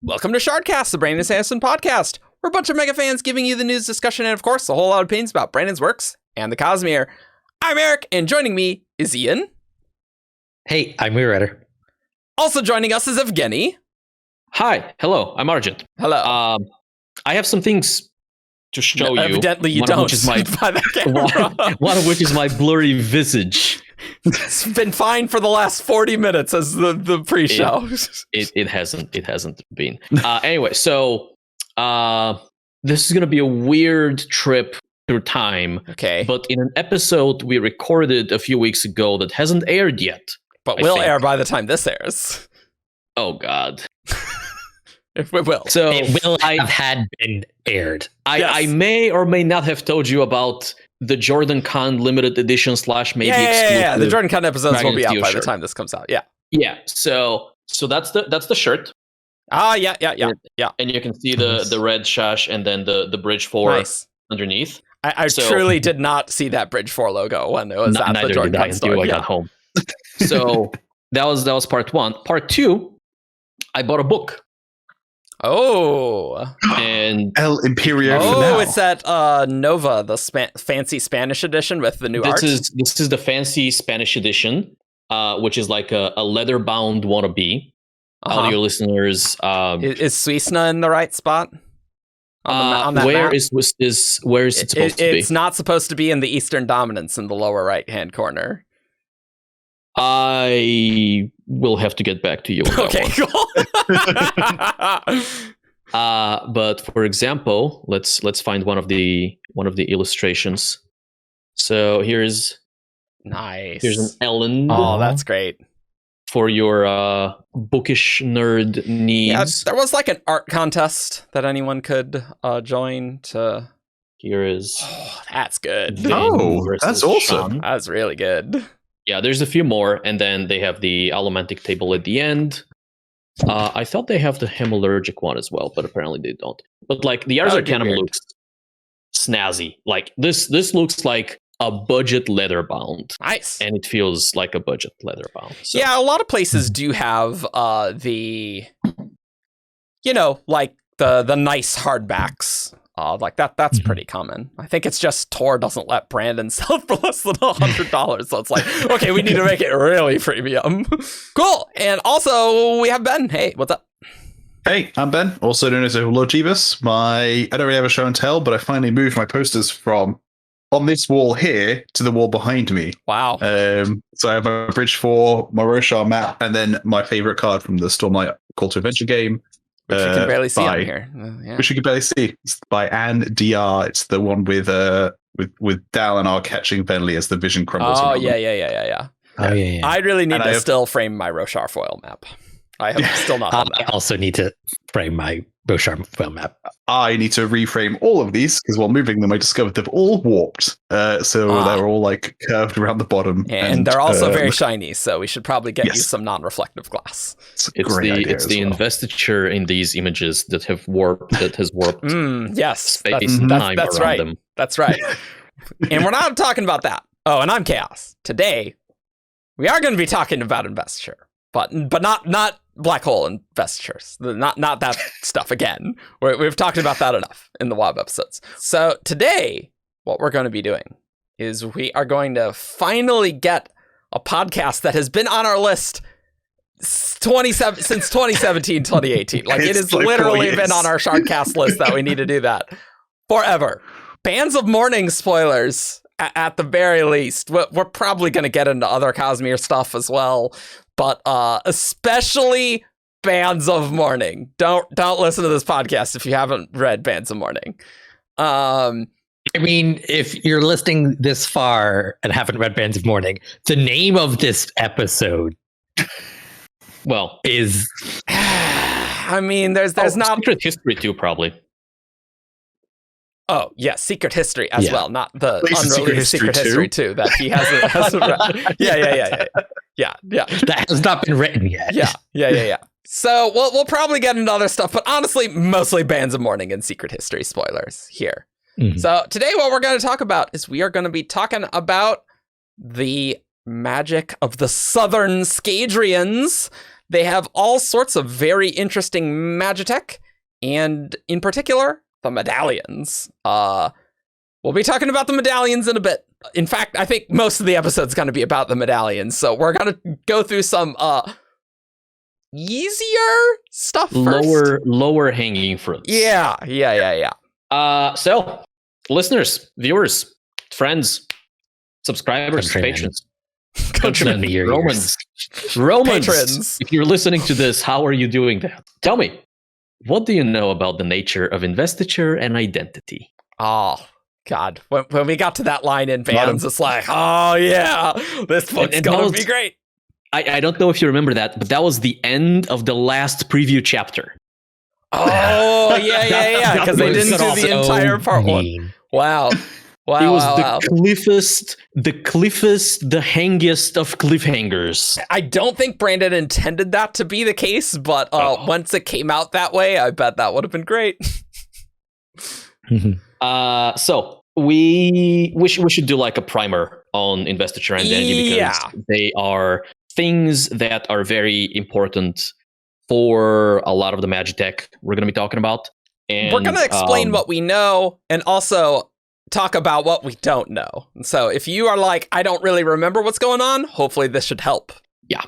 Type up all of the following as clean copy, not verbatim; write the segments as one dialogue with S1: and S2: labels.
S1: Welcome to Shardcast, the Brandon Sanderson podcast. We're a bunch of mega fans giving you the news, discussion, and of course, a whole lot of opinions about Brandon's works and the Cosmere. I'm Eric, and joining me is Ian.
S2: Hey, I'm rereader.
S1: Also joining us is Evgeni.
S3: Hi, hello, I'm Argent.
S1: Hello.
S3: I have some things to show you.
S1: Evidently you don't.
S3: One of which is my blurry visage.
S1: It's been fine for the last 40 minutes as the pre-show.
S3: It hasn't been. Anyway, so this is going to be a weird trip through time.
S1: Okay.
S3: But in an episode we recorded a few weeks ago that hasn't aired yet.
S1: But will air by the time this airs.
S3: Oh, God.
S1: It will.
S3: So
S2: it will have had been aired.
S3: I may or may not have told you about the Jordan Con limited edition / maybe exclusive.
S1: Yeah. The Jordan Con episodes will be out by
S3: shirt.
S1: the time this comes out. Yeah.
S3: Yeah. So that's the shirt.
S1: Yeah.
S3: And you can see the red sash and then the Bridge 4 underneath.
S1: I truly did not see that Bridge 4 logo when it was at the Jordan Con store.
S3: I got home. So that was part one. Part two, I bought a book.
S1: Oh,
S3: and
S4: El Imperio.
S1: Oh, it's at Nova, the fancy Spanish edition with the new art.
S3: This is the fancy Spanish edition, which is like a leather-bound wannabe. Audio listeners,
S1: is Suisna in the right spot? On that
S3: where
S1: map?
S3: is it supposed to be?
S1: It's not supposed to be in the Eastern Dominance in the lower right-hand corner.
S3: I will have to get back to you on that
S1: cool.
S3: But for example, let's find one of the illustrations. So here's
S1: an
S3: Ellen.
S1: Oh, that's great.
S3: For your bookish nerd needs.
S1: Yeah, there was like an art contest that anyone could join to.
S3: Here is.
S1: Oh, that's good.
S4: Oh, that's awesome.
S1: Sean. That's really good.
S3: Yeah, there's a few more, and then they have the allomantic table at the end. I thought they have the hemalurgic one as well, but apparently they don't. But like the Arcanum looks snazzy. Like this looks like a budget leather bound.
S1: Nice.
S3: And it feels like a budget leather bound. So.
S1: Yeah, a lot of places do have like the nice hardbacks. Like that's pretty common. I think it's just Tor doesn't let Brandon sell it for less than $100. So it's like, okay, we need to make it really premium. Cool. And also we have Ben. Hey, what's up?
S4: Hey, I'm Ben, also known as Overlord Jebus. I don't really have a show and tell, but I finally moved my posters from on this wall here to the wall behind me.
S1: Wow.
S4: So I have my Bridge 4, my Roshar map, and then my favorite card from the Stormlight Call to Adventure game.
S1: Which you can barely see on here.
S4: Which you can barely see. It's by Anne DR. It's the one with Dalinar catching Venli as the vision crumbles.
S1: Oh, yeah.
S2: Oh, yeah.
S1: I really need to still frame my Roshar foil map. I have still not done that.
S2: I also need to frame my Roshar foil map.
S4: I need to reframe all of these because while moving them, I discovered they've all warped. So they're all like curved around the bottom.
S1: And they're also very shiny, so we should probably get you some non-reflective glass.
S3: It's the investiture in these images that has warped
S1: yes,
S3: space and time
S1: that's
S3: around
S1: right.
S3: them.
S1: That's right. And we're not talking about that. Oh, and I'm Chaos. Today, we are going to be talking about investiture, but not black hole investitures. Not that stuff again. We've talked about that enough in the WoB episodes. So today, what we're going to be doing is we are going to finally get a podcast that has been on our list since 2017, 2018. Like it has literally been on our Shardcast list that we need to do that forever. Bands of Mourning spoilers at the very least. We're probably going to get into other Cosmere stuff as well. But especially Bands of Mourning. Don't listen to this podcast if you haven't read Bands of Mourning.
S2: I mean, if you're listening this far and haven't read Bands of Mourning, the name of this episode, is.
S1: I mean, there's not
S3: Secret History too, probably.
S1: Oh, yeah, Secret History as well, not the
S4: unreleased
S1: Secret History 2 that he hasn't read. Yeah.
S2: That has not been written yet.
S1: Yeah. So we'll probably get into other stuff, but honestly, mostly Bands of Mourning and Secret History spoilers here. Mm-hmm. So today what we're going to talk about is we are going to be talking about the magic of the Southern Scadrians they have all sorts of very interesting Magitech, and in particular, the Medallions. We'll be talking about the Medallions in a bit. In fact, I think most of the episode's going to be about the Medallions, so we're going to go through some easier stuff first.
S3: Lower hanging fruits.
S1: Yeah.
S3: So, listeners, viewers, friends, subscribers,
S2: Countrymen.
S3: patrons,
S2: Countrymen,
S3: Romans,
S1: Patrons.
S3: if you're listening to this, how are you doing that? Tell me, what do you know about the nature of investiture and identity?
S1: Oh, God. When we got to that line in Bands, it's like, oh, yeah, this book's going to be great.
S3: I don't know if you remember that, but that was the end of the last preview chapter.
S1: Oh, yeah, because they didn't do the entire part one. Wow.
S3: It was the cliffest, the hangiest of cliffhangers.
S1: I don't think Brandon intended that to be the case, but once it came out that way, I bet that would have been great.
S3: So we should do like a primer on investiture and identity because they are things that are very important for a lot of the Magitech we're going to be talking about. And
S1: we're going to explain what we know and also talk about what we don't know. So if you are like, I don't really remember what's going on, hopefully this should help.
S3: Yeah.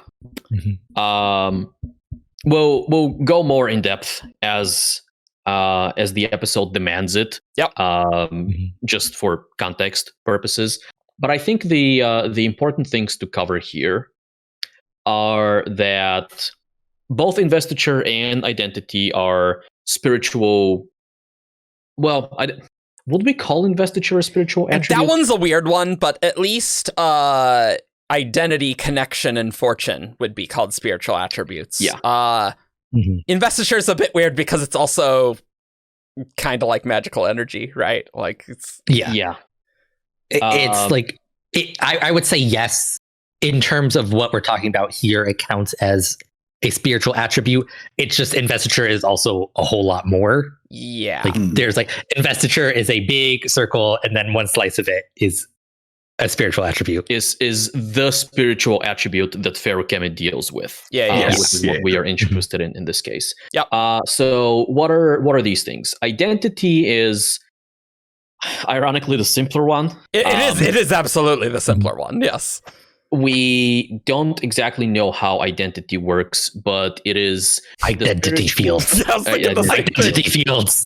S3: We'll go more in depth as the episode demands it.
S1: Yep.
S3: Just for context purposes. But I think the important things to cover here are that both investiture and identity are spiritual. Well, would we call investiture a spiritual attribute?
S1: That one's a weird one, but at least identity, connection, and fortune would be called spiritual attributes.
S3: Yeah.
S1: Investiture is a bit weird because it's also kind of like magical energy, right? Like it's
S2: It's like I would say yes. In terms of what we're talking about here, it counts as a spiritual attribute. It's just investiture is also a whole lot more.
S1: Yeah.
S2: Like there's like investiture is a big circle, and then one slice of it is a spiritual attribute.
S3: Is the spiritual attribute that ferrochemy deals with.
S1: Yes.
S3: Which is what we are interested in this case.
S1: Yep.
S3: So what are these things? Identity is ironically the simpler one.
S1: It is absolutely the simpler one. Yes.
S3: We don't exactly know how identity works, but it is
S2: identity fields. Identity fields.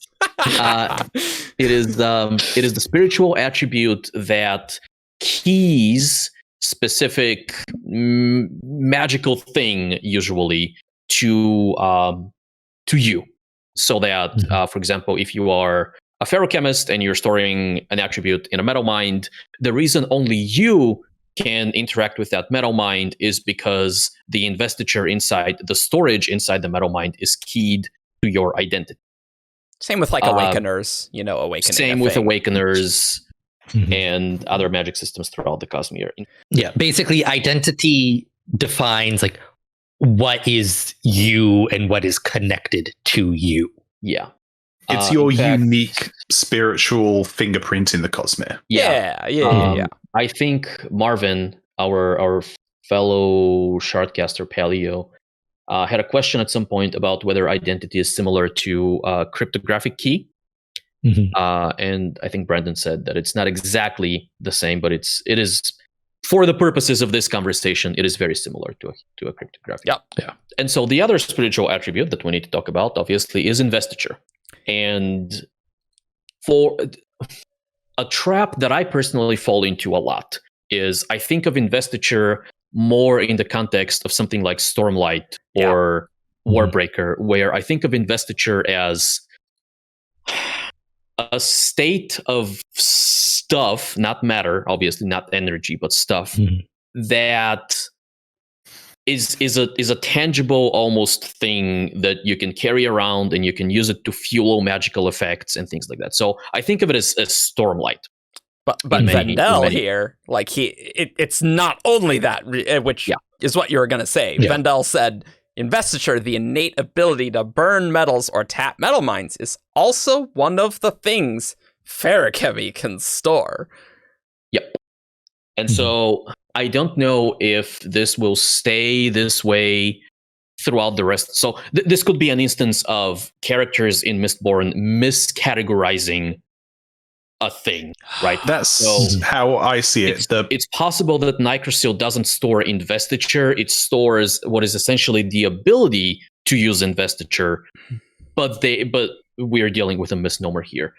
S3: It is the spiritual attribute that keys specific magical thing usually to you, so that for example, if you are a ferrochemist and you're storing an attribute in a metal mind, the reason only you can interact with that metal mind is because the investiture inside the storage inside the metal mind is keyed to your identity.
S1: Same with like awakeners, awakening.
S3: Same with awakeners and other magic systems throughout the Cosmere.
S2: Yeah, basically identity defines like what is you and what is connected to you.
S3: Yeah.
S4: It's your unique spiritual fingerprint in the Cosmere.
S1: Yeah.
S3: I think Marvin, our fellow Shardcaster Paleo, had a question at some point about whether identity is similar to cryptographic key. And I think Brandon said that it's not exactly the same, but it is, for the purposes of this conversation, it is very similar to a cryptographic.
S1: Yeah.
S3: And so the other spiritual attribute that we need to talk about, obviously, is investiture. And for a trap that I personally fall into a lot is I think of investiture more in the context of something like Stormlight or Warbreaker, where I think of investiture as a state of stuff, not matter, obviously not energy, but stuff that is a tangible almost thing that you can carry around and you can use it to fuel magical effects and things like that. So I think of it as Stormlight.
S1: But Vendel here, like it's not only that, which is what you were going to say. Yeah. Vendel said, investiture, the innate ability to burn metals or tap metal mines, is also one of the things ferrochemy can store.
S3: Yep. And so I don't know if this will stay this way throughout the rest. So this could be an instance of characters in Mistborn miscategorizing a thing, right?
S4: That's how I see it.
S3: It's possible that Nicrosil doesn't store investiture. It stores what is essentially the ability to use investiture, but we're dealing with a misnomer here.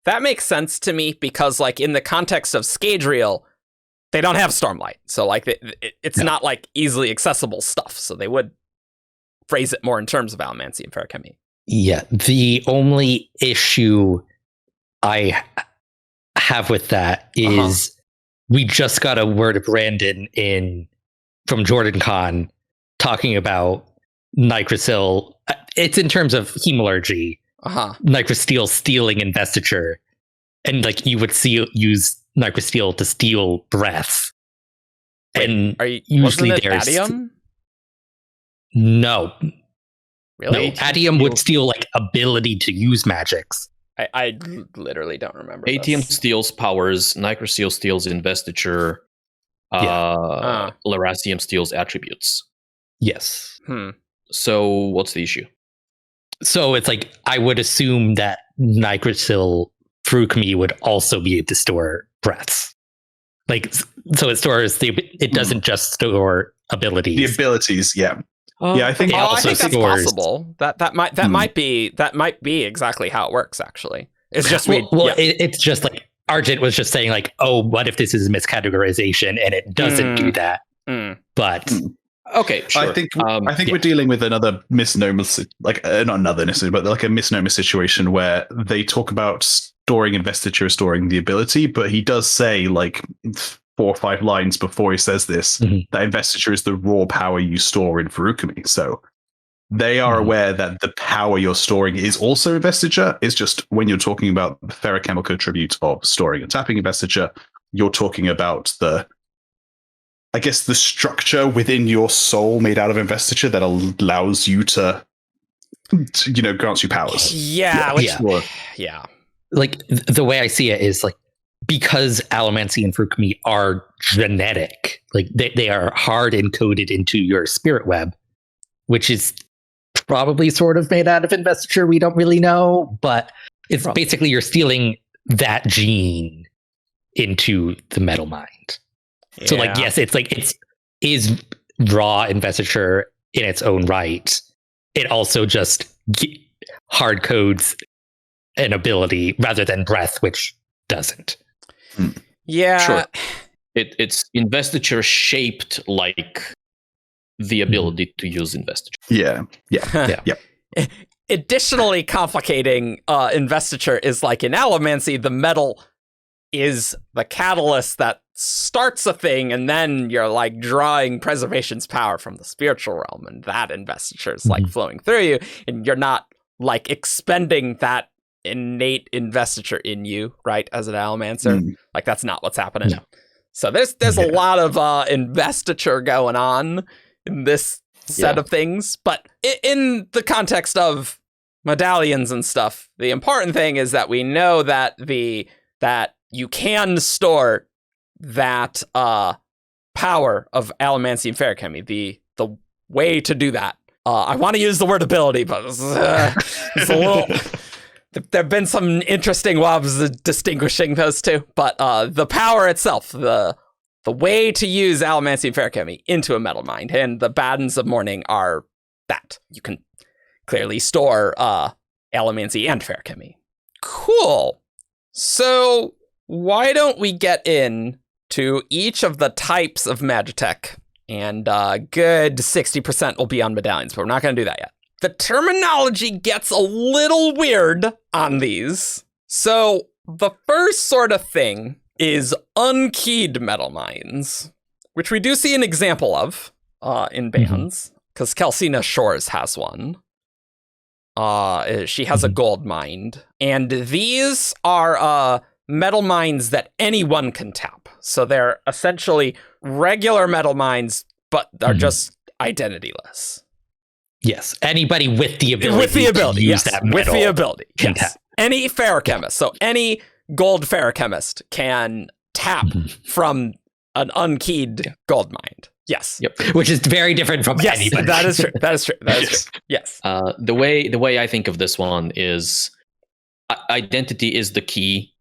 S1: That makes sense to me because, like, in the context of Scadrial, they don't have Stormlight. So, like, it's not, like, easily accessible stuff. So they would phrase it more in terms of Allomancy and Feruchemy.
S2: Yeah, the only issue I have with that is we just got a word of Brandon from Jordan Khan talking about Nicrosil. It's in terms of hemalurgy. Nicrosil stealing investiture, and like you would use Nicrosil to steal breath.
S1: Wait,
S2: and usually there's
S1: Adium?
S2: No,
S1: really?
S2: No, Adium would steal like ability to use magics.
S1: I literally don't remember.
S3: ATM steals powers. Nicrosil steals investiture. Lerasium steals attributes.
S2: Yes.
S3: So what's the issue?
S2: So it's like I would assume that Nicrosil Feruchemy would also be able to store breaths. Like, so it stores it doesn't just store abilities.
S4: The abilities, yeah. Yeah, I think
S1: I think that's possible. That might be exactly how it works. Actually, it's just
S2: it's just like Argent was just saying like, oh, what if this is a miscategorization and it doesn't do that? But
S3: okay, sure.
S4: I think we're dealing with another misnomer, like not another misnomer, but like a misnomer situation where they talk about storing investiture, storing the ability, but he does say like 4 or 5 lines before he says this, that investiture is the raw power you store in Feruchemy. So they are aware that the power you're storing is also investiture. It's just when you're talking about the feruchemical attribute of storing and tapping investiture, you're talking about the structure within your soul made out of investiture that allows you to grants you powers.
S1: Yeah.
S2: Like the way I see it is like, because Allomancy and Feruchemy are genetic, like they are hard encoded into your spirit web, which is probably sort of made out of investiture. We don't really know, but it's basically you're stealing that gene into the metal mind. Yeah. So like, yes, it's like it is raw investiture in its own right. It also just hard codes an ability rather than breath, which doesn't.
S1: Yeah,
S3: sure. It's investiture shaped like the ability to use investiture.
S4: Yeah.
S1: Additionally complicating investiture is like in Allomancy, the metal is the catalyst that starts a thing, and then you're like drawing preservation's power from the spiritual realm, and that investiture is like flowing through you, and you're not like expending that innate investiture in you, right, as an Allomancer. Like that's not what's happening. No. So there's a lot of investiture going on in this set of things, but in the context of medallions and stuff, the important thing is that we know that that you can store that power of Allomancy and Feruchemy. The way to do that, I want to use the word ability, but it's a little. There have been some interesting wobs distinguishing those two, but the power itself, the way to use Allomancy and Feruchemy into a metal mind, and the Bands of Mourning are that. You can clearly store Allomancy and Feruchemy. Cool. So why don't we get in to each of the types of Magitech, and good 60% will be on medallions, but we're not going to do that yet. The terminology gets a little weird on these. So the first sort of thing is Unkeyed Metalminds, which we do see an example of in Bands, because Kelsina Shores has one. She has a gold mind, and these are metal minds that anyone can tap. So they're essentially regular metal minds, but they're just identityless.
S2: Yes, anybody with the ability to use that metal.
S1: With the ability, yes. Any feruchemist, so any gold feruchemist can tap from an unkeyed gold mind. Yes.
S3: Yep.
S2: which is very different from
S1: Yes,
S2: anybody.
S1: that is true. That is true. That is
S4: Yes.
S1: true. Yes.
S3: The way I think of this one is identity is the key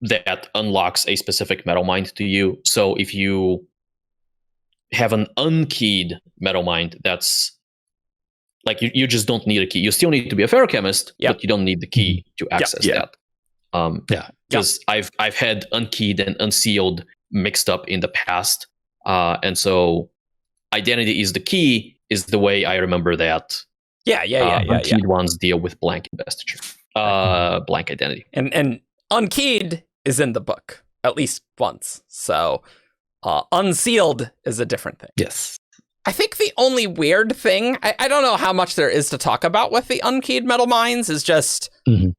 S3: that unlocks a specific metal mind to you. So if you have an unkeyed metal mind, that's like you just don't need a key. You still need to be a ferrochemist,
S1: Yep.
S3: but you don't need the key to access
S4: Yeah.
S3: that. Because I've had unkeyed and unsealed mixed up in the past, and so identity is the key is the way I remember that.
S1: Yeah.
S3: Unkeyed ones deal with blank investiture, blank identity.
S1: And Unkeyed is in the book at least once. So Unsealed is a different thing.
S2: Yes.
S1: I think the only weird thing, I don't know how much there is to talk about with the Unkeyed Metalminds, is just
S2: Mhm.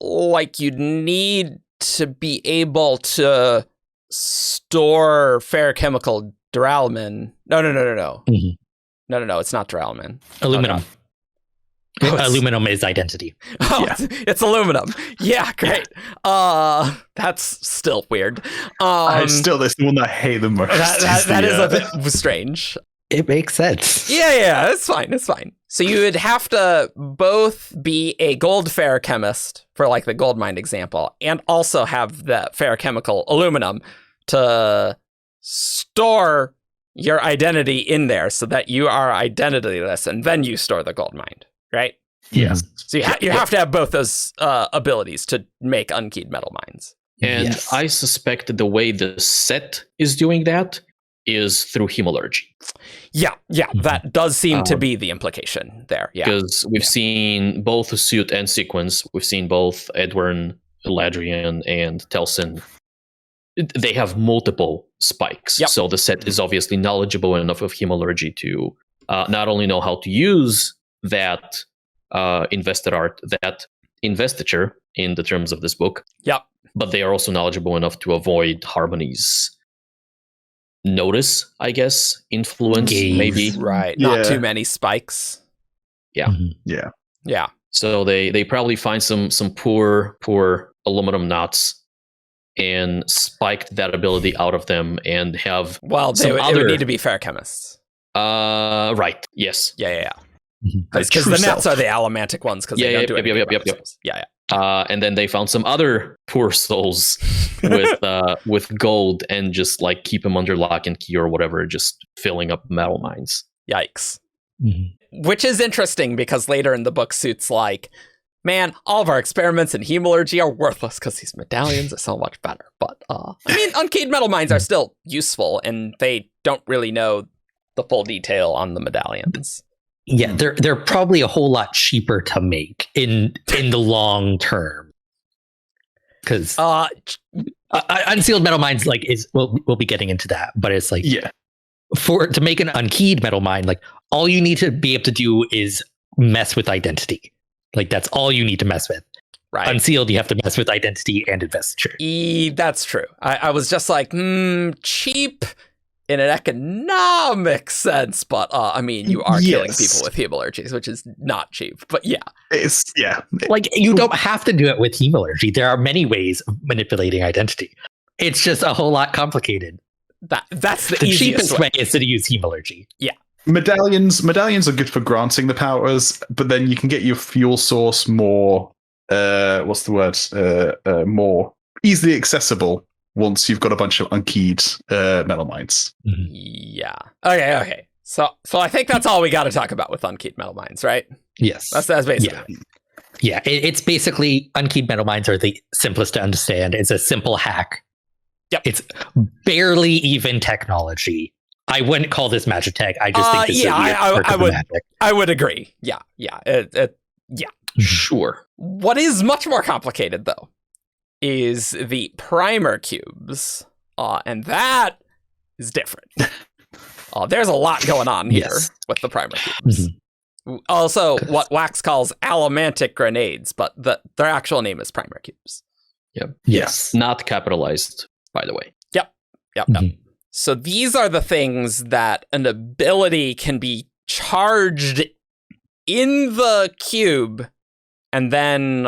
S1: like you'd need to be able to store ferrochemical duralumin. No.
S2: Mhm.
S1: No, it's not duralumin.
S2: Aluminum.
S1: Oh, it's-
S2: Aluminum is identity.
S1: Oh,
S4: Yeah.
S1: it's aluminum. Yeah, great. That's still weird.
S4: That's the one that I hate the most.
S1: That is a bit strange.
S2: It makes sense.
S1: Yeah, it's fine. So you would have to both be a gold ferrochemist for like the gold mine example, and also have the ferrochemical aluminum to store your identity in there so that you are identityless, and then you store the gold mine, right?
S4: Yes.
S1: So you have to have both those abilities to make Unkeyed Metalminds.
S3: And
S2: Yes.
S3: I suspect the way the set is doing that is through hemalurgy.
S1: Yeah,
S2: Mhm.
S1: that does seem to be the implication there. Yeah.
S3: Because we've seen both Suit and Sequence. We've seen both Edwin, Eladrian, and Telsin. They have multiple spikes.
S1: Yep.
S3: So the set is obviously knowledgeable enough of hemalurgy to not only know how to use that investiture in the terms of this book.
S1: Yep.
S3: But they are also knowledgeable enough to avoid Harmony's notice, I guess, influence,
S2: Gaze.
S3: maybe.
S1: Right. Not
S4: Yeah.
S1: too many spikes.
S2: Mhm.
S4: Yeah.
S1: Yeah.
S3: So they probably find some poor aluminum knots and spiked that ability out of them and have
S1: Well,
S3: Some
S1: it would
S3: other-
S1: need to be ferrochemists.
S3: right, yes.
S1: Yeah.
S2: Mhm.
S1: Because
S4: True
S1: the nets
S4: self.
S1: are the allomantic ones because they
S3: Yeah,
S1: don't do
S3: yep,
S1: anything
S3: yep,
S1: by
S3: yep, yep.
S1: themselves. Yeah.
S3: And then they found some other poor souls with gold and just like keep them under lock and key or whatever, just filling up metal mines.
S1: Yikes.
S2: Mhm.
S1: Which is interesting because later in the book, Suit's like, man, all of our experiments in hemalurgy are worthless because these medallions are so much better. But, Unkeyed Metalminds are still useful, and they don't really know the full detail on the medallions.
S2: Yeah, they're probably a whole lot cheaper to make in the long term. Because unsealed metal mines we'll be getting into that, but it's like
S4: Yeah.
S2: to make an unkeyed metal mine, like all you need to be able to do is mess with identity. Like that's all you need to mess with.
S1: Right.
S2: Unsealed, you have to mess with identity and investiture.
S1: That's true. I was just like, cheap in an economic sense, but you are killing
S4: Yes.
S1: people with hemalurgies, which is not cheap. But yeah,
S2: Like you don't have to do it with hemalurgy. There are many ways of manipulating identity. It's just a whole lot complicated.
S1: that's the
S2: The
S1: easiest
S2: cheapest
S1: way.
S2: way is to use hemalurgy.
S4: Medallions are good for granting the powers, but then you can get your fuel source more more easily accessible once you've got a bunch of unkeyed metal mines.
S1: Yeah. Okay. So I think that's all we got to talk about with Unkeyed Metalminds, right?
S2: Yes.
S1: That's basically.
S2: Yeah. It's basically unkeyed metal mines are the simplest to understand. It's a simple hack.
S1: Yep.
S2: It's barely even technology. I wouldn't call this Magitech. I just think this is
S1: I would.
S2: magic.
S1: I would agree. Yeah.
S3: Sure.
S1: What is much more complicated, though, is the primer cubes, and that is different. There's a lot going on here
S2: Yes.
S1: with the primer cubes. Also, what Wax calls allomantic grenades, but their actual name is primer cubes.
S2: Yes.
S3: Not capitalized, by the way.
S1: Yep.
S2: Mhm.
S1: So these are the things that an ability can be charged in the cube and then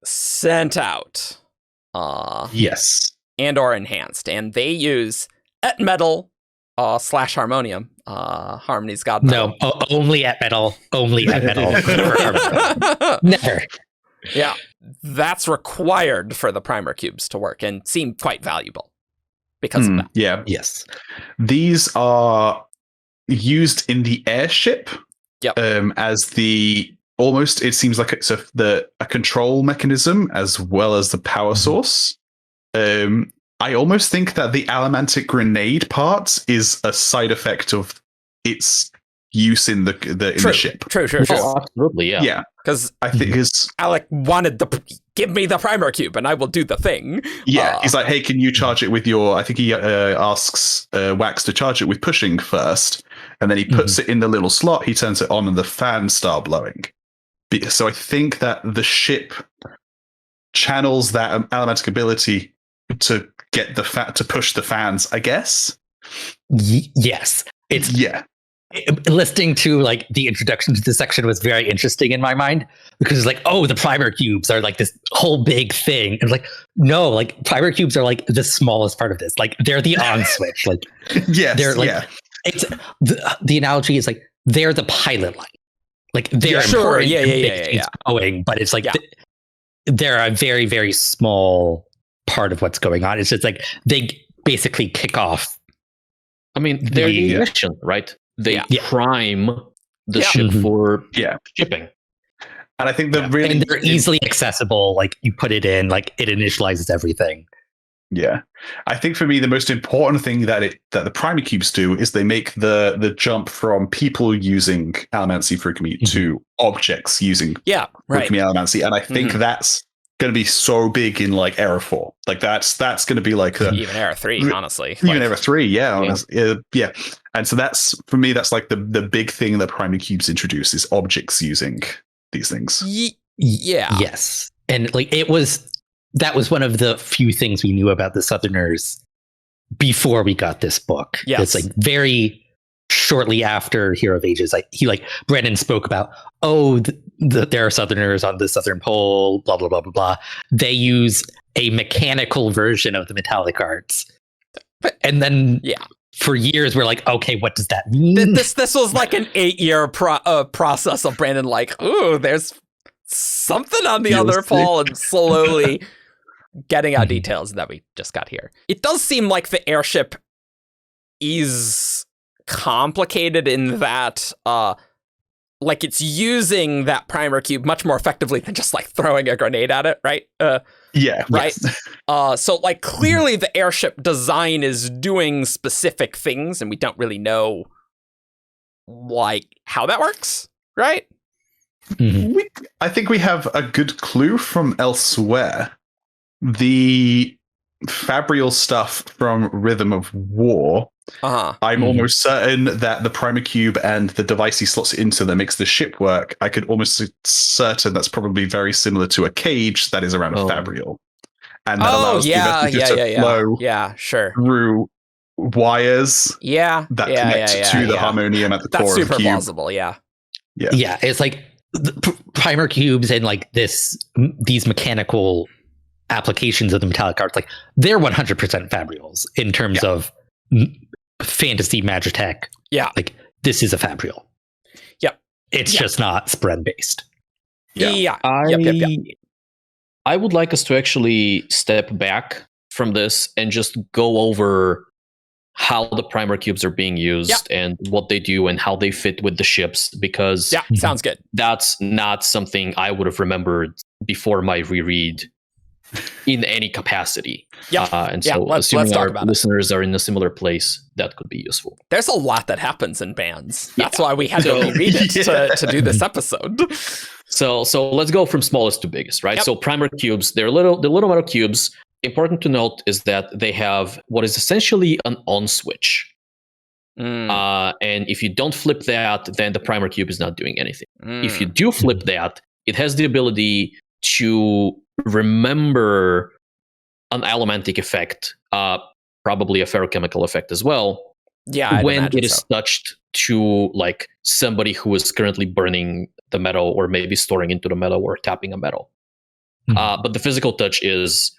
S1: sent out
S4: Yes.
S1: and or enhanced, and they use et metal slash harmonium. Harmony's god metal.
S2: No, only at metal. Only at metal. Never.
S1: Yeah, that's required for the primer cubes to work and seem quite valuable because of that.
S4: Yeah.
S2: Yes.
S4: These are used in the airship as the almost, it seems like it's a control mechanism as well as the power source. I almost think that the allomantic grenade part is a side effect of its use in the ship.
S1: True.
S3: Oh, absolutely, yeah.
S4: Yeah.
S1: Because
S4: I think
S1: Alec wanted give me the primer cube and I will do the thing.
S4: Yeah, he's like, hey, can you charge it with your... I think he asks Wax to charge it with pushing first, and then he puts it in the little slot, he turns it on, and the fans start blowing. So I think that the ship channels that allomantic ability to get to push the fans, I guess.
S2: Yes. It's listening to like the introduction to this section was very interesting in my mind, because it's like, oh, the primer cubes are like this whole big thing. And like, no, like primer cubes are like the smallest part of this. Like they're the on switch. Like they're like it's the analogy is like they're the pilot light. Like they're important going, but it's like they're a very, very small part of what's going on. It's just like they basically kick off.
S3: I mean, they're the ignition, right? They prime the ship for shipping.
S4: And I think
S2: and they're easily accessible. Like you put it in, like it initializes everything.
S4: Yeah. I think for me, the most important thing that the primer cubes do is they make the jump from people using allomancy for commute to objects using allomancy. And I think that's going to be so big in like Era 4. Like that's going to be like
S1: even Era 3, honestly.
S4: Even Era 3, yeah. And so that's, for me, that's like the big thing that primer cubes introduce is objects using these things.
S2: Yes. And like that was one of the few things we knew about the Southerners before we got this book.
S1: Yes.
S2: It's like very shortly after Hero of Ages, Brennan spoke about, there are Southerners on the Southern Pole, blah, blah, blah, blah, blah. They use a mechanical version of the metallic arts. And then for years, we're like, okay, what does that mean?
S1: This was like an 8-year process of Brandon like, ooh, there's something on the other pole, and slowly getting out details that we just got here. It does seem like the airship is complicated in that like it's using that primer cube much more effectively than just like throwing a grenade at it, right? Right.
S4: Yes.
S1: So like clearly the airship design is doing specific things, and we don't really know like how that works, right?
S4: I think we have a good clue from elsewhere. The Fabrial stuff from Rhythm of War. I'm almost certain that the primer cube and the device he slots into that makes the ship work, I could almost certain that's probably very similar to a cage that is around a Fabrial. And that allows the Investiture to flow through wires that connect to the harmonium at the core of the cube.
S1: That's super plausible, Yeah,
S2: it's like the primer cubes and like these mechanical applications of the metallic arts, like they're 100% Fabrials in terms of fantasy Magitech. Like this is a Fabrial. It's just not spread based.
S3: I would like us to actually step back from this and just go over how the primer cubes are being used and what they do and how they fit with the ships, because
S1: sounds good.
S3: That's not something I would have remembered before my reread in any capacity. And so assuming our listeners are in a similar place, that could be useful.
S1: There's a lot that happens in bands. That's why we had to reread it to do this episode.
S3: So let's go from smallest to biggest, right? So primer cubes, the little metal cubes. Important to note is that they have what is essentially an on switch. And if you don't flip that, then the primer cube is not doing anything. If you do flip that, it has the ability to remember an allomantic effect, probably a ferrochemical effect as well, when it is touched to like somebody who is currently burning the metal or maybe storing into the metal or tapping a metal. But the physical touch is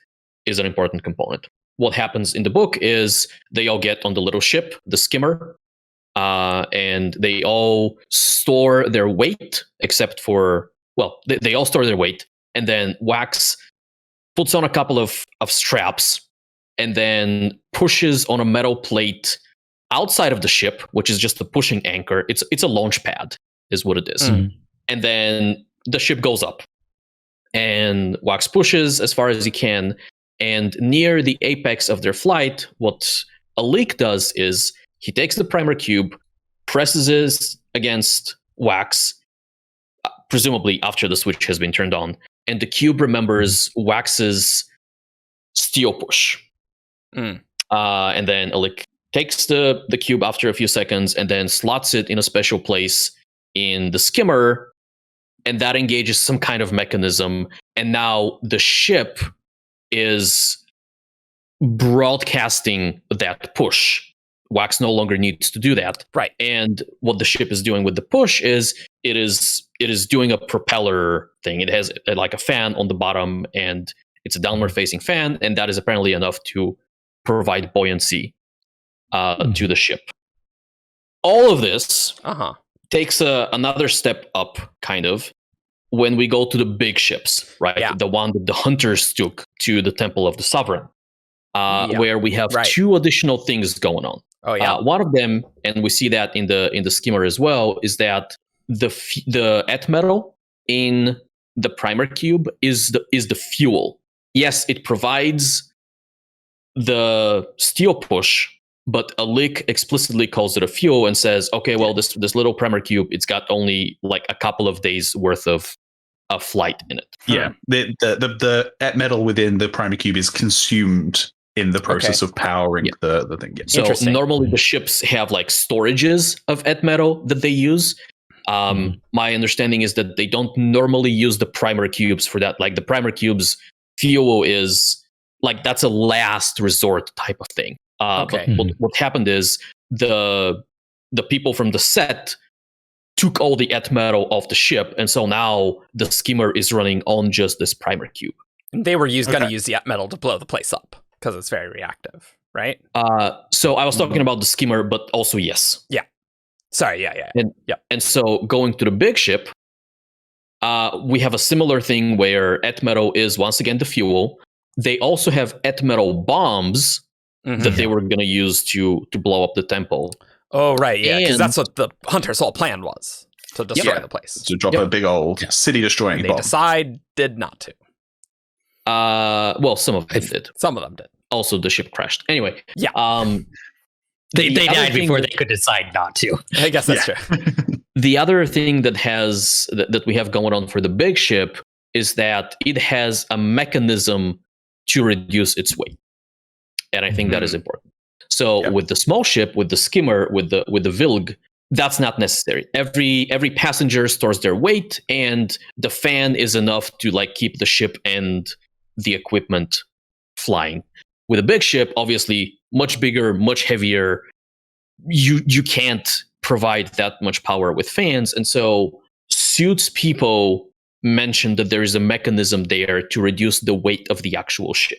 S3: an important component. what happens in the book is they all get on the little ship, the skimmer, and they all store their weight, except for, they all store their weight, and then Wax puts on a couple of straps and then pushes on a metal plate outside of the ship, which is just a pushing anchor. It's a launch pad, is what it is. And then the ship goes up, and Wax pushes as far as he can. And near the apex of their flight, what a leak does is he takes the primer cube, presses it against Wax, presumably after the switch has been turned on, and the cube remembers Wax's steel push. And then Alik takes the cube after a few seconds and then slots it in a special place in the skimmer, and that engages some kind of mechanism. And now the ship is broadcasting that push. Wax no longer needs to do that.
S1: Right.
S3: And what the ship is doing with the push is it is doing a propeller thing. It has like a fan on the bottom, and it's a downward facing fan, and that is apparently enough to provide buoyancy to the ship. All of this takes another step up, kind of, when we go to the big ships, right?
S1: Yeah.
S3: The one that the hunters took to the Temple of the Sovereign, where we have two additional things going on.
S1: Oh yeah.
S3: One of them, and we see that in the skimmer as well, is that the et metal in the primer cube is the fuel. Yes, it provides the steel push, but Alik explicitly calls it a fuel and says, okay, well, this little primer cube, it's got only like a couple of days worth of flight in it.
S4: Yeah, the et metal within the primer cube is consumed in the process of powering the thing. Yeah.
S3: So normally the ships have like storages of et metal that they use. My understanding is that they don't normally use the primer cubes for that. Like the primer cubes fuel is like, that's a last resort type of thing. But what happened is the people from the set took all the et metal off the ship, and so now the skimmer is running on just this primer cube.
S1: They were going to use the et metal to blow the place up because it's very reactive, right?
S3: So I was talking about the skimmer, but also yes.
S1: Yeah. Sorry. Yeah.
S3: And so going to the big ship, we have a similar thing where et metal is once again the fuel. They also have et metal bombs that they were going to use to blow up the temple.
S1: Oh, right, yeah, because that's what the Hunter's whole plan was, to destroy the place.
S4: To drop a big old city-destroying bomb.
S1: They decided not to.
S3: Well, some of them did.
S1: Some of them did.
S3: Also, the ship crashed. Anyway.
S1: Yeah.
S2: They died before they could decide not to.
S1: I guess that's true.
S3: The other thing that we have going on for the big ship is that it has a mechanism to reduce its weight. And I think that is important. So with the small ship, with the skimmer, with the Vilg, that's not necessary. Every passenger stores their weight, and the fan is enough to like keep the ship and the equipment flying. With a big ship, obviously much bigger, much heavier, you can't provide that much power with fans. And so Suits people mentioned that there is a mechanism there to reduce the weight of the actual ship.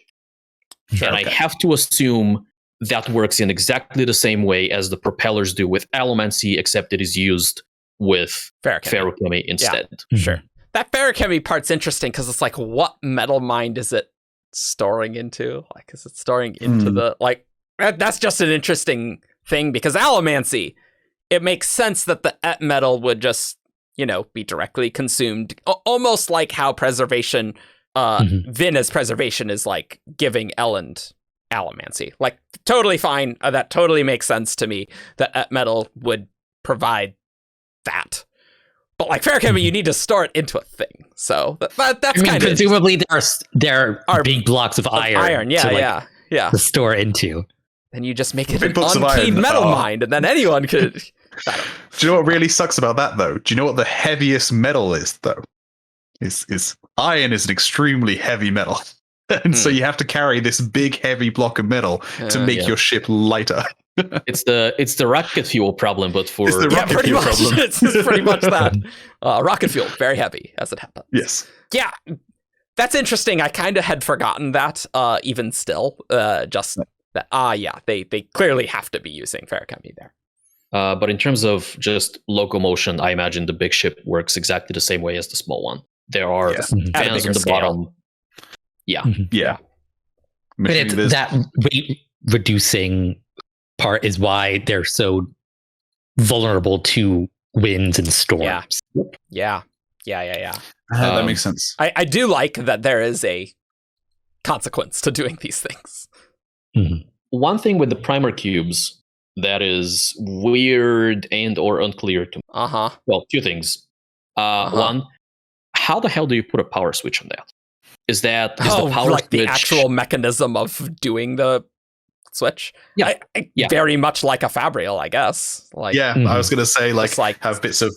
S3: Sure, and I have to assume that works in exactly the same way as the propellers do with allomancy, except it is used with feruchemy instead.
S1: Yeah, sure. That feruchemy part's interesting because it's like, what metal mind is it storing into? Like, is it storing into the, like, that's just an interesting thing because allomancy, it makes sense that the et metal would just, be directly consumed, almost like how preservation, Vina's preservation is like giving Elend allomancy. Like, totally fine. That totally makes sense to me that et metal would provide that. But like feruchemy, you need to store it into a thing. So that's kind of
S2: presumably there are big blocks of iron.
S1: To
S2: store into.
S1: And you just make it an unkeyed metal mind, and then anyone could.
S4: Do you know what really sucks about that, though? Do you know what the heaviest metal is, though? Is iron is an extremely heavy metal. And so you have to carry this big, heavy block of metal to make your ship lighter.
S3: It's the rocket fuel problem, but for
S1: pretty much. It's pretty much that. Rocket fuel, very heavy, as it happens.
S4: Yes.
S1: Yeah. That's interesting. I kind of had forgotten that. Even still, just that. Yeah, they clearly have to be using ferrochemy there.
S3: But in terms of just locomotion, I imagine the big ship works exactly the same way as the small one. There are
S1: At a
S3: fans
S1: bigger
S3: on the
S1: scale.
S3: bottom. Yeah.
S4: Yeah.
S2: But it's that weight reducing part is why they're so vulnerable to winds and storms.
S1: Yeah.
S4: That makes sense.
S1: I do like that there is a consequence to doing these things.
S2: Mhm.
S3: One thing with the primer cubes that is weird and or unclear to me. Well, two things. One, how the hell do you put a power switch on that? Is the power
S1: like
S3: switch
S1: the actual mechanism of doing the switch?
S3: Yeah.
S1: Very much like a Fabrial, I guess. Like,
S4: I was going to say,
S1: Just like-
S4: have bits of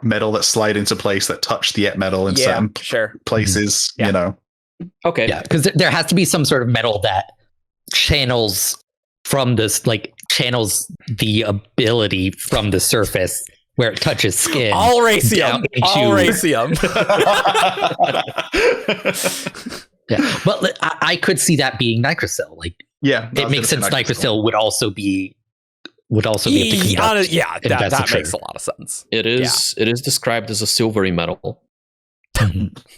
S4: metal that slide into place that touch the et metal in certain places,
S1: Yeah.
S4: you know.
S3: Okay.
S2: Yeah, because there has to be some sort of metal that channels from this, like channels the ability from the surface where it touches skin.
S1: All racium.
S2: down into-
S1: All racium.
S2: Yeah, but I could see that being Nicrosil. Like,
S4: Yeah.
S2: it makes sense. Nicrosil would also be a picking dot
S1: Yeah, that
S2: investiture.
S1: makes a lot of sense.
S3: It is described as a silvery metal.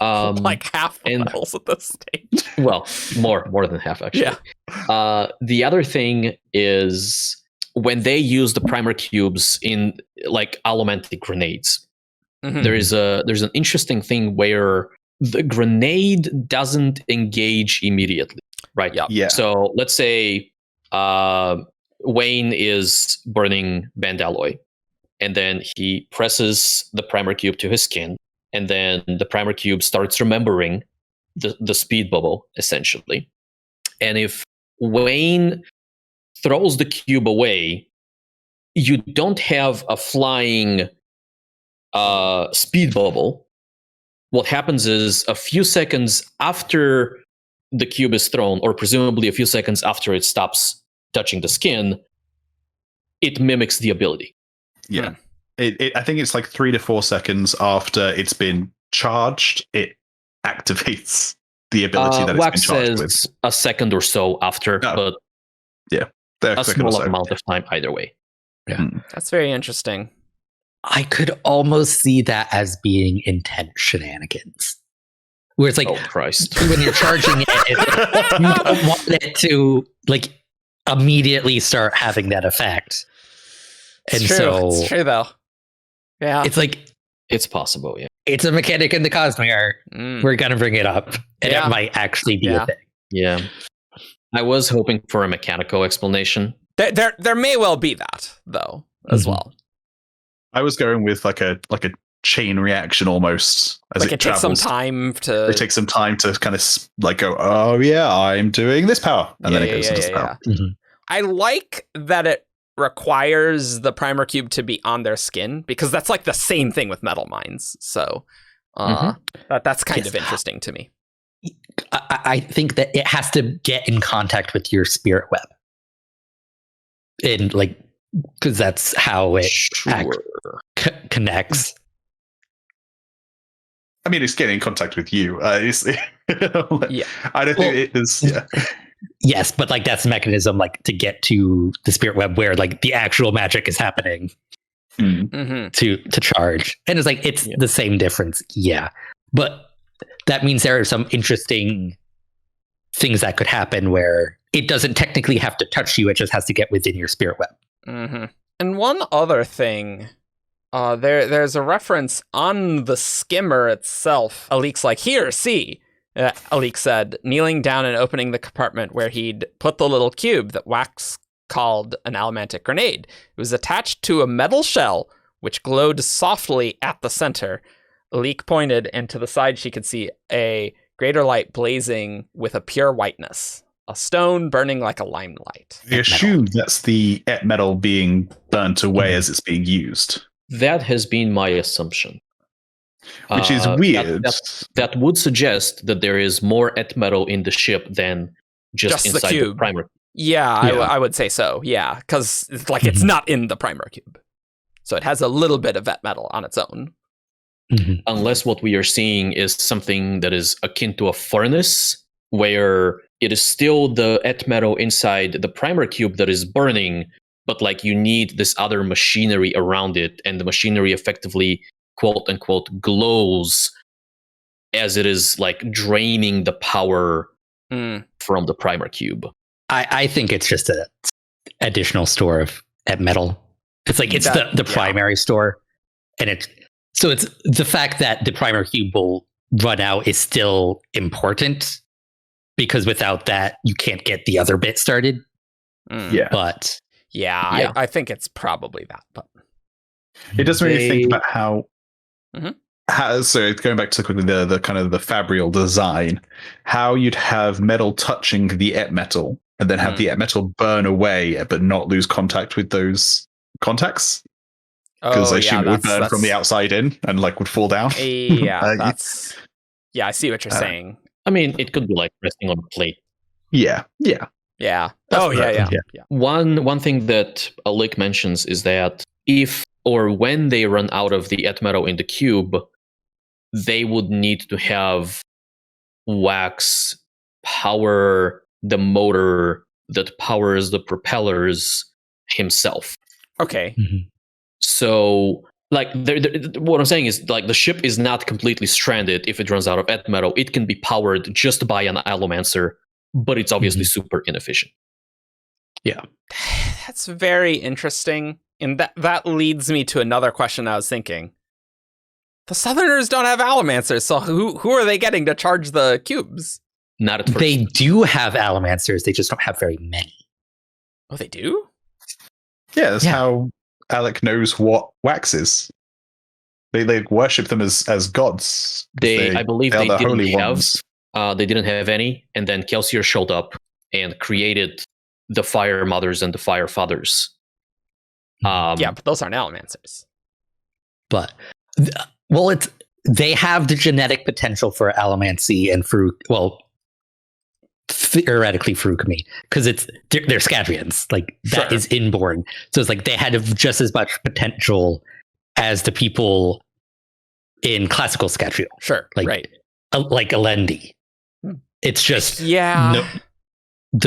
S1: Like half the
S3: and-
S1: metals at this stage.
S3: Well, more than half actually.
S1: Yeah.
S3: The other thing is when they use the primer cubes in like allomantic grenades,
S1: Mhm.
S3: there's an interesting thing where the grenade doesn't engage immediately, right?
S1: Yep.
S4: Yeah.
S3: So let's say Wayne is burning band alloy, and then he presses the primer cube to his skin, and then the primer cube starts remembering the speed bubble, essentially. And if Wayne throws the cube away, you don't have a flying speed bubble. What happens is a few seconds after the cube is thrown, or presumably a few seconds after it stops touching the skin, it mimics the ability.
S4: Yeah. I think it's like 3 to 4 seconds after it's been charged, it activates the ability that it's
S3: Wax
S4: been charged
S3: says
S4: with.
S3: a second or so after, but a small amount of time either way.
S1: That's very interesting.
S2: I could almost see that as being intense shenanigans. Where it's like,
S3: Oh Christ!
S2: when you're charging it, you don't want it to like immediately start having that effect.
S1: It's
S2: And
S1: true.
S2: so
S1: It's true, though. Yeah.
S2: it's like,
S3: It's possible, yeah.
S2: it's a mechanic in the Cosmere.
S1: Mm.
S2: We're going to bring it up. And
S1: Yeah.
S2: it might actually be
S1: Yeah.
S2: a thing.
S3: Yeah. I was hoping for a mechanical explanation.
S1: There may well be that, though, as
S2: Mhm.
S1: well.
S4: I was going with like a chain reaction almost as
S1: Like
S4: it
S1: it takes some
S4: travels.
S1: time to.
S4: It takes some time to kind of like go, oh yeah, I'm doing this power, and then it goes into this power.
S2: Mhm.
S1: I like that it requires the primer cube to be on their skin, because that's like the same thing with metal mines. So that's kind
S2: Yes.
S1: of interesting to me.
S2: I think that it has to get in contact with your spirit web. And like, because that's how it connects.
S4: I mean, it's getting in contact with you.
S1: Yeah.
S4: I don't think it is. Yeah.
S2: Yes, but like that's the mechanism like to get to the spirit web where like the actual magic is happening
S1: Mm-hmm.
S2: to charge. And it's like it's the same difference. Yeah. But that means there are some interesting things that could happen where it doesn't technically have to touch you, it just has to get within your spirit web.
S1: Mm-hmm. And one other thing, there's a reference on the skimmer itself. Alik's like, here, see. Alik said, kneeling down and opening the compartment where he'd put the little cube that Wax called an allomantic grenade. It was attached to a metal shell, which glowed softly at the center. Alik pointed, and to the side she could see a greater light blazing with a pure whiteness. A stone burning like a limelight.
S4: I assume that's the et metal being burnt away as it's being used.
S3: That has been my assumption.
S4: Which is weird.
S3: That would suggest that there is more et metal in the ship than just
S1: the
S3: inside the
S1: cube.
S3: primer.
S1: Yeah, I would say so. Yeah, because it's not in the primer cube. So it has a little bit of et metal on its own.
S3: unless what we are seeing is something that is akin to a furnace, where it is still the et metal inside the primer cube that is burning, but like you need this other machinery around it, and the machinery effectively, quote unquote, glows as it is like draining the power from the primer cube.
S2: I think it's just an additional store of et metal. It's like it's the primary store, and it's the fact that the primer cube will run out is still important, because without that you can't get the other bit started. But
S1: I think it's probably that. But
S4: it does make me think about how. So going back to quickly the kind of the fabrial design, how you'd have metal touching the et metal and then have the et metal burn away but not lose contact with those contacts. Because I assume it would burn from the outside in and like would fall down.
S1: I see what you're saying.
S3: I mean, it could be like resting on a plate.
S1: Yeah.
S3: One thing that Alec mentions is that if or when they run out of the et metal in the cube, they would need to have Wax power the motor that powers the propellers himself.
S1: Okay.
S3: So, like, what I'm saying is, like, the ship is not completely stranded if it runs out of et metal. It can be powered just by an allomancer, but it's obviously super inefficient.
S2: Yeah.
S1: That's very interesting. And that leads me to another question I was thinking. The Southerners don't have allomancers, so who are they getting to charge the cubes?
S3: Not at first.
S2: They do have allomancers, they just don't have very many.
S1: Oh, they do?
S4: Yeah, that's how Alec knows what Wax is. They worship them as gods.
S3: I believe
S4: they
S3: they didn't
S4: holy
S3: have.
S4: ones.
S3: They didn't have any, and then Kelsier showed up and created the Firemothers and the Firefathers.
S1: But those aren't allomancers.
S2: But they have the genetic potential for allomancy and theoretically frucmi, because they're Scadrians. Like that is inborn. So it's like they had just as much potential as the people in classical Scadrial.
S1: Sure,
S2: like Alendi. It's just the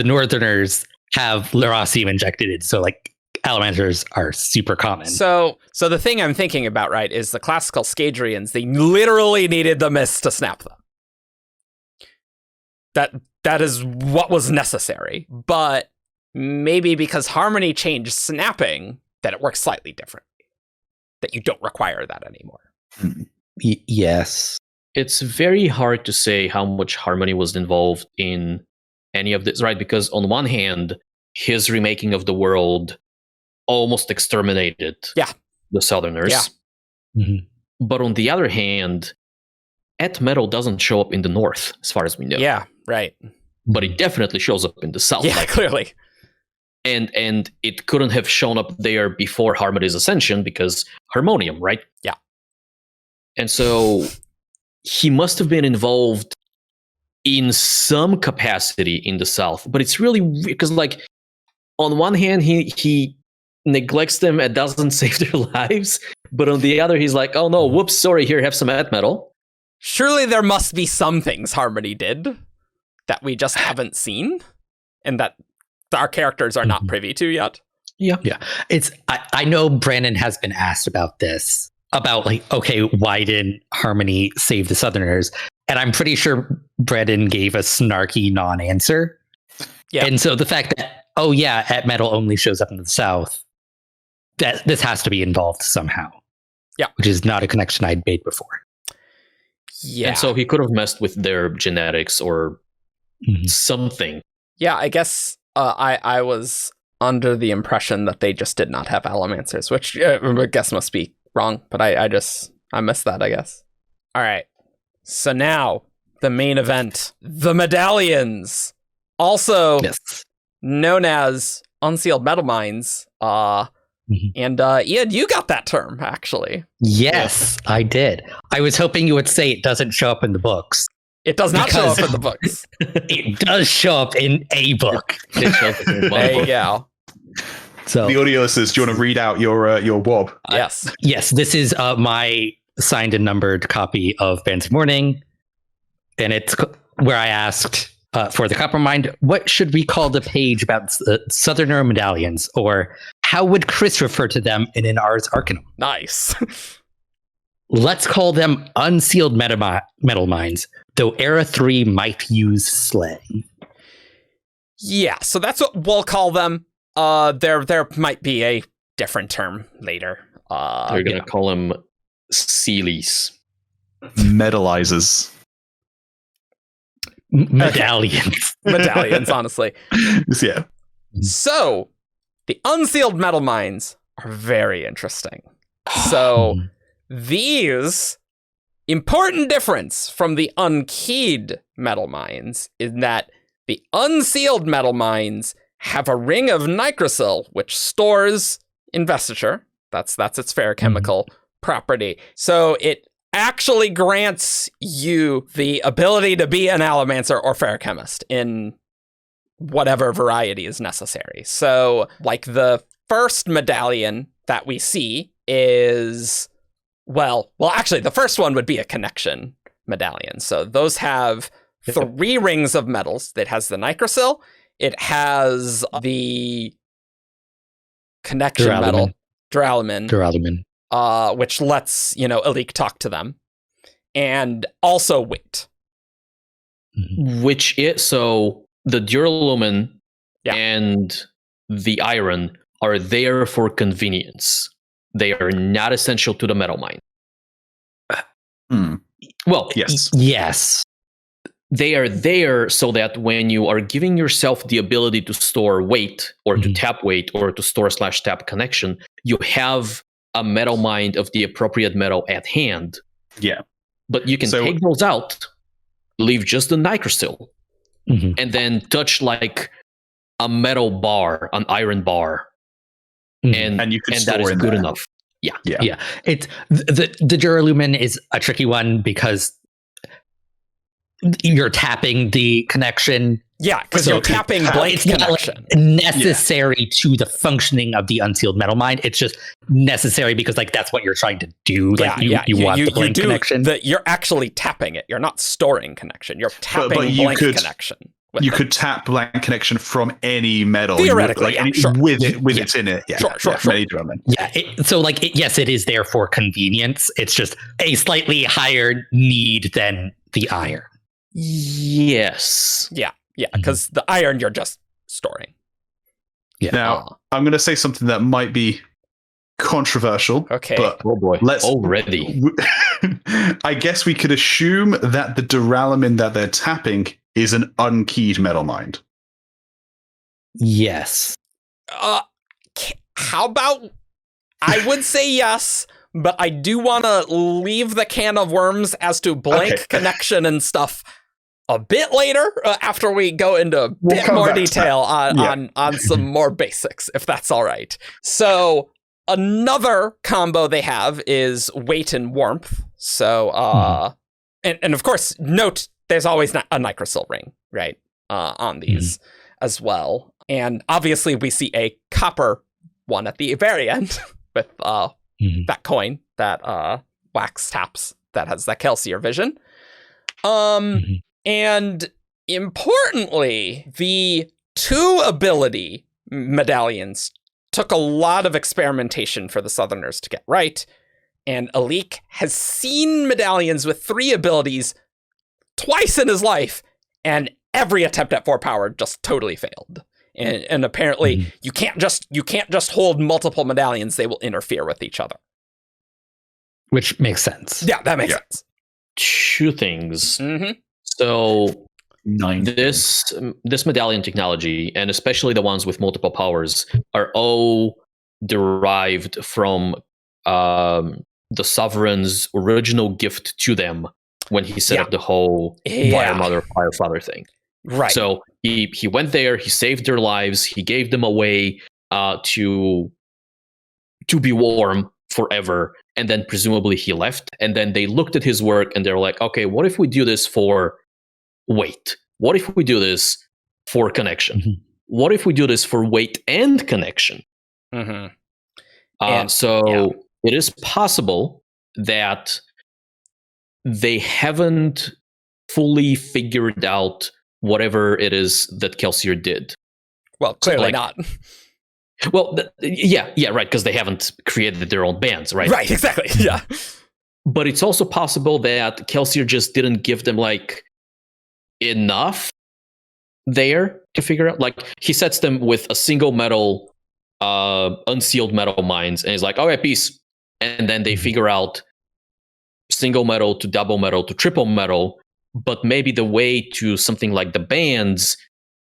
S2: Northerners have Lerasium injected in, so like allomancers are super common.
S1: So the thing I'm thinking about, right, is the classical Scadrians, they literally needed the mist to snap them. That is what was necessary. But maybe because Harmony changed snapping, that it works slightly differently. That you don't require that anymore.
S2: Yes.
S3: It's very hard to say how much Harmony was involved in any of this, right? Because on one hand, his remaking of the world almost exterminated the Southerners. But on the other hand, et metal doesn't show up in the north, as far as we know.
S1: Yeah, right.
S3: But it definitely shows up in the south.
S1: Yeah, clearly.
S3: And it couldn't have shown up there before Harmony's ascension because Harmonium, right?
S1: Yeah.
S3: And so he must have been involved in some capacity in the south. But it's really weird because, like, on one hand, he neglects them and doesn't save their lives. But on the other, he's like, oh no, whoops, sorry, here, have some et metal.
S1: Surely there must be some things Harmony did that we just haven't seen and that our characters are not privy to yet.
S2: Yeah. I know Brandon has been asked about this, about like, okay, why didn't Harmony save the Southerners? And I'm pretty sure Brandon gave a snarky non-answer. Yeah. And so the fact that, et metal only shows up in the south, that this has to be involved somehow.
S1: Yeah.
S2: Which is not a connection I'd made before.
S1: Yeah.
S3: And so he could have messed with their genetics or something.
S1: Yeah, I guess I was under the impression that they just did not have allomancers, which I guess must be wrong, but I missed that, I guess. All right. So now, the main event, the Medallions, also known as Unsealed Metalminds. And Ian, you got that term, actually.
S2: Yes, I did. I was hoping you would say it doesn't show up in the books.
S1: It does not show up in the books.
S2: It does show up in a book.
S1: There you go.
S4: So the audio listeners, do you want to read out your wob?
S1: Yes.
S2: Yes, this is my signed and numbered copy of Bands of Mourning. And it's where I asked for the Coppermind, what should we call the page about Southerner medallions? Or how would Chris refer to them in an Ars Arcanum?
S1: Nice.
S2: Let's call them Unsealed Metalminds, though Era 3 might use slang.
S1: Yeah, so that's what we'll call them. There might be a different term later.
S3: They're going to call them Sealies.
S4: Medalizers.
S2: Medallions.
S1: Medallions, honestly.
S4: Yeah.
S1: So, the Unsealed Metalminds are very interesting. So, these important difference from the Unkeyed Metalminds in that the Unsealed Metalminds have a ring of Nicrosil, which stores investiture. That's its ferrochemical property. So it actually grants you the ability to be an allomancer or ferrochemist in whatever variety is necessary. So, like, the first medallion that we see is, well, actually, the first one would be a connection medallion. So those have 3 rings of metals. It has the Nicrosil. It has the connection metal, Duralumin, which lets, Alik talk to them. And also weight.
S3: Which is, so the Duralumin and the iron are there for convenience. They are not essential to the metal mine. Well,
S2: yes.
S3: They are there so that when you are giving yourself the ability to store weight or to tap weight or to store/tap connection, you have a metal mind of the appropriate metal at hand.
S4: Yeah.
S3: But you can take those out, leave just the Nicrosil, and then touch like a metal bar, an iron bar. And
S4: you can
S3: that is good enough. Yeah.
S2: It's the Duralumin is a tricky one because you're tapping the connection.
S1: Yeah, because you're tapping blank connection.
S2: Not necessary to the functioning of the Unsealed Metalmind. It's just necessary because, like, that's what you're trying to do. Like, you want the blank connection.
S1: You're actually tapping it. You're not storing connection. You're tapping blank connection.
S4: You could tap blank connection from any metal.
S1: Theoretically,
S4: with it's in it. Yeah,
S1: sure.
S2: Yes, it is there for convenience. It's just a slightly higher need than the iron.
S3: Yes.
S1: Yeah, because the iron you're just storing.
S2: Yeah.
S4: Now, I'm going to say something that might be controversial.
S1: Okay.
S4: But
S3: oh boy, already.
S4: I guess we could assume that the Duralumin that they're tapping is an unkeyed metal mind.
S2: Yes.
S1: How about, I would say yes, but I do want to leave the can of worms as to blank connection and stuff a bit later after we go into a bit more detail on some more basics, if that's all right. So another combo they have is weight and warmth. So, and of course, note there's always a Nicrosil ring, right, on these as well. And obviously we see a copper one at the very end with that coin that Wax taps that has that Kelsier vision. And importantly, the 2 ability medallions took a lot of experimentation for the Southerners to get right. And Alik has seen medallions with 3 abilities twice in his life, and every attempt at 4 power just totally failed. And apparently you can't just hold multiple medallions, they will interfere with each other.
S2: Which makes sense.
S1: Yeah, that makes sense.
S3: 2 things. So this medallion technology, and especially the ones with multiple powers, are all derived from the Sovereign's original gift to them when he set up the whole Firemother, Firefather thing.
S1: Right.
S3: So he went there, he saved their lives, he gave them a way to be warm forever, and then presumably he left, and then they looked at his work and they're like, okay, what if we do this for weight? What if we do this for connection? What if we do this for weight and connection?
S1: And
S3: it is possible that they haven't fully figured out whatever it is that Kelsier did.
S1: Well, clearly
S3: like-
S1: not.
S3: Well, yeah, right, because they haven't created their own bands, right?
S1: Right, exactly. Yeah.
S3: But it's also possible that Kelsier just didn't give them like enough there to figure out. Like he sets them with a single metal, unsealed metal mines, and he's like, "Okay, peace." And then they figure out single metal to double metal to triple metal, but maybe the way to something like the bands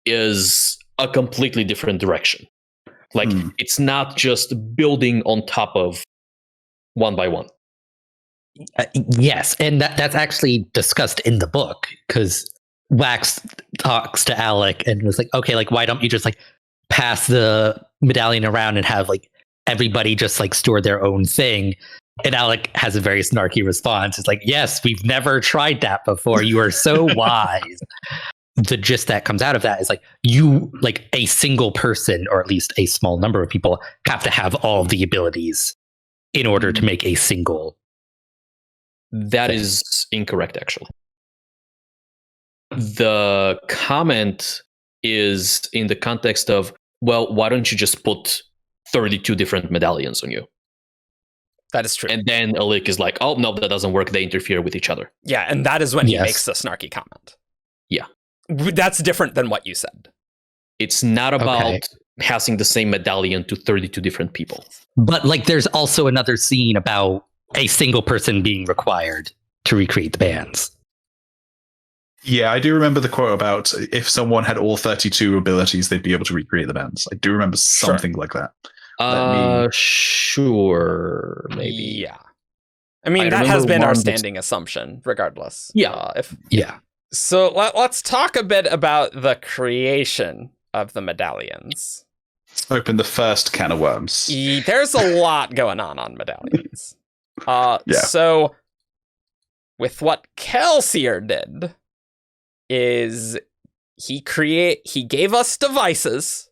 S3: is a completely different direction. Like it's not just building on top of one by one.
S2: Yes, and that's actually discussed in the book, because Wax talks to Alec and was like, okay, like why don't you just like pass the medallion around and have like everybody just like store their own thing? And Alec has a very snarky response. It's like, yes, we've never tried that before. You are so wise. The gist that comes out of that is like you, like a single person, or at least a small number of people, have to have all of the abilities in order to make a single.
S3: That is incorrect, actually. The comment is in the context of, well, why don't you just put 32 different medallions on you?
S1: That is true.
S3: And then Alec is like, oh, no, that doesn't work. They interfere with each other.
S1: Yeah, and that is when he
S2: Yes.
S1: makes the snarky comment.
S3: Yeah.
S1: That's different than what you said.
S3: It's not about
S2: Okay.
S3: passing the same medallion to 32 different people.
S2: But like there's also another scene about a single person being required to recreate the bands.
S4: Yeah, I do remember the quote about if someone had all 32 abilities, they'd be able to recreate the bands. I do remember something like that.
S3: Sure, maybe.
S1: Yeah. I mean,
S3: I
S1: that has
S3: remember
S1: been our
S3: one
S1: standing assumption, regardless.
S3: Yeah.
S2: Yeah.
S1: So let's talk a bit about the creation of the medallions.
S4: Open the first can of worms.
S1: There's a lot going on medallions.
S4: Yeah.
S1: So with what Kelsier did is he gave us devices.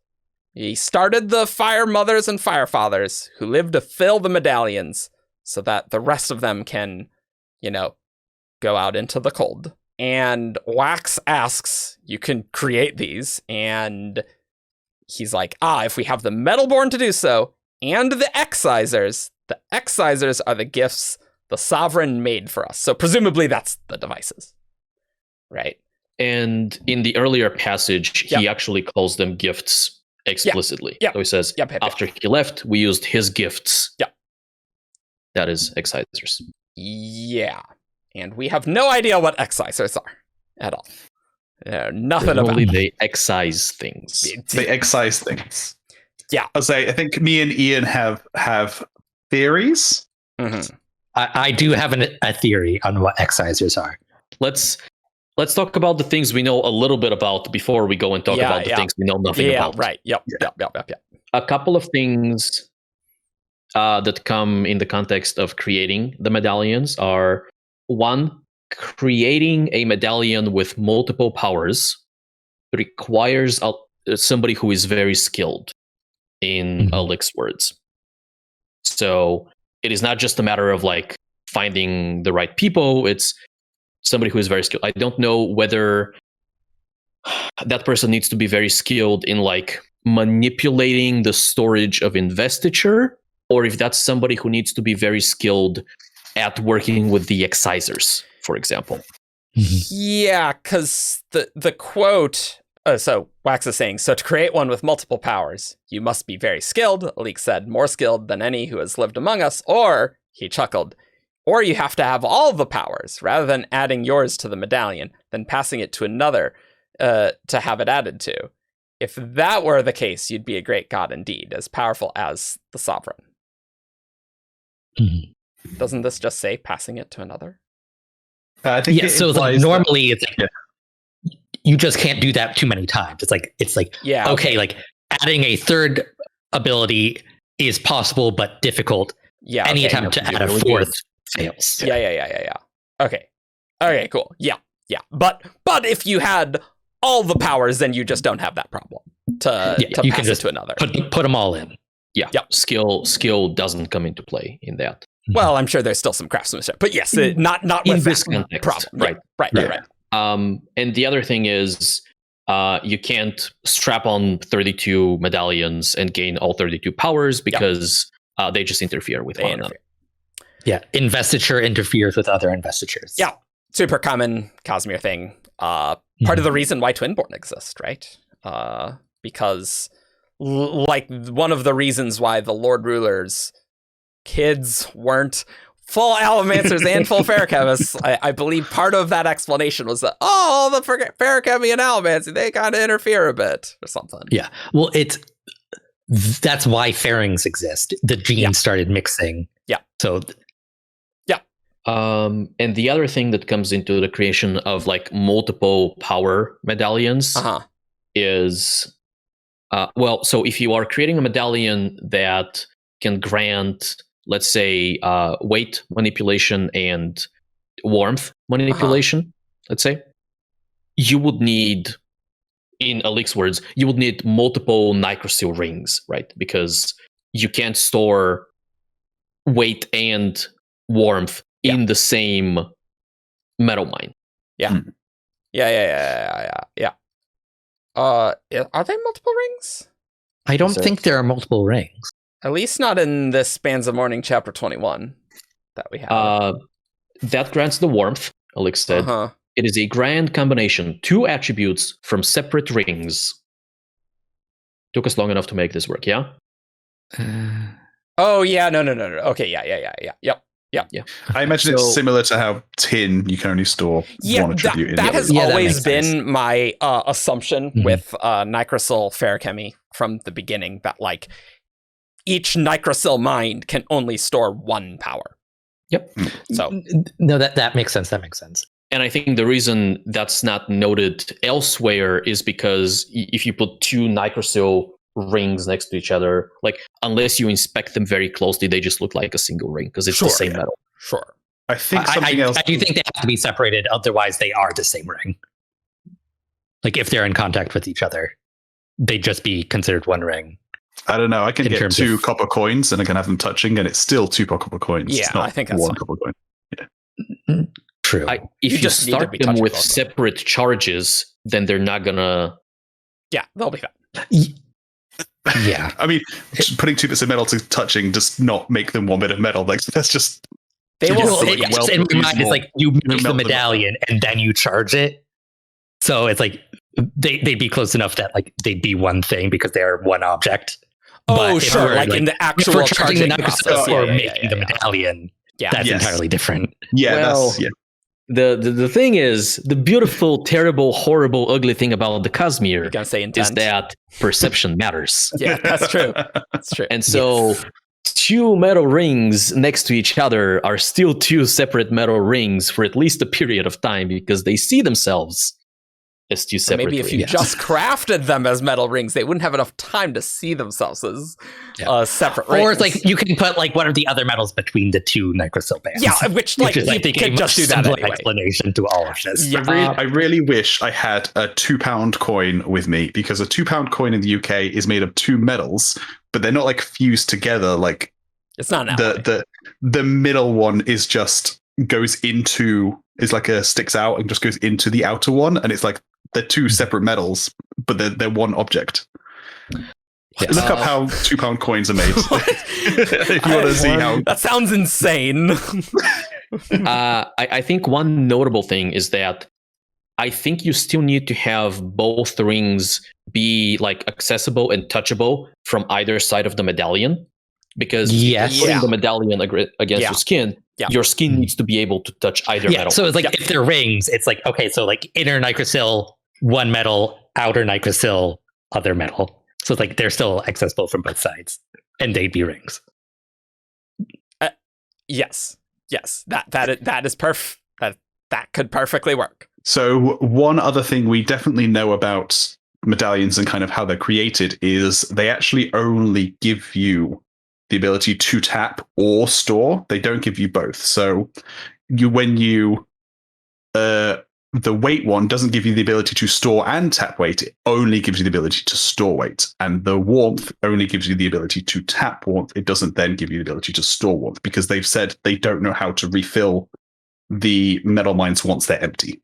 S1: He started the Firemothers and Firefathers who live to fill the medallions so that the rest of them can, go out into the cold. And Wax asks, you can create these. And he's like, if we have the Metalborn to do so, and the Excisors are the gifts the Sovereign made for us. So presumably that's the devices, right?
S3: And in the earlier passage, he actually calls them gifts explicitly.
S1: Yep.
S3: So he says, after he left, we used his gifts.
S1: Yeah.
S3: That is Excisors.
S1: Yeah. And we have no idea what Excisors are at all. Nothing about
S3: Only
S1: them.
S3: they excise things.
S4: They excise things.
S1: Yeah.
S4: I'll say, I think me and Ian have theories.
S1: Mm-hmm.
S2: I do have a theory on what excisors are.
S3: Let's talk about the things we know a little bit about before we go and talk about the things we know nothing about.
S1: Right. Yep.
S3: A couple of things that come in the context of creating the medallions are, one, creating a medallion with multiple powers requires somebody who is very skilled, in Alec's words. So it is not just a matter of like finding the right people, it's somebody who is very skilled. I don't know whether that person needs to be very skilled in like manipulating the storage of investiture, or if that's somebody who needs to be very skilled at working with the excisors, for example.
S1: Yeah, because the quote, so Wax is saying, so to create one with multiple powers, you must be very skilled. Alec said, more skilled than any who has lived among us, or, he chuckled, or you have to have all the powers, rather than adding yours to the medallion, then passing it to another to have it added to. If that were the case, you'd be a great god indeed, as powerful as the Sovereign. Doesn't this just say passing it to another?
S4: I think
S2: so like, normally it's like you just can't do that too many times. It's like okay, like adding a third ability is possible but difficult.
S1: Yeah.
S2: Any attempt to add a fourth fails.
S1: Yeah. Okay, cool. Yeah. But if you had all the powers, then you just don't have that problem to
S2: you
S1: pass
S2: can just
S1: it to another.
S2: Put them all in.
S3: Yeah. Skill doesn't come into play in that.
S1: Well, I'm sure there's still some craftsmanship, but yes, not
S3: In
S1: with
S3: this
S1: that
S3: context,
S1: problem.
S3: right?
S1: Right.
S3: And the other thing is, you can't strap on 32 medallions and gain all 32 powers because they just interfere with one another.
S2: Yeah, investiture interferes with other investitures.
S1: Yeah, super common Cosmere thing. Part of the reason why Twinborn exist, right? Because like one of the reasons why the Lord Rulers kids weren't full Allomancers and full Ferrochemists, I believe part of that explanation was that, the Ferrochemy and Allomancy, they kind of interfere a bit or something.
S2: Yeah, well, that's why fairings exist. The genes started mixing.
S1: Yeah.
S2: So...
S3: and the other thing that comes into the creation of like multiple power medallions is, so if you are creating a medallion that can grant, let's say, weight manipulation and warmth manipulation, let's say, you would need, in Alik's words, you would need multiple Nicrosil rings, right? Because you can't store weight and warmth in the same metal mine.
S1: Yeah. Are there multiple rings?
S2: I don't think there are multiple rings.
S1: At least not in this Bands of Mourning chapter 21 that we have.
S3: That grants the warmth, Alik said. It is a grand combination. 2 attributes from separate rings. Took us long enough to make this work, yeah?
S1: No. Okay, yeah.
S4: I imagine it's similar to how tin you can only store one attribute in.
S1: That has always been my assumption with Nicrosil Ferrochemy from the beginning, that like each Nicrosil mind can only store 1 power.
S3: Yep.
S1: So
S2: no, that makes sense. That makes sense.
S3: And I think the reason that's not noted elsewhere is because if you put 2 Nicrosil rings next to each other, like unless you inspect them very closely, they just look like a single ring because it's the same metal.
S1: Sure.
S4: I think something else.
S2: I do think they have to be separated, otherwise they are the same ring. Like if they're in contact with each other, they'd just be considered 1 ring.
S4: I don't know. I can get 2 copper coins and I can have them touching, and it's still 2 copper coins.
S1: Yeah,
S4: it's not
S1: I think that's
S4: 1
S1: fine.
S4: copper coin. Yeah.
S2: True.
S3: If you start them with separate charges, then they're not gonna.
S1: Yeah, they'll be fine.
S2: Yeah.
S4: I mean, putting 2 bits of metal to touching does not make them 1 bit of metal. Like that's just.
S1: They will.
S2: In my mind, it's like you make the medallion and then you charge it. So it's like they'd be close enough that like they'd be one thing because they're one object.
S1: Oh, sure. Like in the actual charging process
S2: or making the medallion, that's entirely different.
S4: Yeah,
S3: well, The thing is, the beautiful, terrible, horrible, ugly thing about the Cosmere is that perception matters.
S1: Yeah, that's true. That's true.
S3: And so 2 metal rings next to each other are still 2 separate metal rings for at least a period of time because they see themselves as 2 separate
S1: rings. Maybe if you just crafted them as metal rings, they wouldn't have enough time to see themselves as separate rings.
S2: Or it's like you can put like one of the other metals between the 2 Nicrosil bands.
S1: Yeah, which like you could just do that anyway.
S2: Explanation to all of this.
S1: Yeah.
S4: I really wish I had a £2 coin with me, because a £2 coin in the UK is made of 2 metals, but they're not like fused together. Like
S1: it's not an
S4: the middle one is just is like a sticks out and just goes into the outer one, and it's like they're 2 separate metals, but they're 1 object. Yes. Look up how £2 coins are made if you want to see how.
S1: That sounds insane.
S3: I think one notable thing is that I think you still need to have both rings be like accessible and touchable from either side of the medallion, because putting the medallion against your skin needs to be able to touch either metal.
S2: So it's like if they're rings, it's like, okay, so like inner Nicrosil, 1 metal, outer Nicrosil, other metal. So it's like they're still accessible from both sides, and they'd be rings.
S1: Yes. That is perfect. That could perfectly work.
S4: So one other thing we definitely know about medallions and kind of how they're created is they actually only give you the ability to tap or store. They don't give you both. So when you the weight one doesn't give you the ability to store and tap weight. It only gives you the ability to store weight. And the warmth only gives you the ability to tap warmth. It doesn't then give you the ability to store warmth, because they've said they don't know how to refill the metal mines once they're empty.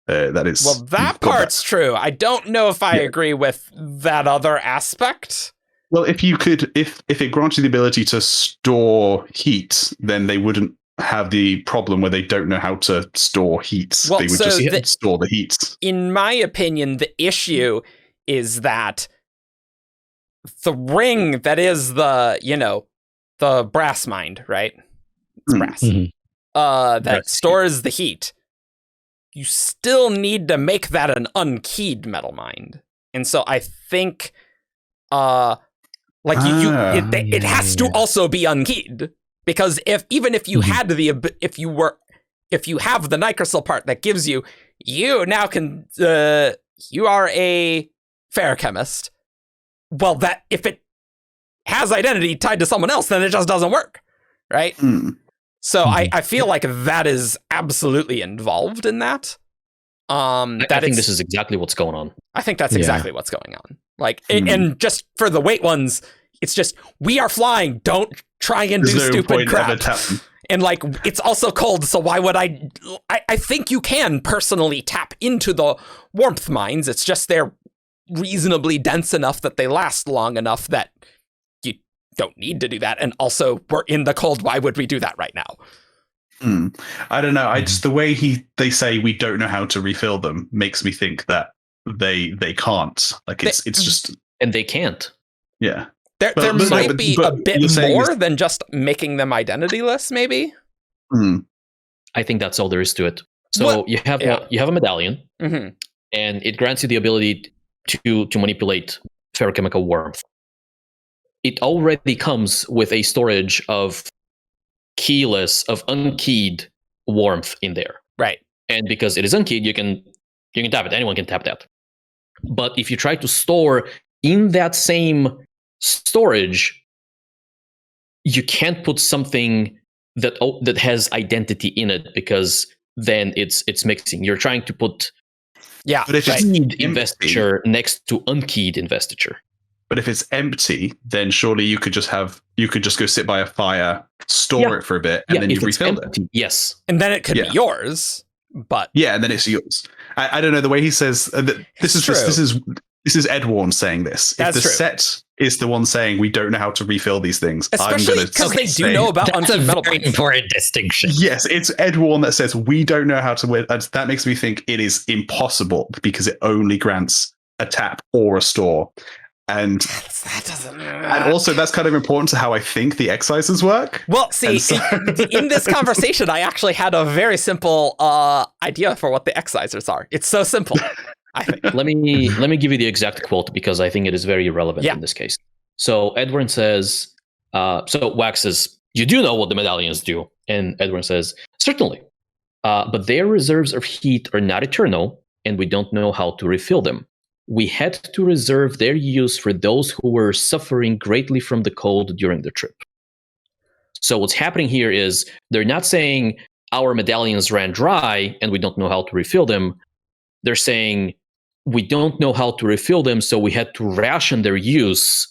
S4: That is,
S1: well, that part's true. I don't know if I agree with that other aspect.
S4: Well, if it grants you the ability to store heat, then they wouldn't have the problem where they don't know how to store heat.
S1: Well,
S4: they would just store the heat. In my
S1: opinion, the issue is that the ring that is the brass mind, right? It's brass. Mm-hmm. That stores the heat. You still need to make that an unkeyed metal mind. And so I think it has to also be unkeyed. Because if you had if you have the Nicrosil part that gives you now can you are a ferrochemist. Well, that if it has identity tied to someone else, then it just doesn't work, right? So I feel like that is absolutely involved in that.
S3: I think this is exactly what's going on.
S1: I think that's exactly what's going on. Like, and just for the weight ones, it's just we are flying. Don't try and do stupid crap. And like, it's also cold, so why would I think you can personally tap into the warmth mines. It's just they're reasonably dense enough that they last long enough that you don't need to do that. And also, we're in the cold. Why would we do that right now?
S4: I don't know. The way they say we don't know how to refill them makes me think that they can't. Like it's just,
S3: and they can't.
S4: Yeah.
S1: There might be a bit more than just making them identityless, maybe.
S3: I think that's all there is to it. So you have a medallion, and it grants you the ability to manipulate ferrochemical warmth. It already comes with a storage of unkeyed warmth in there,
S1: right?
S3: And because it is unkeyed, you can tap it. Anyone can tap that. But if you try to store in that same storage, you can't put something that has identity in it, because then it's mixing. You're trying to put
S4: but if it's
S3: investiture next to unkeyed investiture.
S4: But if it's empty, then surely you could just go sit by a fire, store it for a bit, and then you refill it.
S3: Yes,
S1: and then it could be yours. But
S4: and then it's yours. I don't know, the way he says that this is Ed Warren saying this. If the set is the one saying we don't know how to refill these things,
S1: especially because they do know about Unkeyed Metalminds.
S2: Very important distinction.
S4: Yes, it's Ed Warren that says we don't know how to. That makes me think it is impossible, because it only grants a tap or a store. And
S1: that doesn't.
S4: And also, that's kind of important to how I think the Excisors work.
S1: Well, see, in this conversation, I actually had a very simple idea for what the Excisors are. It's so simple. I think.
S3: Let me give you the exact quote, because I think it is very relevant in this case. So Edwin says, so Wax says, "You do know what the medallions do," and Edwin says, "Certainly, but their reserves of heat are not eternal, and we don't know how to refill them. We had to reserve their use for those who were suffering greatly from the cold during the trip." So what's happening here is they're not saying our medallions ran dry and we don't know how to refill them. They're saying we don't know how to refill them, so we had to ration their use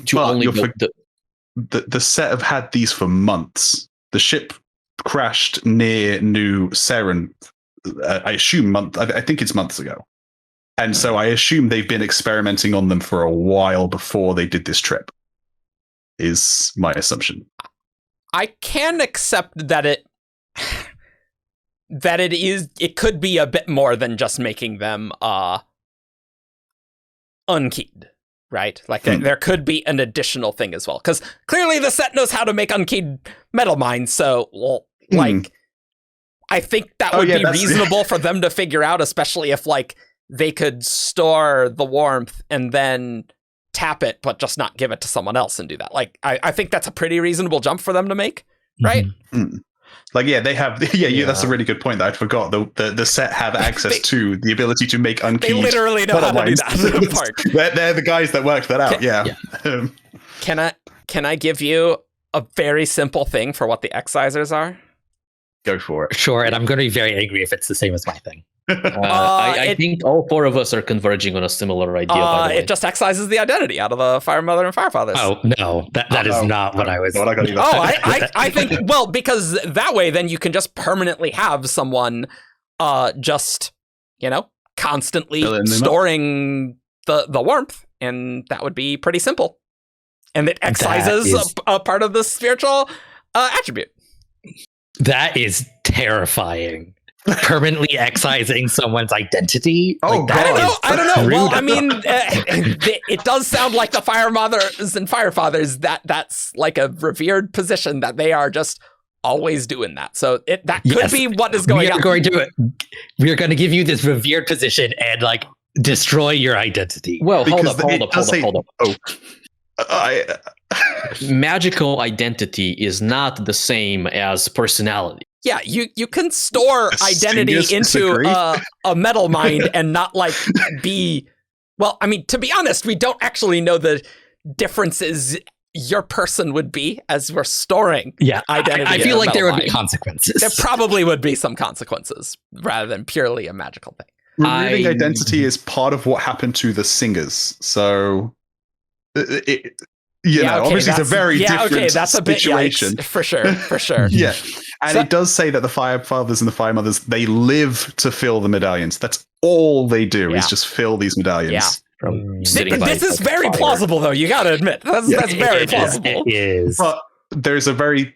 S3: to only
S4: the set have had these for months. The ship crashed near New Saren, I assume I think it's months ago. And so I assume they've been experimenting on them for a while before they did this trip, is my assumption.
S1: I can accept that it could be a bit more than just making them unkeyed, right? Like there could be an additional thing as well. Because clearly the set knows how to make unkeyed metal mines, so I think that would be reasonable for them to figure out, especially if they could store the warmth and then tap it, but just not give it to someone else and do that. I think that's a pretty reasonable jump for them to make, right?
S4: Mm-hmm. They have. That's a really good point that I forgot. The set have access to the ability to make unkeyed.
S1: They literally know how to do that.
S4: They're the guys that worked that out.
S1: Can I give you a very simple thing for what the Excisors are?
S4: Go for it.
S2: Sure, and I'm going to be very angry if it's the same as my thing.
S3: I think all four of us are converging on a similar idea. By the way.
S1: It just excises the identity out of the Firemother and Firefathers.
S2: Oh no, that is not what I was.
S4: What I got either.
S1: I think because that way then you can just permanently have someone just constantly storing the warmth, and that would be pretty simple. And it excises a part of the spiritual attribute.
S2: That is terrifying. Permanently excising someone's identity.
S4: Oh,
S2: like, that
S1: I don't know. Well, I mean, it does sound like the Firemothers and Firefathers. That's like a revered position that they are just always doing that. So that could be what is going on.
S2: We are going to give you this revered position and like destroy your identity.
S3: Well, hold up.
S4: Oh,
S3: magical identity is not the same as personality.
S1: Yeah, you can store identity into a metal mind and not like be. Well, I mean, to be honest, we don't actually know the differences your person would be as we're storing identity.
S2: I feel like there would be consequences.
S1: There probably would be some consequences rather than purely a magical thing.
S4: Removing identity is part of what happened to the singers. So, obviously it's a very different situation.
S1: For sure.
S4: Yeah. And it does say that the Firefathers and the Firemothers, they live to fill the medallions. That's all they do is just fill these medallions.
S1: Yeah. This is very plausible, though. You got to admit. That's very plausible.
S2: It is.
S4: But there's a very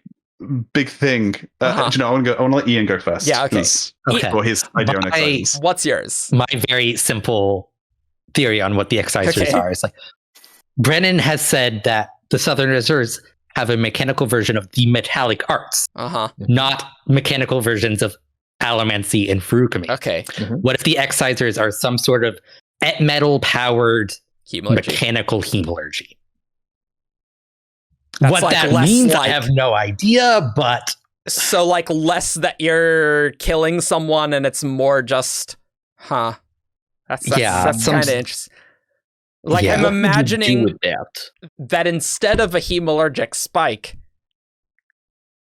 S4: big thing. I want to let Ian go first.
S1: Yeah, okay.
S4: For his idea on excisors.
S1: What's yours?
S2: My very simple theory on what the excisors are is like, Brennan has said that the Southerners have a mechanical version of the metallic arts, not mechanical versions of allomancy and feruchemy.
S1: Okay.
S2: What if the excisors are some sort of metal-powered mechanical hemalurgy? What like that means, I have no idea, but...
S1: So, like, less that you're killing someone and it's more just... That's kind of interesting. Like, I'm imagining that instead of a hemalurgic spike,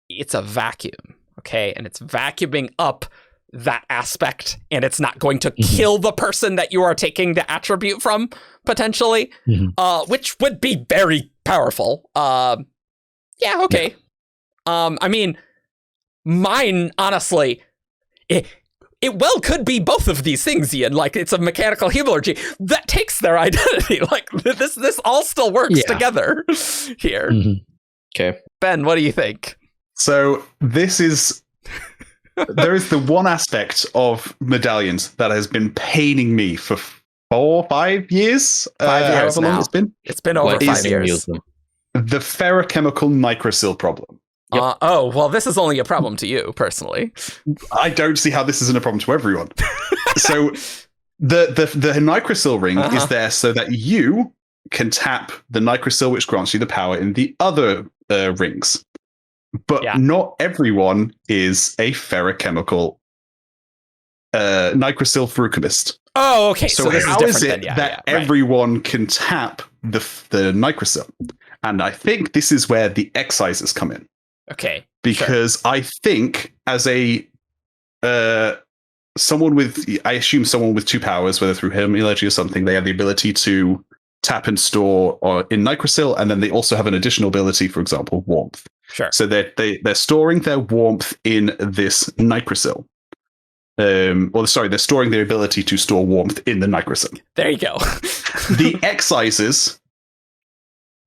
S1: it's a vacuum, okay? And it's vacuuming up that aspect, and it's not going to kill the person that you are taking the attribute from, potentially, which would be very powerful. I mean, mine, honestly... It well could be both of these things, Ian. Like, it's a mechanical hemalurgy that takes their identity. Like, this all still works together here.
S3: Okay.
S1: Ben, what do you think?
S4: So there is the one aspect of medallions that has been paining me for 4 or 5 years.
S1: 5 years
S4: however long it's been.
S1: It's been over 5 years.
S4: The ferrochemical Nicrosil problem.
S1: Yep. Well, this is only a problem to you, personally.
S4: I don't see how this isn't a problem to everyone. So the Nicrosil ring is there so that you can tap the Nicrosil, which grants you the power in the other rings. But not everyone is a ferrochemical Nicrosil feruchemist.
S1: Oh, okay.
S4: So how is it that everyone can tap the Nicrosil? And I think this is where the excisors come in.
S1: Okay.
S4: Because I think as a someone with 2 powers, whether through hemalurgy or something, they have the ability to tap and store in Nicrosil, and then they also have an additional ability, for example, warmth.
S1: Sure.
S4: So they're storing their warmth in this Nicrosil. They're storing their ability to store warmth in the Nicrosil.
S1: There you go.
S4: The excisors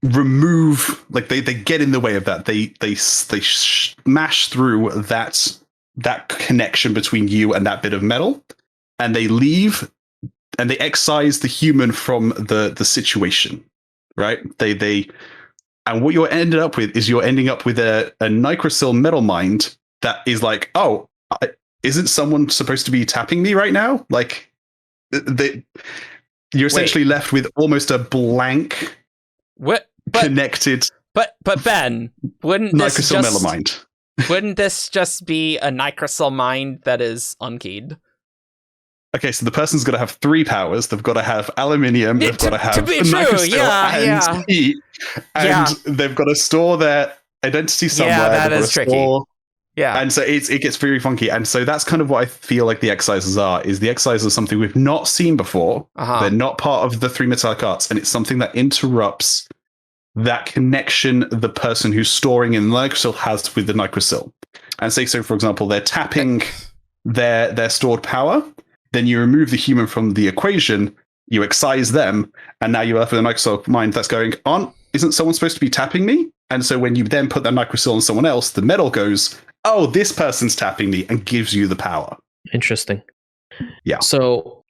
S4: remove, like they get in the way of that. They smash through that connection between you and that bit of metal, and they leave and they excise the human from the situation, right? And what you're ending up with is a Nicrosil metal mind that is like, isn't someone supposed to be tapping me right now? Like, you're essentially left with almost a blank connected.
S1: But Ben, wouldn't
S4: Nicrosil metal mind?
S1: Wouldn't this just be a Nicrosil mind that is unkeyed?
S4: Okay, so the person's got to have 3 powers. They've got to have aluminium. They've got to have
S1: Nicrosil
S4: and heat, and they've got to store their identity somewhere.
S1: Yeah, that is tricky. Yeah.
S4: And so it gets very funky. And so that's kind of what I feel like the Excisors are, is the Excisors are something we've not seen before. They're not part of the 3 metallic arts, and it's something that interrupts that connection the person who's storing in the Nicrosil has with the Nicrosil. And say, so for example, they're tapping their stored power, then you remove the human from the equation, you excise them, and now you're left with a Nicrosil mind that's going, isn't someone supposed to be tapping me? And so when you then put that Nicrosil on someone else, the metal goes, oh, this person's tapping me, and gives you the power.
S3: Interesting.
S4: Yeah.
S3: So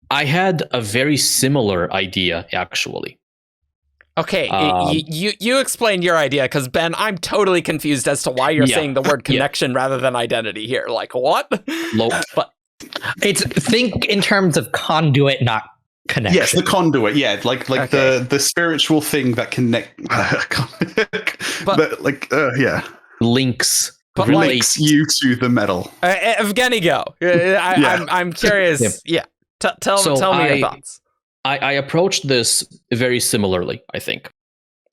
S3: I had a very similar idea, actually.
S1: Okay, you explain your idea, because Ben, I'm totally confused as to why you're saying the word connection rather than identity here. Like, what?
S3: But
S2: think in terms of conduit, not connection.
S4: Yes, the conduit. Yeah, like
S1: Okay.
S4: the spiritual thing that connect. Yeah,
S3: links.
S1: But
S4: links you to the metal.
S1: Evgeni, go. I'm curious. Yeah, tell me your thoughts.
S3: I approached this very similarly, I think.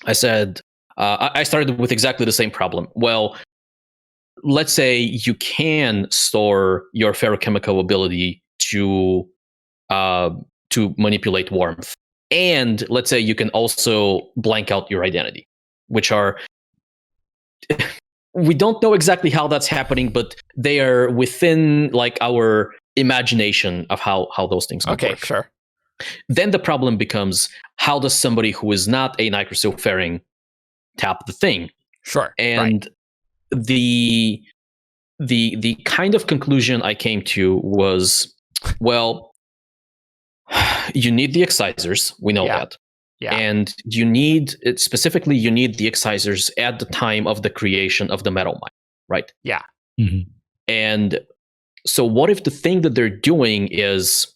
S3: I said, I started with exactly the same problem. Well, let's say you can store your ferrochemical ability to manipulate warmth. And let's say you can also blank out your identity, which are... we don't know exactly how that's happening, but they are within like our imagination of how those things work.
S1: Okay, sure.
S3: Then the problem becomes, how does somebody who is not a Nicrosil faring tap the thing?
S1: Sure.
S3: And the kind of conclusion I came to was, well, you need the Excisors. We know that.
S1: Yeah.
S3: And you need the Excisors at the time of the creation of the metal mine, right?
S1: Yeah.
S2: Mm-hmm.
S3: And so what if the thing that they're doing is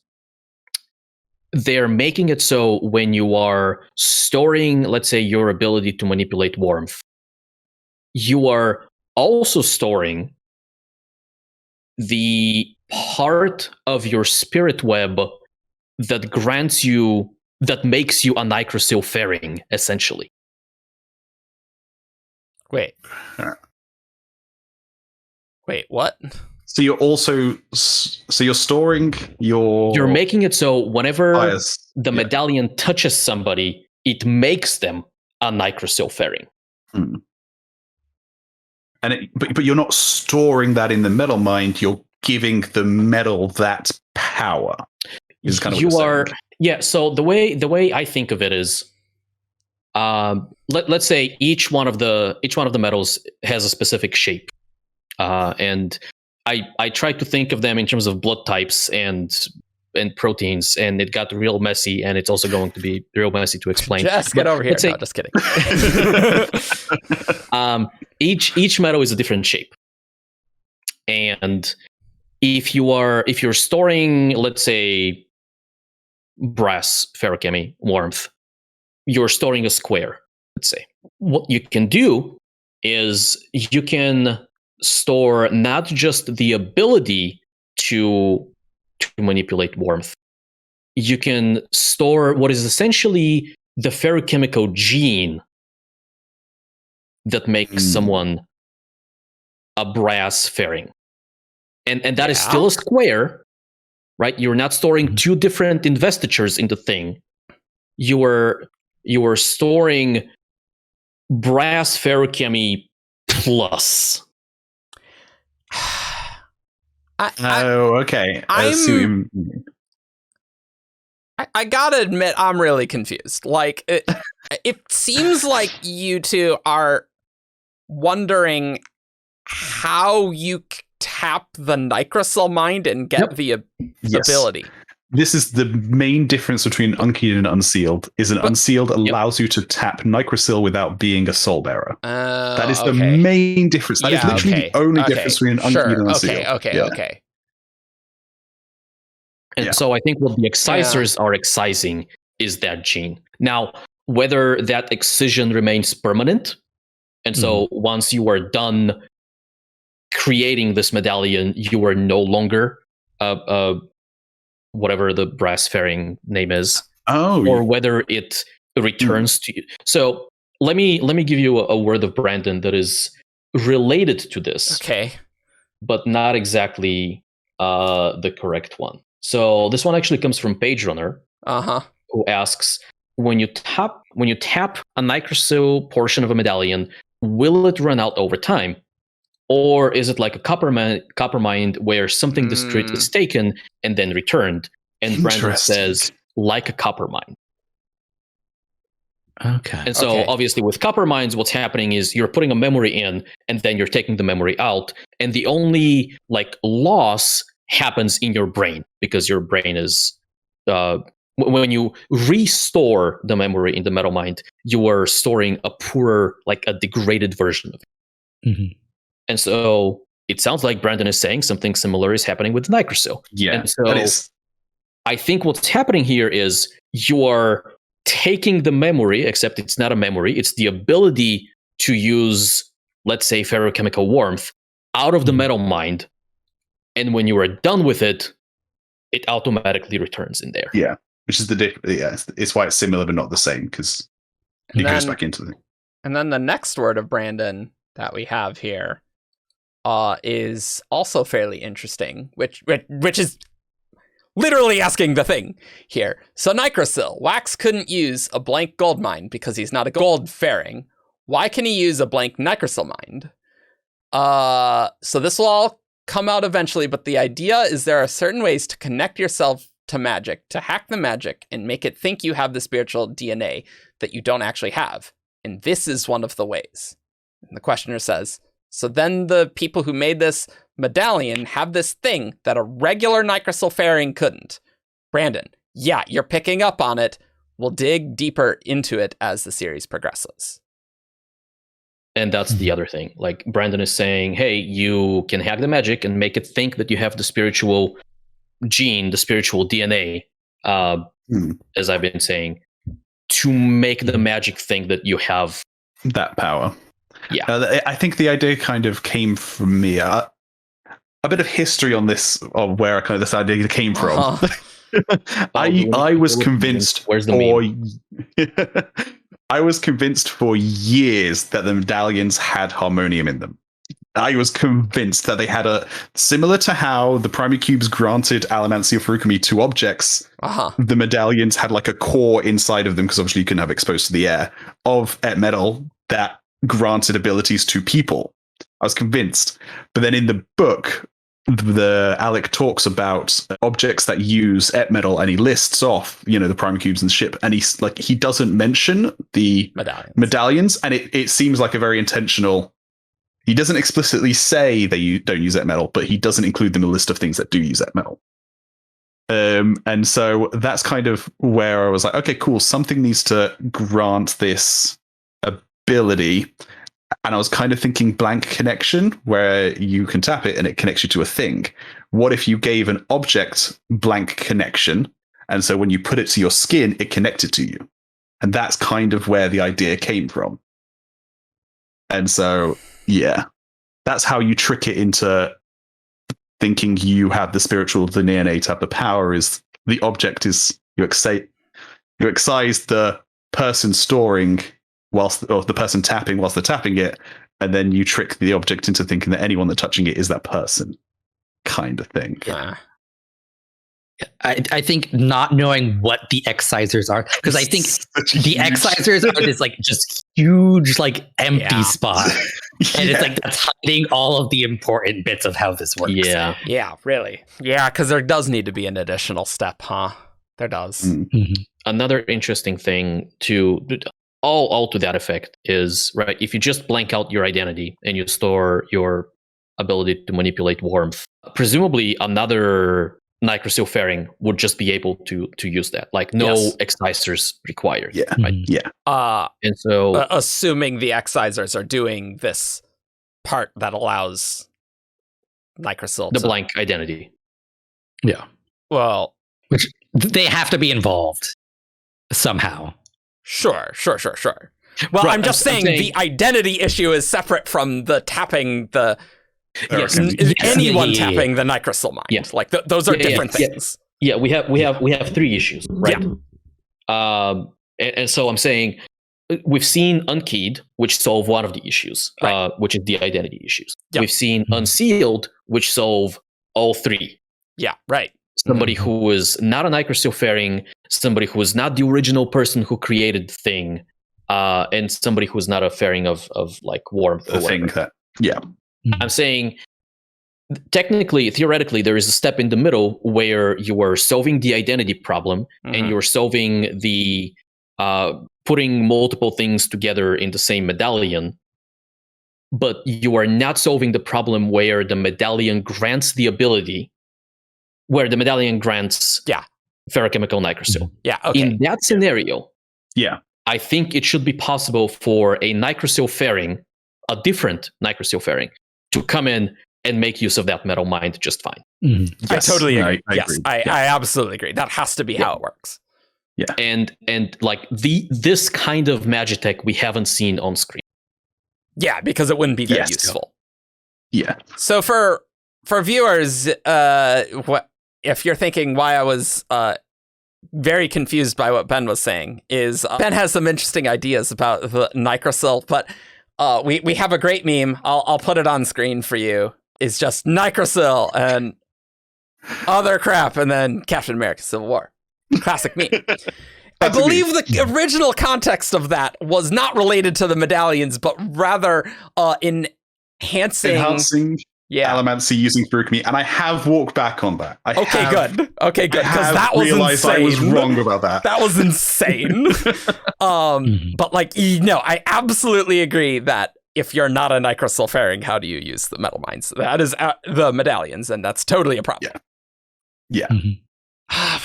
S3: they're making it so when you are storing, let's say, your ability to manipulate warmth, you are also storing the part of your spirit web that makes you a Nicrosil faring, essentially.
S1: Wait, what?
S4: So you're storing your...
S3: You're making it so whenever
S4: bias.
S3: the medallion touches somebody, it makes them a Nicrosil faring.
S4: Hmm. And but you're not storing that in the metal mind. You're giving the metal that power. Is kind of what you're saying.
S3: Yeah. So the way I think of it is, let's say each one of the metals has a specific shape, and I tried to think of them in terms of blood types and proteins, and it got real messy, and it's also going to be real messy to explain.
S1: Just get over here. No, just kidding.
S3: Each metal is a different shape, and if you're storing, let's say, brass ferrochemy warmth, you're storing a square, let's say. What you can do is you can store not just the ability to manipulate warmth, you can store what is essentially the ferrochemical gene that makes someone a brass faring. And that is still a square, right? You're not storing two different investitures in the thing. You are storing brass ferrochemy plus.
S4: Okay. I
S1: gotta admit, I'm really confused. Like, it seems like you two are wondering how you tap the Nicrosil mind and get the ability.
S4: This is the main difference between Unkeyed and Unsealed, is an Unsealed allows you to tap Nicrosil without being a soul bearer. That is the main difference. That is literally the only difference between an Unkeyed and Unsealed.
S1: Okay.
S3: And so I think what the Excisors are excising is that gene. Now, whether that excision remains permanent, and so once you are done creating this medallion, you are no longer whatever the brass faring name is, or whether it returns to you. So let me give you a word of Brandon that is related to this,
S1: Okay.
S3: but not exactly the correct one. So this one actually comes from PageRunner, who asks, when you tap a Nicrosil portion of a medallion, will it run out over time? Or is it like a copper mine where something discrete is taken and then returned? And Brandon says, like a copper mine.
S2: Okay.
S3: And so obviously with copper mines, what's happening is you're putting a memory in and then you're taking the memory out. And the only like loss happens in your brain, because your brain is when you restore the memory in the metal mind, you are storing a poorer, like a degraded version of it.
S2: Mm-hmm.
S3: And so it sounds like Brandon is saying something similar is happening with Nicrosil.
S4: Yeah.
S3: And so I think what's happening here is you are taking the memory, except it's not a memory, it's the ability to use, let's say, ferrochemical warmth out of the metal mind. And when you are done with it, it automatically returns in there.
S4: Yeah. Which is it's why it's similar but not the same, because it goes back into it.
S1: And then the next word of Brandon that we have here is also fairly interesting, which is literally asking the thing here. So Nicrosil, Wax couldn't use a blank gold mine because he's not a gold faring. Why can he use a blank Nicrosil mine? So this will all come out eventually, but the idea is there are certain ways to connect yourself to magic, to hack the magic and make it think you have the spiritual DNA that you don't actually have. And this is one of the ways. And the questioner says, so then the people who made this medallion have this thing that a regular Nicrosil faring couldn't. Brandon, yeah, you're picking up on it. We'll dig deeper into it as the series progresses.
S3: And that's the other thing. Like Brandon is saying, hey, you can hack the magic and make it think that you have the spiritual gene, the spiritual DNA, as I've been saying, to make the magic think that you have
S4: that power.
S3: Yeah.
S4: I think the idea kind of came from me. A bit of history on this, of where kind of this idea came from. I was convinced.
S3: Where's the meme?
S4: I was convinced for years that the medallions had harmonium in them. I was convinced that they had similar to how the primary cubes granted Allomancy of Furukumi to objects, the medallions had like a core inside of them, because obviously you can have exposed to the air, of et metal that granted abilities to people. I was convinced. But then in the book, the Alec talks about objects that use et metal, and he lists off, the prime cubes and the ship, and he doesn't mention the medallions, and it seems like a very intentional. He doesn't explicitly say they don't use et metal, but he doesn't include them in a list of things that do use et metal. And so that's kind of where I was like, okay, cool, something needs to grant this ability. And I was kind of thinking blank connection, where you can tap it and it connects you to a thing. What if you gave an object blank connection, and so when you put it to your skin, it connected to you? And that's kind of where the idea came from. And so, yeah, that's how you trick it into thinking you have the spiritual DNA to have the power. Is the object is you excise the person storing or the person tapping whilst they're tapping it, and then you trick the object into thinking that anyone that's touching it is that person, kind of thing.
S1: Yeah.
S2: I think not knowing what the excisors are, because I think the excisors are this like just huge like empty spot, and it's like that's hiding all of the important bits of how this works.
S1: Yeah, really. Yeah, because there does need to be an additional step, huh? There does.
S2: Mm-hmm.
S3: Another interesting thing to all to that effect is, right, if you just blank out your identity and you store your ability to manipulate warmth, presumably another Nicrosil faring would just be able to use that. Like no excisors required.
S4: Yeah.
S3: Right?
S4: Yeah.
S3: And so
S1: assuming the excisors are doing this part that allows Nicrosil
S3: the blank identity.
S2: Yeah.
S1: Well,
S2: which they have to be involved somehow.
S1: Sure. Well, right, I'm just saying the identity issue is separate from the tapping the anyone tapping the Nicrosil mind.
S3: Yeah.
S1: Like those are different things.
S3: Yeah, we have three issues, right? And so I'm saying we've seen Unkeyed, which solve one of the issues,
S1: Right.
S3: which is the identity issues.
S1: Yep.
S3: We've seen Unsealed, which solve all three.
S1: Yeah, right.
S3: Somebody who is not a Nicrosil faring, somebody who is not the original person who created the thing, and somebody who is not a faring of like warmth or
S4: The thing
S3: whatever.
S4: that,
S3: I'm saying, technically, theoretically, there is a step in the middle where you are solving the identity problem and you're solving the putting multiple things together in the same medallion, but you are not solving the problem where the medallion grants the ability, where the medallion grants ferrochemical Nicrosil.
S1: Yeah, okay.
S3: In that scenario,
S4: yeah.
S3: I think it should be possible for a Nicrosil faring, a different Nicrosil faring, to come in and make use of that metal mind just fine.
S4: Yes.
S1: I totally agree.
S4: I
S1: Yes,
S4: agree.
S1: I absolutely agree. That has to be how it works.
S4: Yeah.
S3: And like this kind of Magitech we haven't seen on screen.
S1: Yeah, because it wouldn't be very
S4: Yes.
S1: useful.
S4: Yeah.
S1: So for viewers, what if you're thinking why I was very confused by what Ben was saying is Ben has some interesting ideas about the Nicrosil, but we have a great meme. I'll put it on screen for you. It's just Nicrosil and other crap, and then Captain America: Civil War. Classic meme. I believe the original context of that was not related to the medallions, but rather enhancing
S4: Allomancy using Furukami, and I have walked back on that.
S1: Okay, good, because that was
S4: realized
S1: insane.
S4: I was wrong about that.
S1: That was insane. But like, I absolutely agree that if you're not a Nicrosil faring, how do you use the metal mines? That is the medallions, and that's totally a problem.
S4: Yeah.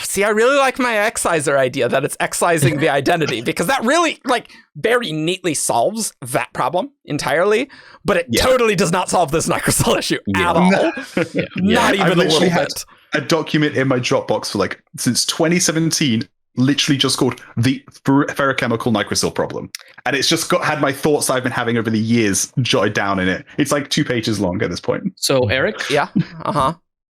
S1: See, I really like my Exciser idea that it's excising the identity, because that really, like, very neatly solves that problem entirely, but it totally does not solve this Nicrosil issue at all. Not even
S4: I've
S1: a little
S4: had
S1: bit.
S4: A document in my Dropbox for like since 2017, literally just called the ferrochemical Nicrosil problem, and it's just had my thoughts I've been having over the years jotted down in it. It's like 2 pages long at this point.
S3: So Eric,
S1: Yeah.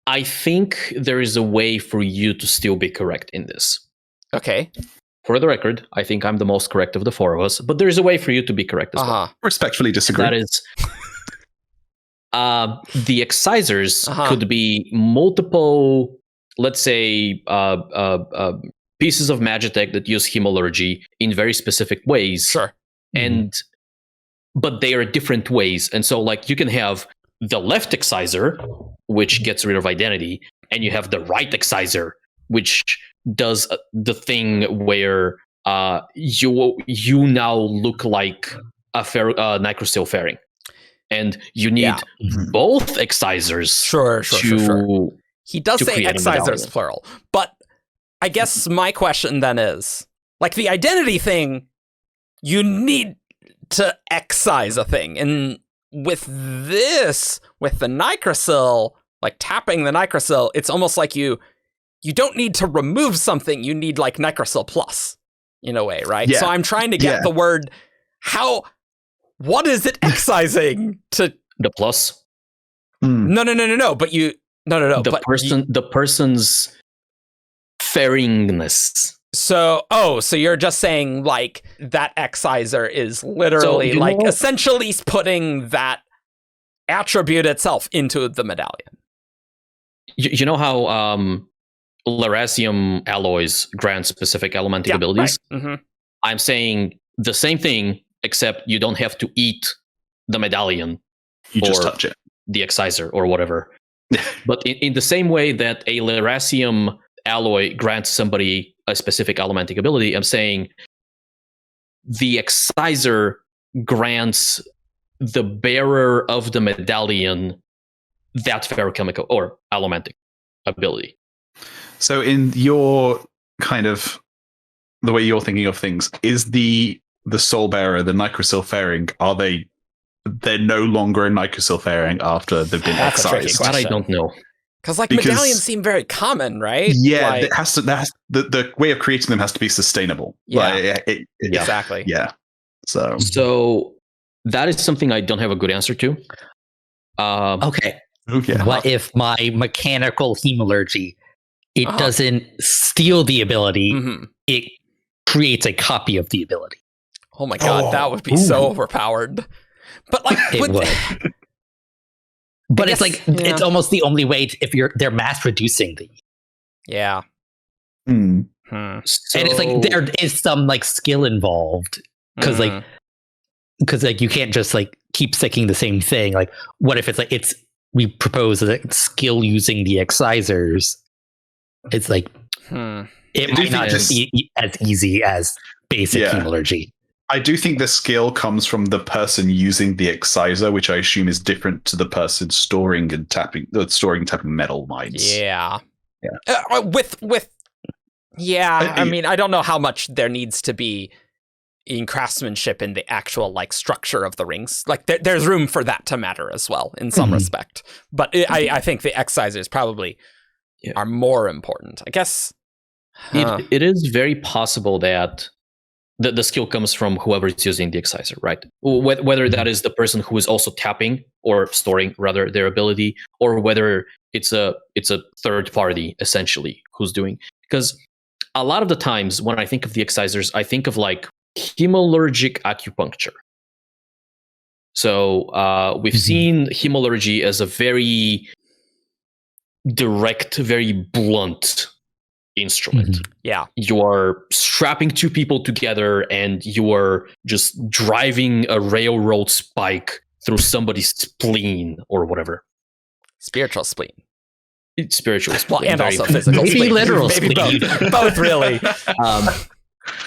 S3: I think there is a way for you to still be correct in this.
S1: Okay.
S3: For the record, I think I'm the most correct of the four of us, but there is a way for you to be correct as well.
S4: Respectfully disagree.
S3: That is, the Excisors could be multiple, let's say, pieces of Magitech that use Hemolurgy in very specific ways.
S1: Sure.
S3: But they are different ways. And so, like, you can have the left Excisor, which gets rid of identity, and you have the right Excisor, which does the thing where you now look like a Nicrosil faring, and you need both Excisors.
S1: Sure. He does say Excisors
S3: medallion.
S1: plural, but I guess my question then is, like, the identity thing, you need to excise a thing, and with this, with the Nicrosil, like tapping the Nicrosil, it's almost like you don't need to remove something, you need like Nicrosil plus in a way, right?
S4: Yeah.
S1: So I'm trying to get the word, what is it excising to?
S3: The plus?
S1: No, but
S3: the person's faringness.
S1: So you're just saying like that exciser is literally essentially putting that attribute itself into the medallion.
S3: You know how Lerasium alloys grant specific elemental abilities?
S1: Right.
S3: I'm saying the same thing, except you don't have to eat the medallion.
S4: You just touch it.
S3: The excisor or whatever. But in the same way that a Lerasium alloy grants somebody a specific elemental ability, I'm saying the excisor grants the bearer of the medallion that ferrochemical or elemental ability.
S4: So in your kind of the way you're thinking of things, is the soul bearer, the Nicrosil faring, they're no longer a Nicrosil faring after they've been
S1: That's a tricky
S4: excised?
S1: question.
S3: That I don't know.
S1: Because medallions seem very common, right?
S4: Yeah,
S1: like,
S4: it has to. The way of creating them has to be sustainable.
S1: Yeah,
S4: exactly. Yeah.
S3: So that is something I don't have a good answer to.
S2: Okay.
S4: Okay.
S2: What if my mechanical hemolurgy, it doesn't steal the ability, it creates a copy of the ability?
S1: Oh my god, that would be so overpowered. But like,
S2: It would. But it's like it's almost the only way if they're mass reducing these.
S1: Yeah.
S4: Hmm.
S2: And it's like there is some like skill involved because like you can't just like keep sticking the same thing. Like what if it's like we propose a skill using the excisors? It's like it might not just be as easy as basic hemalurgy.
S4: I do think the skill comes from the person using the excisor, which I assume is different to the person storing and tapping metal mines.
S1: Yeah. I mean, I don't know how much there needs to be in craftsmanship in the actual like structure of the rings. Like there's room for that to matter as well in some respect. But I think the excisors probably are more important. I guess
S3: it is very possible that the skill comes from whoever is using the excisor, right? Whether that is the person who is also tapping or storing rather their ability, or whether it's a third party essentially who's doing. Because a lot of the times when I think of the excisors, I think of like hemalurgic acupuncture. So we've seen hemalurgy as a very direct, very blunt instrument.
S1: Yeah.
S3: You are strapping two people together and you are just driving a railroad spike through somebody's spleen or whatever.
S1: Spiritual spleen.
S3: Spiritual spleen.
S1: Well, and also physical
S2: maybe
S1: spleen.
S2: Literal
S1: maybe
S2: spleen.
S1: Both really.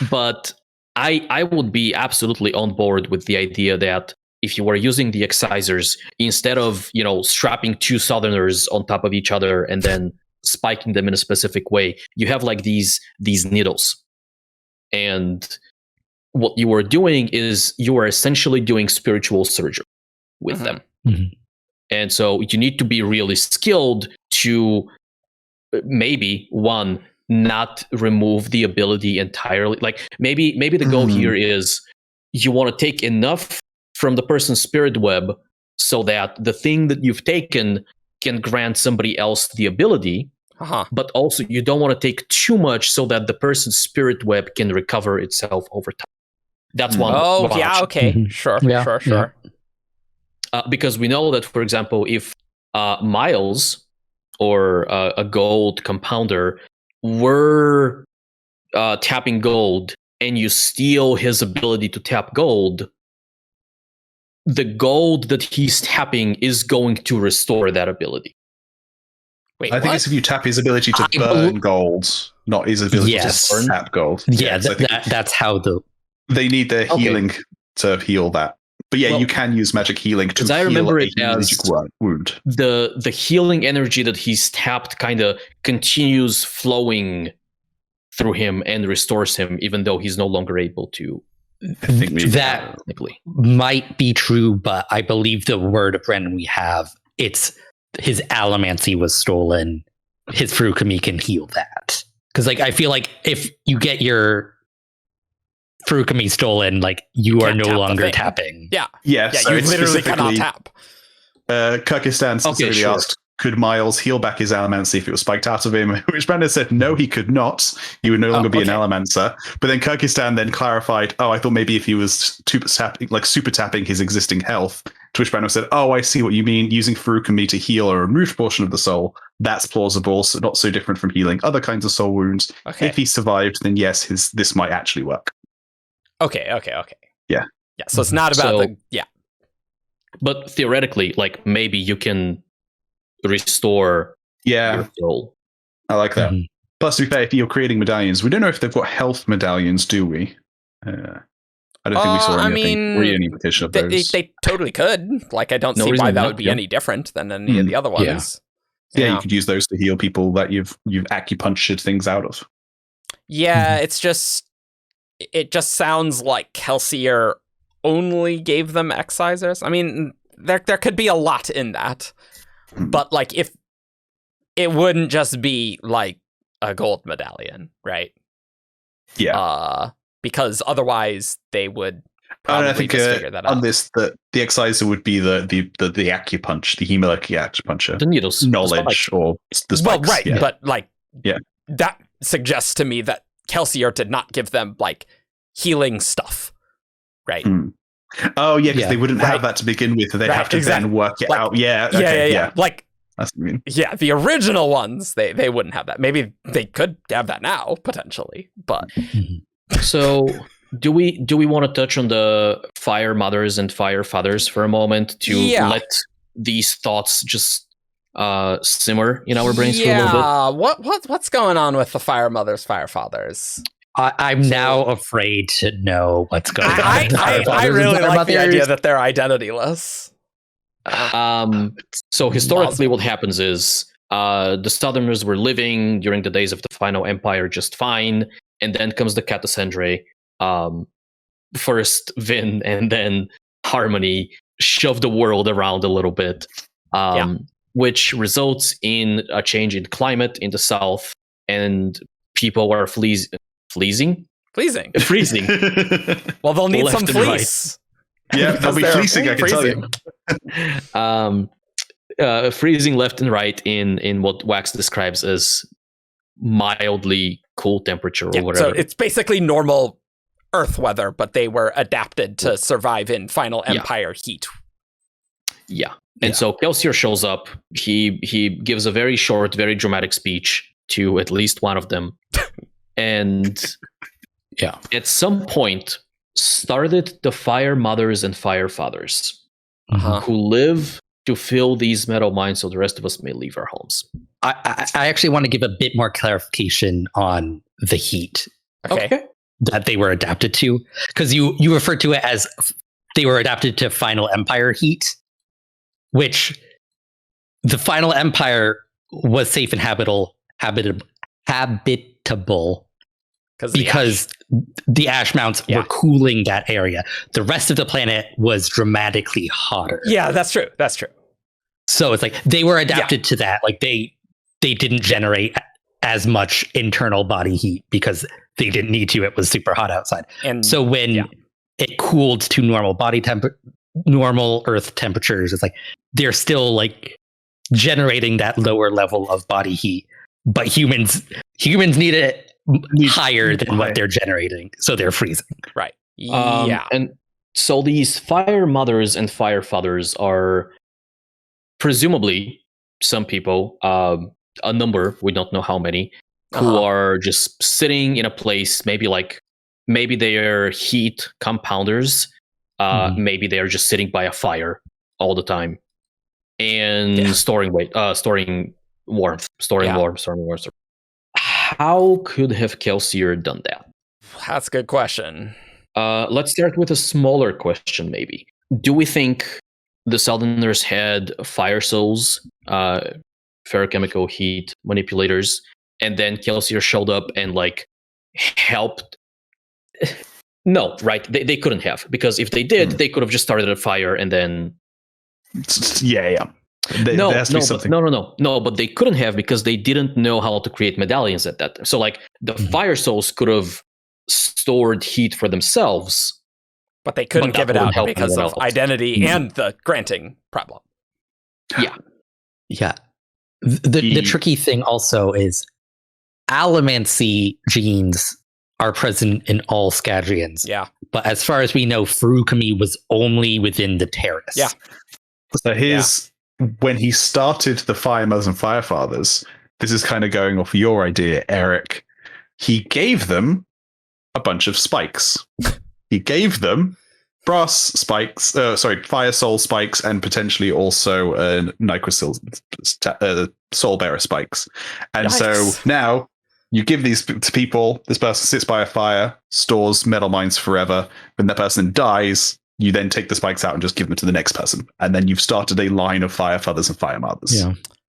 S3: But I would be absolutely on board with the idea that if you were using the excisors, instead of, strapping two southerners on top of each other and then spiking them in a specific way, you have like these needles. And what you are doing is you are essentially doing spiritual surgery with them. And so you need to be really skilled to maybe not remove the ability entirely. Like maybe the goal here is you want to take enough from the person's spirit web so that the thing that you've taken can grant somebody else the ability, but also you don't want to take too much so that the person's spirit web can recover itself over time. That's one.
S1: Oh, yeah,
S3: option.
S1: okay. Sure.
S3: Because we know that, for example, if Miles or a gold compounder were tapping gold and you steal his ability to tap gold, the gold that he's tapping is going to restore that ability.
S1: Wait,
S4: I think it's if you tap his ability to burn gold, not his ability to tap gold.
S2: Yeah, that's how
S4: they need their healing to heal that. But you can use magic healing to heal
S3: I remember
S4: a
S3: it as
S4: wound.
S3: The healing energy that he's tapped kind of continues flowing through him and restores him, even though he's no longer able to.
S4: I think
S2: that might be true, but I believe the word of Brennan we have, it's his allomancy was stolen. His Furukami can heal that. Because I feel like if you get your Furukami stolen, you are no longer tapping.
S1: Yeah,
S4: so
S1: you literally cannot tap.
S4: Kyrgyzstan specifically asked, could Miles heal back his Allomancy if it was spiked out of him? Which Brandon said, no, he could not. He would no longer be an Allomancer. But then Kyrgyzstan then clarified, I thought maybe if he was super tapping his existing health. To which Brandon said, I see what you mean. Using Furukami to heal a removed portion of the soul, that's plausible. So not so different from healing other kinds of soul wounds.
S1: Okay.
S4: If he survived, then yes, this might actually work.
S1: Okay.
S4: Yeah.
S1: So it's not about
S3: But theoretically, maybe you can restore your soul.
S4: I like that. Plus, to be fair, if you're creating medallions, we don't know if they've got health medallions, do we? I don't think we saw any indication of those.
S1: They totally could. I don't see why that would be any different than any of the other ones.
S4: Yeah, you could use those to heal people that you've acupunctured things out of.
S1: Yeah, it just sounds like Kelsier only gave them excisors. I mean, there could be a lot in that. But if it wouldn't just be a gold medallion, right?
S4: Yeah.
S1: Because otherwise they would probably just figure that out.
S4: On this, the excisor would be the acupuncture, the acupuncture,
S3: the needles,
S4: knowledge, or the spikes.
S1: Well, right, but that
S4: that
S1: suggests to me that Kelsier did not give them healing stuff. right?
S4: Oh yeah, because they wouldn't have that to begin with. They'd have to then work it out. Yeah, okay,
S1: yeah. Like,
S4: that's what I mean.
S1: Yeah, the original ones, they wouldn't have that. Maybe they could have that now, potentially, but...
S3: So, do we want to touch on the Firemothers and Firefathers for a moment to let these thoughts just simmer in our brains for a little bit?
S1: What's going on with the Firemothers, Firefathers?
S2: I'm now afraid to know what's going on.
S1: I really like the idea that they're identityless.
S3: So historically, what happens is the Southerners were living during the days of the Final Empire just fine, and then comes the Catasandre. First Vin and then Harmony shove the world around a little bit, which results in a change in climate in the south, and people are freezing.
S1: Well, they'll need some fleece.
S4: Right. Yeah, they'll be fleecing, I can tell you.
S3: Freezing left and right in what Wax describes as mildly cool temperature or whatever.
S1: So it's basically normal Earth weather, but they were adapted to survive in Final Empire heat.
S3: Yeah. And so Kelsier shows up. He gives a very short, very dramatic speech to at least one of them. And at some point started the Firemothers and Firefathers who live to fill these metal mines so the rest of us may leave our homes.
S2: I actually want to give a bit more clarification on the heat.
S1: Okay.
S2: That they were adapted to, because you referred to it as they were adapted to Final Empire heat, which the Final Empire was safe and habitable because the ash mounts were cooling that area. The rest of the planet was dramatically hotter.
S1: Yeah, that's true.
S2: So it's like they were adapted to that. Like they didn't generate as much internal body heat because they didn't need to. It was super hot outside. And so when it cooled to normal Earth temperatures, it's like they're still like generating that lower level of body heat, but humans need it higher than what they're generating, so they're freezing.
S1: Right.
S3: And so these Firemothers and Firefathers are presumably some people, a number, we don't know how many, who are just sitting in a place, maybe they are heat compounders, maybe they are just sitting by a fire all the time and storing warmth. How could have Kelsier done that?
S1: That's a good question.
S3: Let's start with a smaller question, maybe. Do we think the Southerners had fire souls, ferrochemical heat manipulators, and then Kelsier showed up and helped? No, right? They couldn't have, because if they did, they could have just started a fire and then. No, but they couldn't have because they didn't know how to create medallions at that time. So the fire souls could have stored heat for themselves,
S1: but they couldn't give it out because of identity and the granting problem.
S2: Yeah. The tricky thing also is allomancy genes are present in all Scadrians.
S1: Yeah.
S2: But as far as we know, Furukami was only within the Terrace.
S1: Yeah.
S4: So when he started the Firemothers and Firefathers, this is kind of going off your idea, Eric. He gave them a bunch of spikes. He gave them brass spikes, fire soul spikes, and potentially also Nicrosil soul bearer spikes. And so now you give these to people. This person sits by a fire, stores metal mines forever. When that person dies, you then take the spikes out and just give them to the next person. And then you've started a line of Firefathers and Firemothers.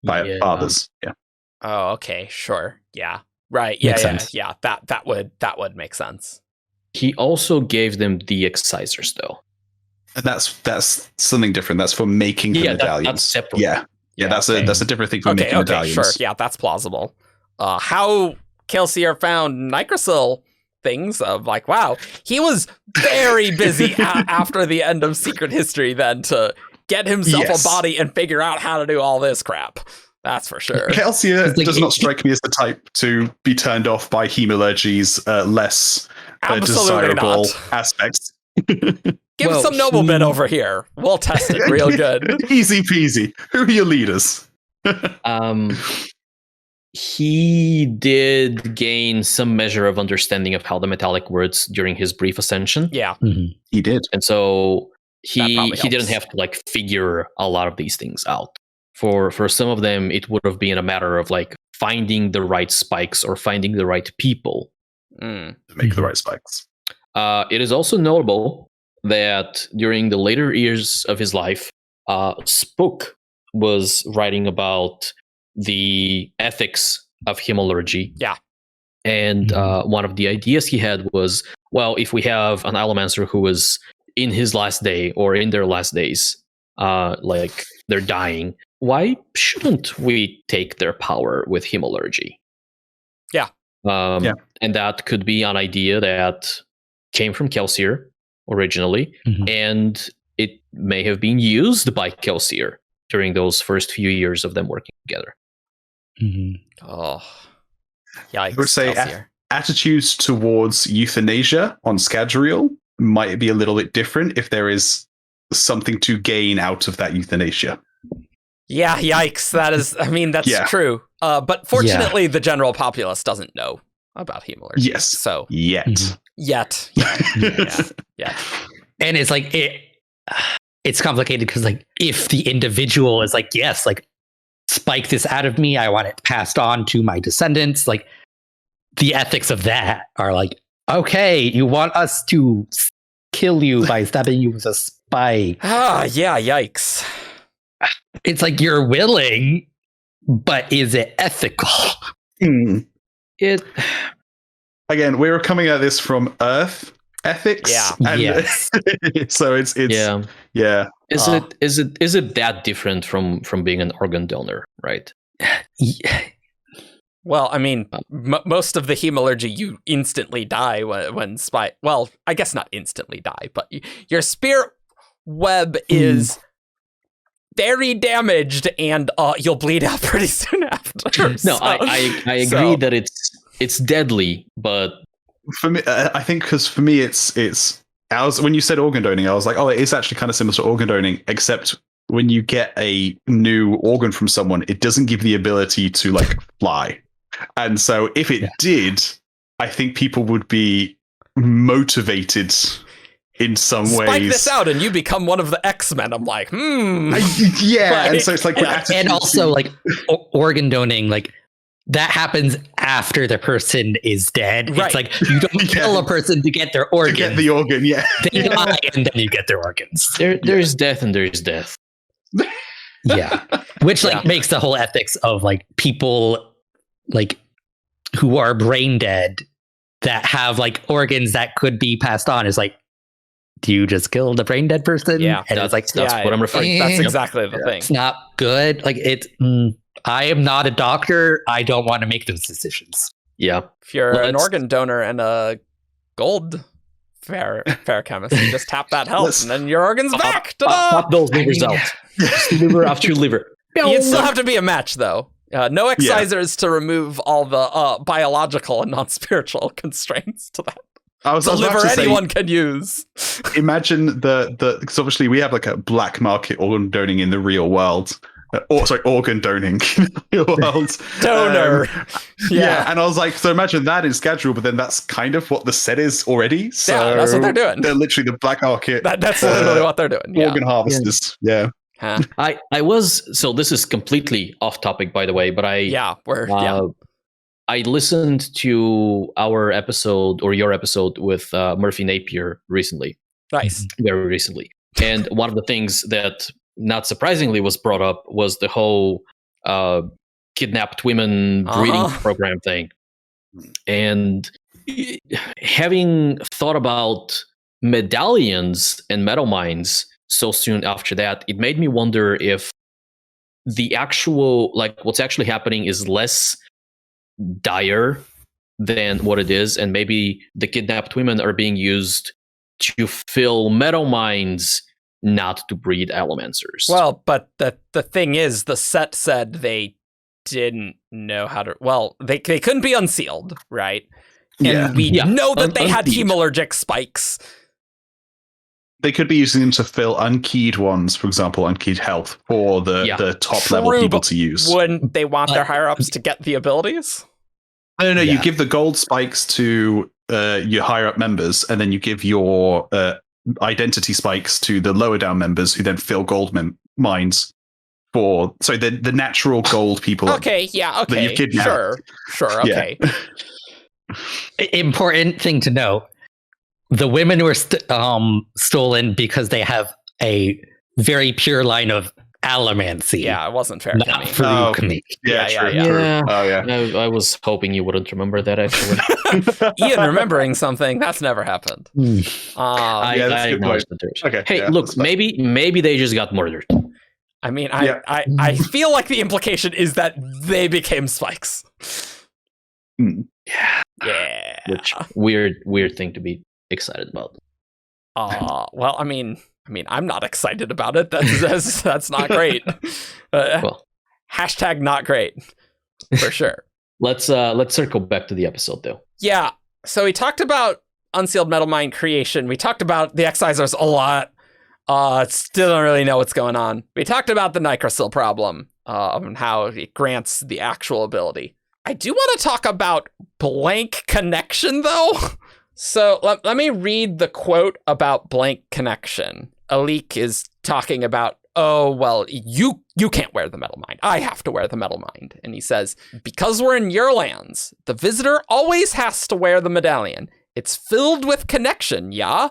S4: Firefathers. Yeah.
S1: Oh, okay. Sure. Yeah. Right.
S2: Makes sense.
S1: Yeah. That would make sense.
S3: He also gave them the Excisors, though.
S4: And that's something different. That's for making the medallions. That's separate. Yeah. That's a different thing from making medallions.
S1: Sure. Yeah, that's plausible. How Kelsier found Nicrosil things of wow, he was very busy after the end of Secret History then to get himself a body and figure out how to do all this crap. That's for sure.
S4: Kelsier does not strike me as the type to be turned off by hemalurgy's less desirable aspects.
S1: Give
S2: Well,
S1: some noblemen over here. We'll test it real good.
S4: Easy peasy. Who are your leaders?
S3: He did gain some measure of understanding of how the metallic works during his brief ascension.
S1: Yeah.
S4: He did.
S3: And so
S1: That
S3: he
S1: probably
S3: didn't
S1: helps.
S3: have to like figure a lot of these things out. For some of them, it would have been a matter of like finding the right spikes or finding the right people.
S1: Mm.
S4: Make the right spikes.
S3: It is also notable that during the later years of his life, Spook was writing about the ethics of hemallurgy.
S1: Yeah.
S3: And one of the ideas he had was, well, if we have an allomancer who is in his last day or in their last days, like they're dying, why shouldn't we take their power with hemallurgy?
S1: Yeah.
S3: And that could be an idea that came from Kelsier originally, and it may have been used by Kelsier during those first few years of them working together.
S1: Oh. Yikes.
S4: I would say
S1: Kelsier.
S4: attitudes towards euthanasia on Scadrial might be a little bit different if there is something to gain out of that euthanasia.
S1: Yeah, yikes. That's true. But fortunately, the general populace doesn't know about hemallurgy.
S4: Yes.
S1: So
S4: Yet.
S1: yet. Yeah.
S2: And it's like it's complicated because like if the individual is like, yes, like spike this out of me, I want it passed on to my descendants, like the ethics of that are like, okay, you want us to kill you by stabbing you with a spike.
S1: Yeah, yikes.
S2: It's like you're willing, but is it ethical?
S3: It
S4: Again, we were coming at this from Earth ethics.
S1: Yeah.
S4: And
S2: Yes.
S4: so it's
S3: yeah. Is it that different from being an organ donor, right?
S1: Well, I mean, most of the hemallurgy, you instantly die when spike. Well, I guess not instantly die, but your spirit web is very damaged, and you'll bleed out pretty soon after.
S3: No,
S1: So-
S3: I agree
S1: so-
S3: that it's deadly, but
S4: for me, I think because for me, it's when you said organ donating, I was like, oh, it is actually kind of similar to organ donating, except when you get a new organ from someone, it doesn't give the ability to like fly. And so if it did, I think people would be motivated in some ways.
S1: Spike this out and you become one of the X-Men. I'm like,
S4: Yeah, and so it's like
S2: and also like organ donating, like that happens after the person is dead.
S1: Right.
S2: It's like you don't kill a person to get their organ.
S4: to get the organ, yeah.
S2: They die and then you get their organs.
S3: there's death and there's death.
S2: Yeah. Which like makes the whole ethics of like people like who are brain dead that have like organs that could be passed on is like, do you just kill the brain dead person?
S1: Yeah.
S2: And it's like,
S3: That's what I'm referring to.
S1: That's
S2: Yep.
S1: exactly the thing.
S2: it's not good. Like it's, I am not a doctor. I don't want to make those decisions.
S3: Yeah.
S1: If you're an
S3: Let's-
S1: organ donor and a gold fair chemist, you just tap that health, and then your organ's back. Ta-da!
S3: Pop those livers out. Just liver after liver.
S1: You'd still have to be a match, though. No excisors to remove all the biological and non-spiritual constraints to that.
S4: The
S1: Liver anyone can use.
S4: Imagine because obviously we have like a black market organ donating in the real world. Organ donating in the real world.
S1: Donor.
S4: Yeah, and I was like, so imagine that in Scadrial, but then that's kind of what the set is already. So
S1: Yeah, that's what they're doing.
S4: They're literally the black market
S1: That's literally what they're doing. Yeah.
S4: organ harvesters. Yeah.
S1: Huh.
S3: I was, so this is completely off topic, by the way, but I listened to our episode or your episode with Murphy Napier recently,
S1: Nice.
S3: very recently. And one of the things that, not surprisingly, was brought up was the whole kidnapped women breeding program thing. And having thought about Medallions and Metalminds so soon after that, it made me wonder if the actual, like what's actually happening is less dire than what it is, and maybe the kidnapped women are being used to fill Metalminds, not to breed allomancers.
S1: Well, but the thing is, the set said they didn't know how to. Well, they couldn't be unsealed, right? And we know that they had
S3: Unsealed.
S1: hemorrhagic spikes.
S4: They could be using them to fill unkeyed ones, for example, unkeyed health for the top level
S1: True,
S4: people
S1: but
S4: to use.
S1: Wouldn't they want their higher ups to get the abilities?
S4: I don't know.
S2: Yeah.
S4: You give the gold spikes to your higher up members, and then you give your identity spikes to the lower down members, who then fill gold mines for. So the natural gold people.
S1: Okay, yeah,
S4: that you've
S1: okay,
S4: kidnapped.
S1: sure, okay.
S2: Important thing to note: the women were stolen because they have a very pure line of allomancy.
S1: Yeah, it wasn't fair to
S2: not
S1: me.
S2: Furuukami.
S4: Yeah,
S1: Yeah,
S4: true.
S1: yeah.
S4: True.
S3: Yeah.
S4: Oh yeah.
S3: I was hoping you wouldn't remember that, actually.
S1: Ian remembering something, that's never happened.
S3: I
S4: Yeah, that's a good
S3: acknowledge
S4: point.
S3: that there's.
S4: Okay.
S3: Hey,
S4: yeah,
S3: look,
S4: that's fine.
S3: maybe they just got murdered.
S1: I mean,
S4: Yeah.
S1: I feel like the implication is that they became spikes. Yeah.
S3: Which weird thing to be excited about.
S1: Well, I mean, I'm not excited about it. That's not great.
S3: Well,
S1: Hashtag not great, for sure.
S3: let's circle back to the episode though.
S1: Yeah. So we talked about Unsealed Metalmind creation. We talked about the Excisors a lot. Still don't really know what's going on. We talked about the Nicrosil problem and how it grants the actual ability. I do want to talk about blank connection, though. So let me read the quote about blank connection. Alik is talking about, oh, well, you can't wear the Metal Mind. I have to wear the Metal Mind. And he says, because we're in your lands, the visitor always has to wear the medallion. It's filled with connection, yeah?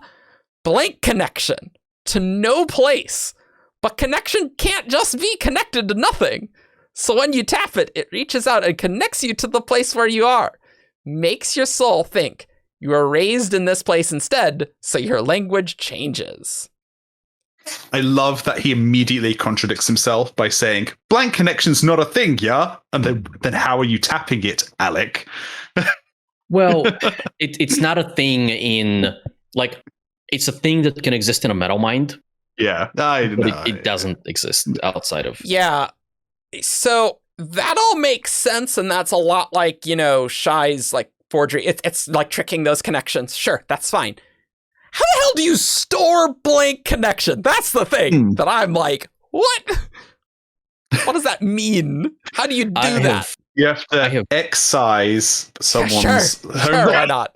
S1: Blank connection to no place. But connection can't just be connected to nothing. So when you tap it, it reaches out and connects you to the place where you are. Makes your soul think you are raised in this place instead, so your language changes.
S4: I love that he immediately contradicts himself by saying, blank connection's not a thing, yeah? And then how are you tapping it, Alec?
S3: Well, it's not a thing in, like, it's a thing that can exist in a metal mind,
S4: Yeah, I
S3: but
S4: know.
S3: it doesn't exist outside of.
S1: Yeah, so that all makes sense, and that's a lot like, Shy's, like, forgery. It's like tricking those connections. Sure, that's fine. How the hell do you store blank connection? That's the thing that I'm like, what? What does that mean? How do you do that?
S4: You have to excise someone's
S1: Sure, why not?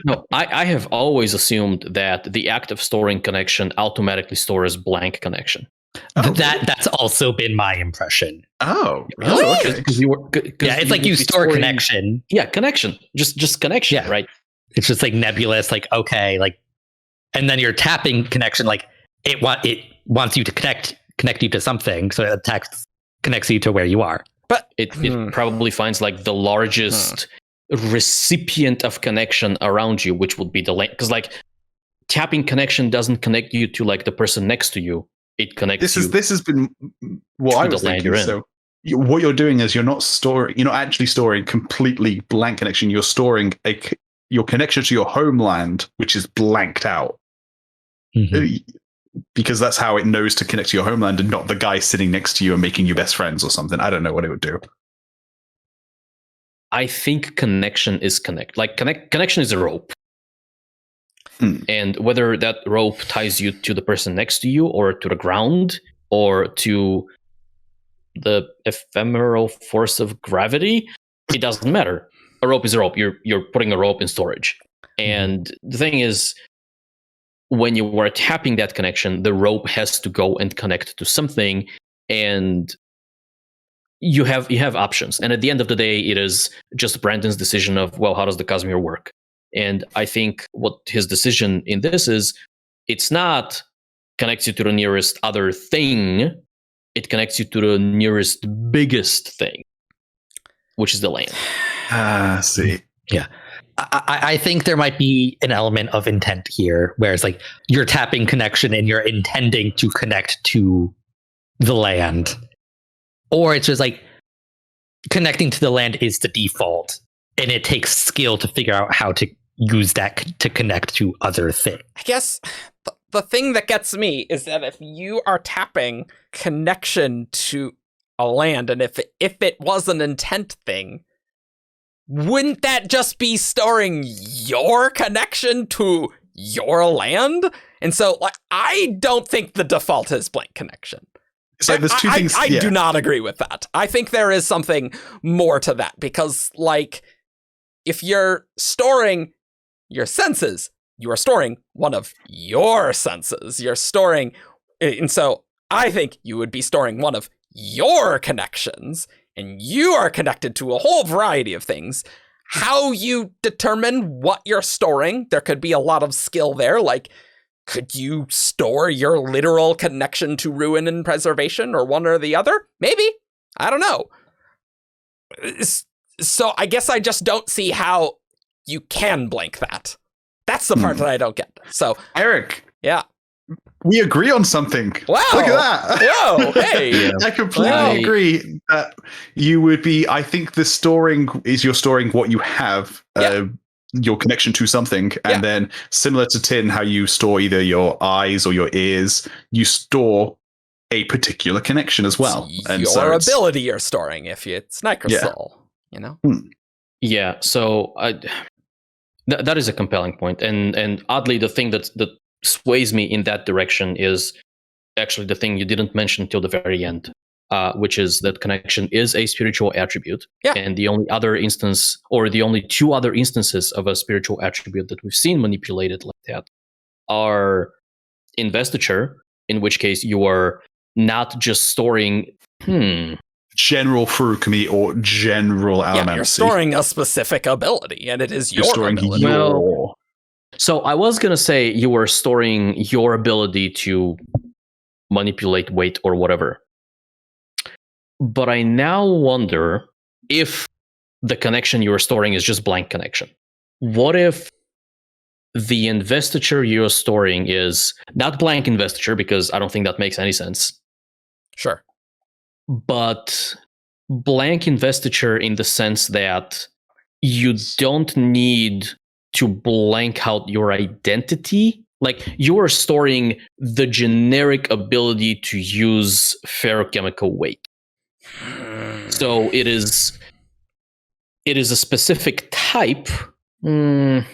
S3: No, I have always assumed that the act of storing connection automatically stores blank connection.
S2: That's also been my impression.
S4: Oh,
S1: Really?
S4: okay.
S2: Yeah, it's like you store connection.
S3: Yeah, connection. Just connection,
S2: Yeah.
S3: right?
S2: It's just like nebulous, like, okay, like, and then you're tapping connection, like it wants you to connect you to something, so it connects you to where you are.
S1: But
S3: It probably finds like the largest recipient of connection around you, which would be the land. Because like tapping connection doesn't connect you to like the person next to you. It connects you.
S4: This has been what I
S3: to
S4: was
S3: the land
S4: thinking.
S3: you're in.
S4: So what you're doing is you're not actually storing completely blank connection. You're storing your connection to your homeland, which is blanked out.
S2: Mhm.
S4: Because that's how it knows to connect to your homeland and not the guy sitting next to you and making you best friends or something. I don't know what it would do.
S3: I think connection is connection is a rope. And whether that rope ties you to the person next to you or to the ground or to the ephemeral force of gravity, it doesn't matter. A rope is a rope. You're putting a rope in storage. And the thing is, when you are tapping that connection, the rope has to go and connect to something, and you have options. And at the end of the day, it is just Brandon's decision of, well, how does the Cosmere work? And I think what his decision in this is, it's not connects you to the nearest other thing, it connects you to the nearest biggest thing, which is the land.
S4: See.
S2: Yeah. I think there might be an element of intent here, where it's like you're tapping connection and you're intending to connect to the land. Or it's just like connecting to the land is the default, and it takes skill to figure out how to use that to connect to other things.
S1: I guess the thing that gets me is that if you are tapping connection to a land, and if it was an intent thing, wouldn't that just be storing your connection to your land? And so, like, I don't think the default is blank connection.
S4: So there's two things.
S1: I do not agree with that. I think there is something more to that because, like, if you're storing your senses, you are storing one of your senses. You're storing, and so I think you would be storing one of your connections, and you are connected to a whole variety of things. How you determine what you're storing, there could be a lot of skill there. Like, could you store your literal connection to ruin and preservation, or one or the other? Maybe. I don't know. So I guess I just don't see how you can blank that. That's the part that I don't get. So,
S4: Eric.
S1: Yeah.
S4: We agree on something.
S1: Wow.
S4: Look at that.
S1: Whoa. Hey.
S4: I completely agree that you would be, I think the storing is you're storing what you have, your connection to something. And then similar to Tin, how you store either your eyes or your ears, you store a particular connection as well. And
S1: your ability you're storing if it's Nicrosil, you know?
S3: Yeah. So that is a compelling point. And oddly, the thing that sways me in that direction is actually the thing you didn't mention till the very end, which is that connection is a spiritual attribute.
S1: Yeah.
S3: And the only other instance, or the only two other instances of a spiritual attribute that we've seen manipulated like that are investiture, in which case you are not just storing
S4: general Furukami or general Alamancy.
S1: Yeah, you're storing a specific ability, and it is your
S4: storing
S1: ability.
S4: your...
S3: So I was going to say you were storing your ability to manipulate weight or whatever. But I now wonder if the connection you are storing is just blank connection. What if the investiture you're storing is not blank investiture, because I don't think that makes any sense.
S1: Sure.
S3: But blank investiture in the sense that you don't need to blank out your identity. Like, you are storing the generic ability to use ferrochemical weight. So it is a specific type.
S2: But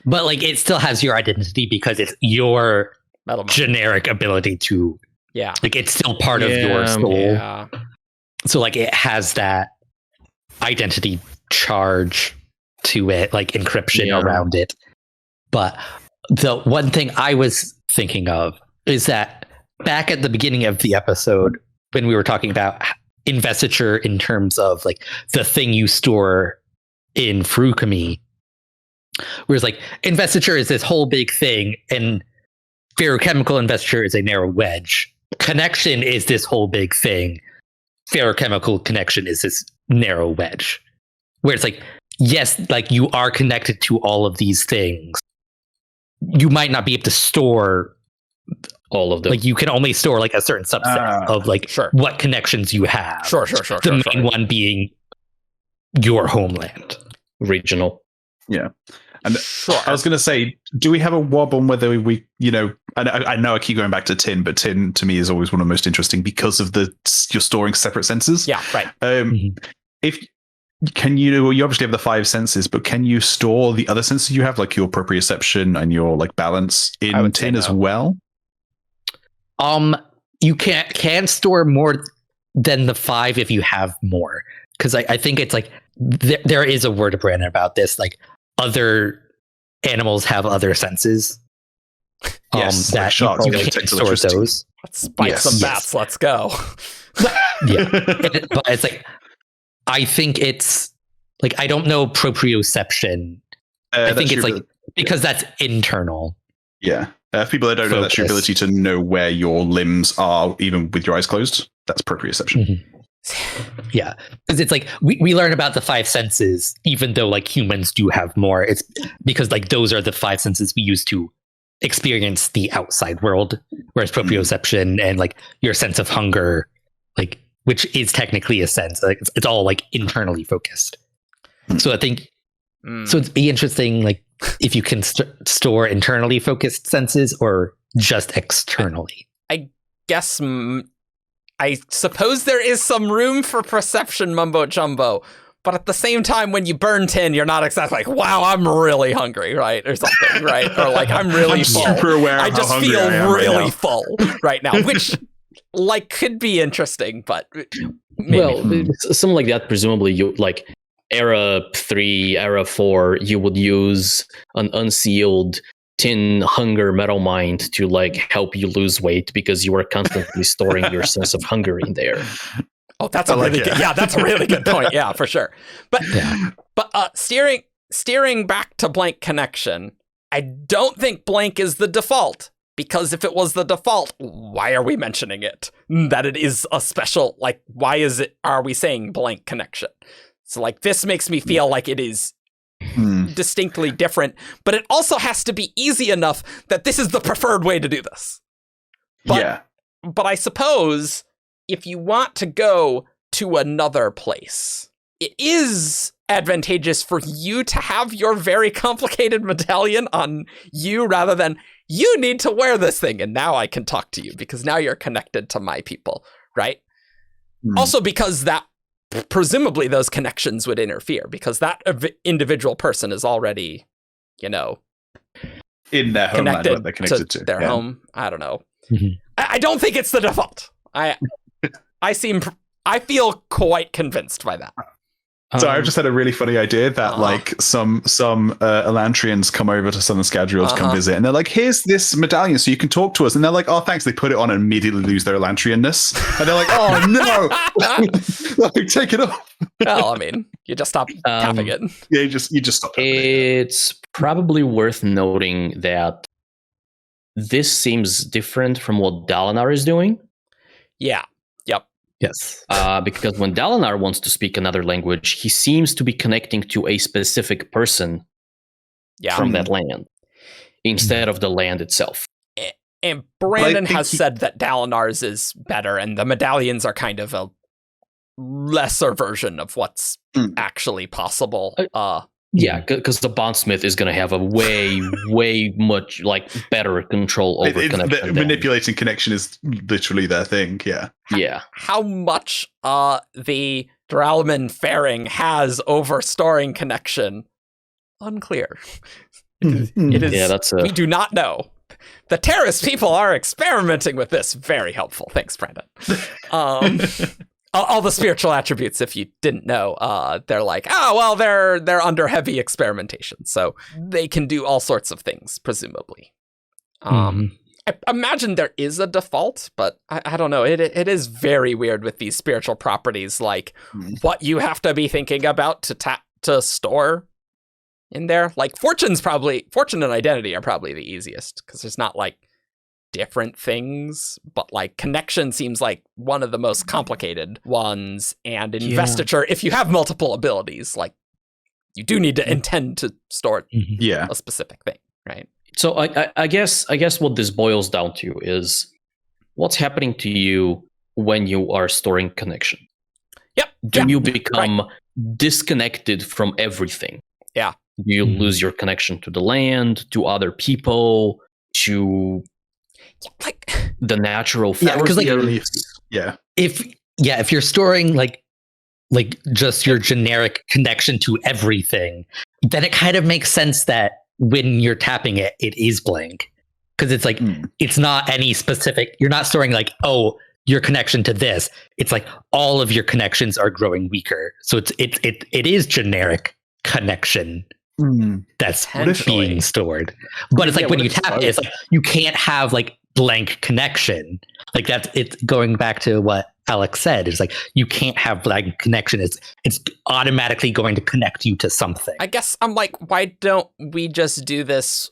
S2: like, it still has your identity because it's your generic ability to, like, it's still part of your soul.
S1: Yeah.
S2: So like, it has that identity charge to it, like encryption around it. But the one thing I was thinking of is that back at the beginning of the episode, when we were talking about investiture in terms of like the thing you store in Furukami, whereas like investiture is this whole big thing and ferrochemical investiture is a narrow wedge. Connection is this whole big thing. Ferrochemical connection is this narrow wedge. Where it's like, yes, like you are connected to all of these things. You might not be able to store
S3: all of them.
S2: Like, you can only store like a certain subset of like what connections you have.
S1: Sure.
S2: The main one being your homeland.
S3: Regional.
S4: Yeah. And I was going to say, do we have a wob on whether we I know I keep going back to Tin, but Tin to me is always one of the most interesting because of you're storing separate senses.
S1: Yeah, right.
S4: If you obviously have the 5 senses, but can you store the other senses you have, like your proprioception and your like balance in Tin as well?
S2: You can store more than the 5 if you have more, because I think it's like there is a word of brand about this. Like, other animals have other senses.
S4: Yes,
S2: that
S4: like sharks,
S2: you can't store those.
S1: Let's spike some bats. Let's go.
S2: But it's like, I think it's like, I don't know proprioception. I think it's like because that's internal.
S4: Yeah. If people that don't know, that's your ability to know where your limbs are, even with your eyes closed. That's proprioception.
S2: Mm-hmm. Yeah, because it's like we learn about the 5 senses, even though like humans do have more. It's because like those are the 5 senses we use to experience the outside world, whereas proprioception and like your sense of hunger, like, which is technically a sense, like it's all like internally focused. So I think so it'd be interesting, like, if you can store internally focused senses or just externally.
S1: I guess I suppose there is some room for perception, mumbo jumbo, But at the same time, when you burn 10, you're not exactly like, wow, I'm really hungry, right? Or something, right? Or like, I'm really full.
S4: Super aware
S1: I
S4: of
S1: just
S4: how hungry
S1: feel
S4: I am
S1: really
S4: right now.
S1: full right now, which like could be interesting, but maybe.
S3: Well, something like that, presumably you like era 3, era 4, you would use an unsealed tin hunger metal mind to like help you lose weight because you are constantly storing your sense of hunger in there.
S1: Oh, that's a really good. Yeah, that's a really good point. Yeah, for sure. But steering back to blank connection, I don't think blank is the default, because if it was the default, why are we mentioning it? That it is a special, like, why are we saying blank connection? So like this makes me feel like it is distinctly different, but it also has to be easy enough that this is the preferred way to do this. But I suppose if you want to go to another place, it is advantageous for you to have your very complicated medallion on you rather than you need to wear this thing and now I can talk to you because now you're connected to my people, right? Also because that presumably those connections would interfere because that individual person is already, in their homeland, what they're connected to their home. I don't know. I don't think it's the default. I feel quite convinced by that.
S4: So I've just had a really funny idea that like some Elantrians come over to Southern Scadrial to come visit, and they're like, "Here's this medallion, so you can talk to us." And they're like, "Oh, thanks." They put it on and immediately lose their Elantrianness, and they're like, "Oh no, like, take it off."
S1: Well, I mean, you just stop tapping it.
S4: Yeah, you just stop.
S3: It's probably worth noting that this seems different from what Dalinar is doing.
S1: Yeah. Yep.
S2: Yes.
S3: Because when Dalinar wants to speak another language, he seems to be connecting to a specific person from that land instead of the land itself.
S1: And Brandon has said that Dalinar's is better, and the medallions are kind of a lesser version of what's actually possible.
S3: Yeah, because the bondsmith is going to have a way much like better control over connection.
S4: Manipulating connection is literally their thing. Yeah.
S1: How much the Dralman Faring has over storing connection? Unclear. It is.
S3: Yeah,
S1: we do not know. The terrorist people are experimenting with this. Very helpful. Thanks, Brandon. All the spiritual attributes, if you didn't know, they're like, they're under heavy experimentation, so they can do all sorts of things, presumably. I imagine there is a default, but I don't know. It is very weird with these spiritual properties, like what you have to be thinking about to store in there. Like fortune and identity are probably the easiest because there's not like different things, but like connection seems like one of the most complicated ones, and investiture, if you have multiple abilities, like you do need to intend to store a specific thing, right?
S3: So I guess what this boils down to is what's happening to you when you are storing connection.
S1: Yep.
S3: Do you become disconnected from everything?
S1: Yeah.
S3: Do you lose your connection to the land, to other people, to like the natural
S2: because if you're storing like just your generic connection to everything, then it kind of makes sense that when you're tapping it is blank, because it's like it's not any specific. You're not storing like, oh, your connection to this. It's like all of your connections are growing weaker, so it is generic connection that's being stored. But it's like when you tap it, it's like you can't have like blank connection. Like that's it's going back to what Alex said. It's like you can't have blank connection. It's automatically going to connect you to something.
S1: I guess I'm like, why don't we just do this?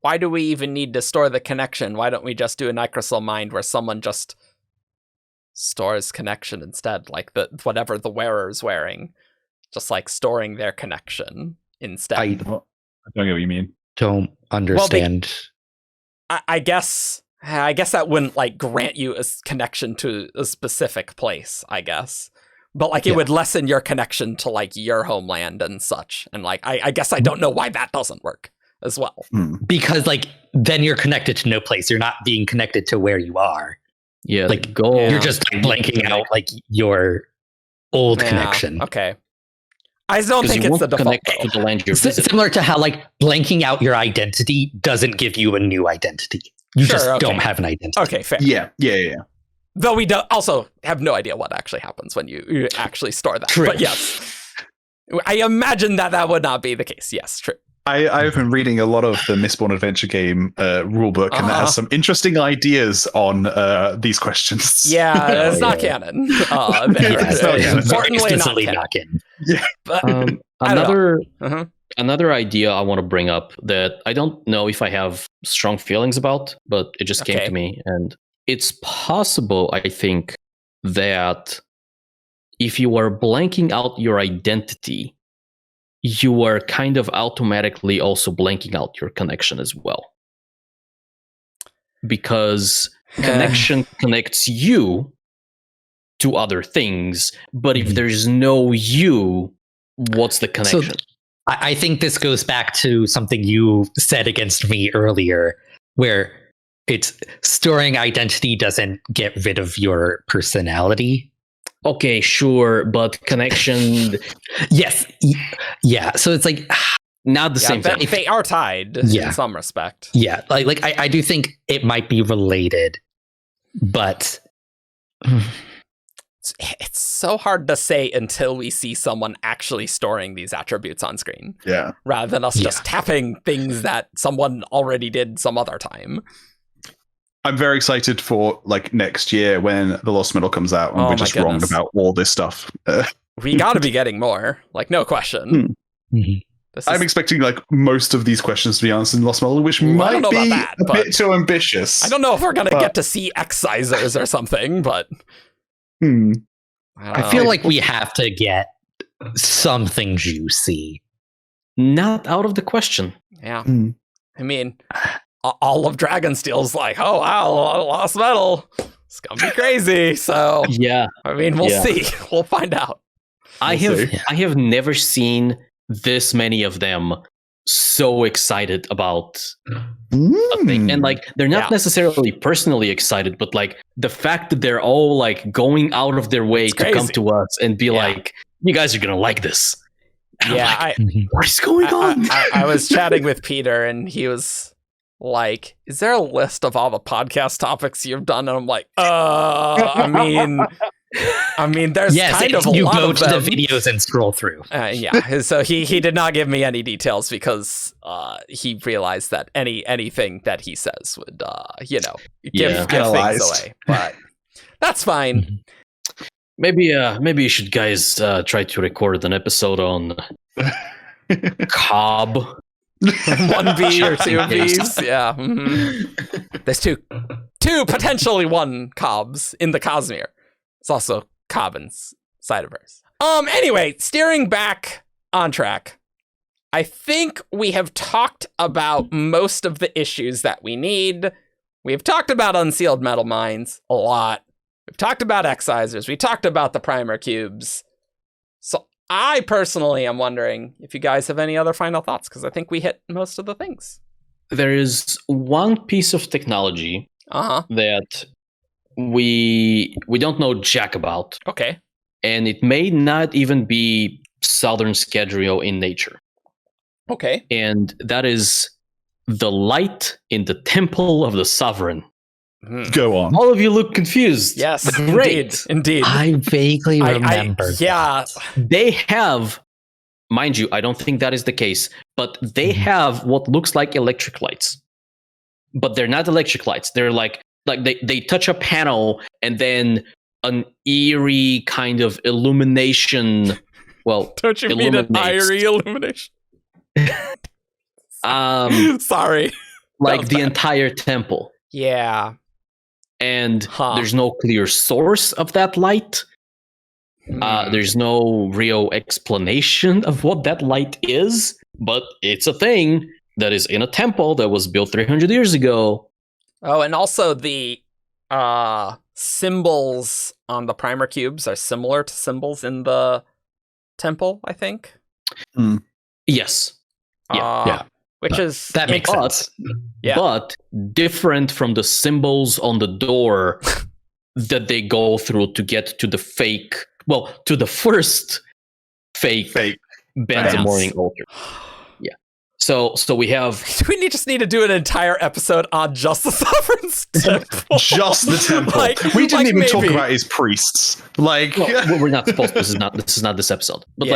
S1: Why do we even need to store the connection? Why don't we just do a Nicrosil mind where someone just stores connection instead, like whatever the wearer's wearing, just like storing their connection instead.
S4: I don't get what you mean.
S2: Don't understand.
S1: Well, I guess that wouldn't like grant you a connection to a specific place, I guess. But like it would lessen your connection to like your homeland and such. And like I guess I don't know why that doesn't work as well.
S2: Because like then you're connected to no place. You're not being connected to where you are.
S3: Yeah.
S2: Like you're just like blanking out like your old connection.
S1: Okay. I don't think it's the default.
S3: Connect
S1: Though.
S3: to the land you're visiting.
S2: Similar to how like blanking out your identity doesn't give you a new identity. You just don't have an identity.
S1: Okay, fair.
S4: Yeah.
S1: Though we also have no idea what actually happens when you actually store that.
S2: True.
S1: But yes, I imagine that would not be the case. Yes, true.
S4: I've been reading a lot of the Mistborn adventure game rulebook, and that has some interesting ideas on these questions.
S1: Yeah, it's not canon.
S2: Importantly not canon.
S4: Yeah.
S1: But,
S3: another idea I want to bring up that I don't know if I have strong feelings about, but it just came to me, and it's possible, I think, that if you are blanking out your identity, you are kind of automatically also blanking out your connection as well. Because connection connects you to other things, but if there's no you, what's the connection?
S2: So I think this goes back to something you said against me earlier, where it's storing identity doesn't get rid of your personality.
S3: Okay, sure, but connection...
S2: Yes. Yeah, so it's like...
S3: Not the same thing.
S1: They are tied in some respect.
S2: Yeah, like I do think it might be related, but...
S1: It's so hard to say until we see someone actually storing these attributes on screen.
S4: Yeah.
S1: Rather than us just tapping things that someone already did some other time.
S4: I'm very excited for like next year when the Lost Metal comes out and we're just wrong about all this stuff.
S1: We got to be getting more, like no question.
S4: I'm expecting like most of these questions to be answered in Lost Metal, which might be a bit too ambitious.
S1: I don't know if we're gonna get to see Excisors or something, but
S2: I feel like we have to get something juicy.
S3: Not out of the question.
S1: Yeah, I mean. All of Dragonsteel's like, oh wow, Lost Metal, it's gonna be crazy. So
S3: yeah,
S1: I mean, we'll see. We'll find out.
S3: I have never seen this many of them so excited about a thing, and like they're not necessarily personally excited, but like the fact that they're all like going out of their way to come to us and be like, you guys are gonna like this. And
S1: yeah,
S3: what is going on?
S1: I was chatting with Peter, and he was like, is there a list of all the podcast topics you've done? And I'm like, I mean, there's kind of a lot of them. You go to the
S2: videos and scroll through.
S1: Yeah, so he did not give me any details because he realized that anything that he says would, give things away. But that's fine.
S3: Maybe you should guys try to record an episode on Cobb.
S1: 1B or 2Bs, yeah. There's two potentially one Cobbs in the Cosmere. It's also Cobb in Cyberverse. Anyway, steering back on track. I think we have talked about most of the issues that we need. We've talked about Unsealed Metalminds a lot. We've talked about Excisors. We talked about the Primer Cubes. So I personally am wondering if you guys have any other final thoughts, because I think we hit most of the things.
S3: There is one piece of technology that we don't know jack about.
S1: Okay.
S3: And it may not even be Southern Scadrial in nature.
S1: Okay.
S3: And that is the light in the Temple of the Sovereign.
S4: Go on.
S3: All of you look confused.
S1: Yes,
S3: great.
S1: Indeed.
S2: I vaguely remember.
S3: They have, mind you, I don't think that is the case, but they have what looks like electric lights. But they're not electric lights. They're like they touch a panel and then an eerie kind of illumination. Well,
S1: don't you mean an eerie illumination? Sorry.
S3: Like the entire temple.
S1: Yeah.
S3: And there's no clear source of that light. There's no real explanation of what that light is, but it's a thing that is in a temple that was built 300 years ago.
S1: Oh, and also the symbols on the primer cubes are similar to symbols in the temple, I think.
S3: Yes. Yeah.
S1: Which is
S2: that makes sense.
S1: Yeah.
S3: But different from the symbols on the door that they go through to get to the fake, to the first fake Bands of Mourning altar. Yeah. So we have.
S1: We just need to do an entire episode on just the Sovereign's temple.
S4: Just the temple. We didn't even talk about his priests. Like,
S3: well, we're not supposed to. This is not this episode. But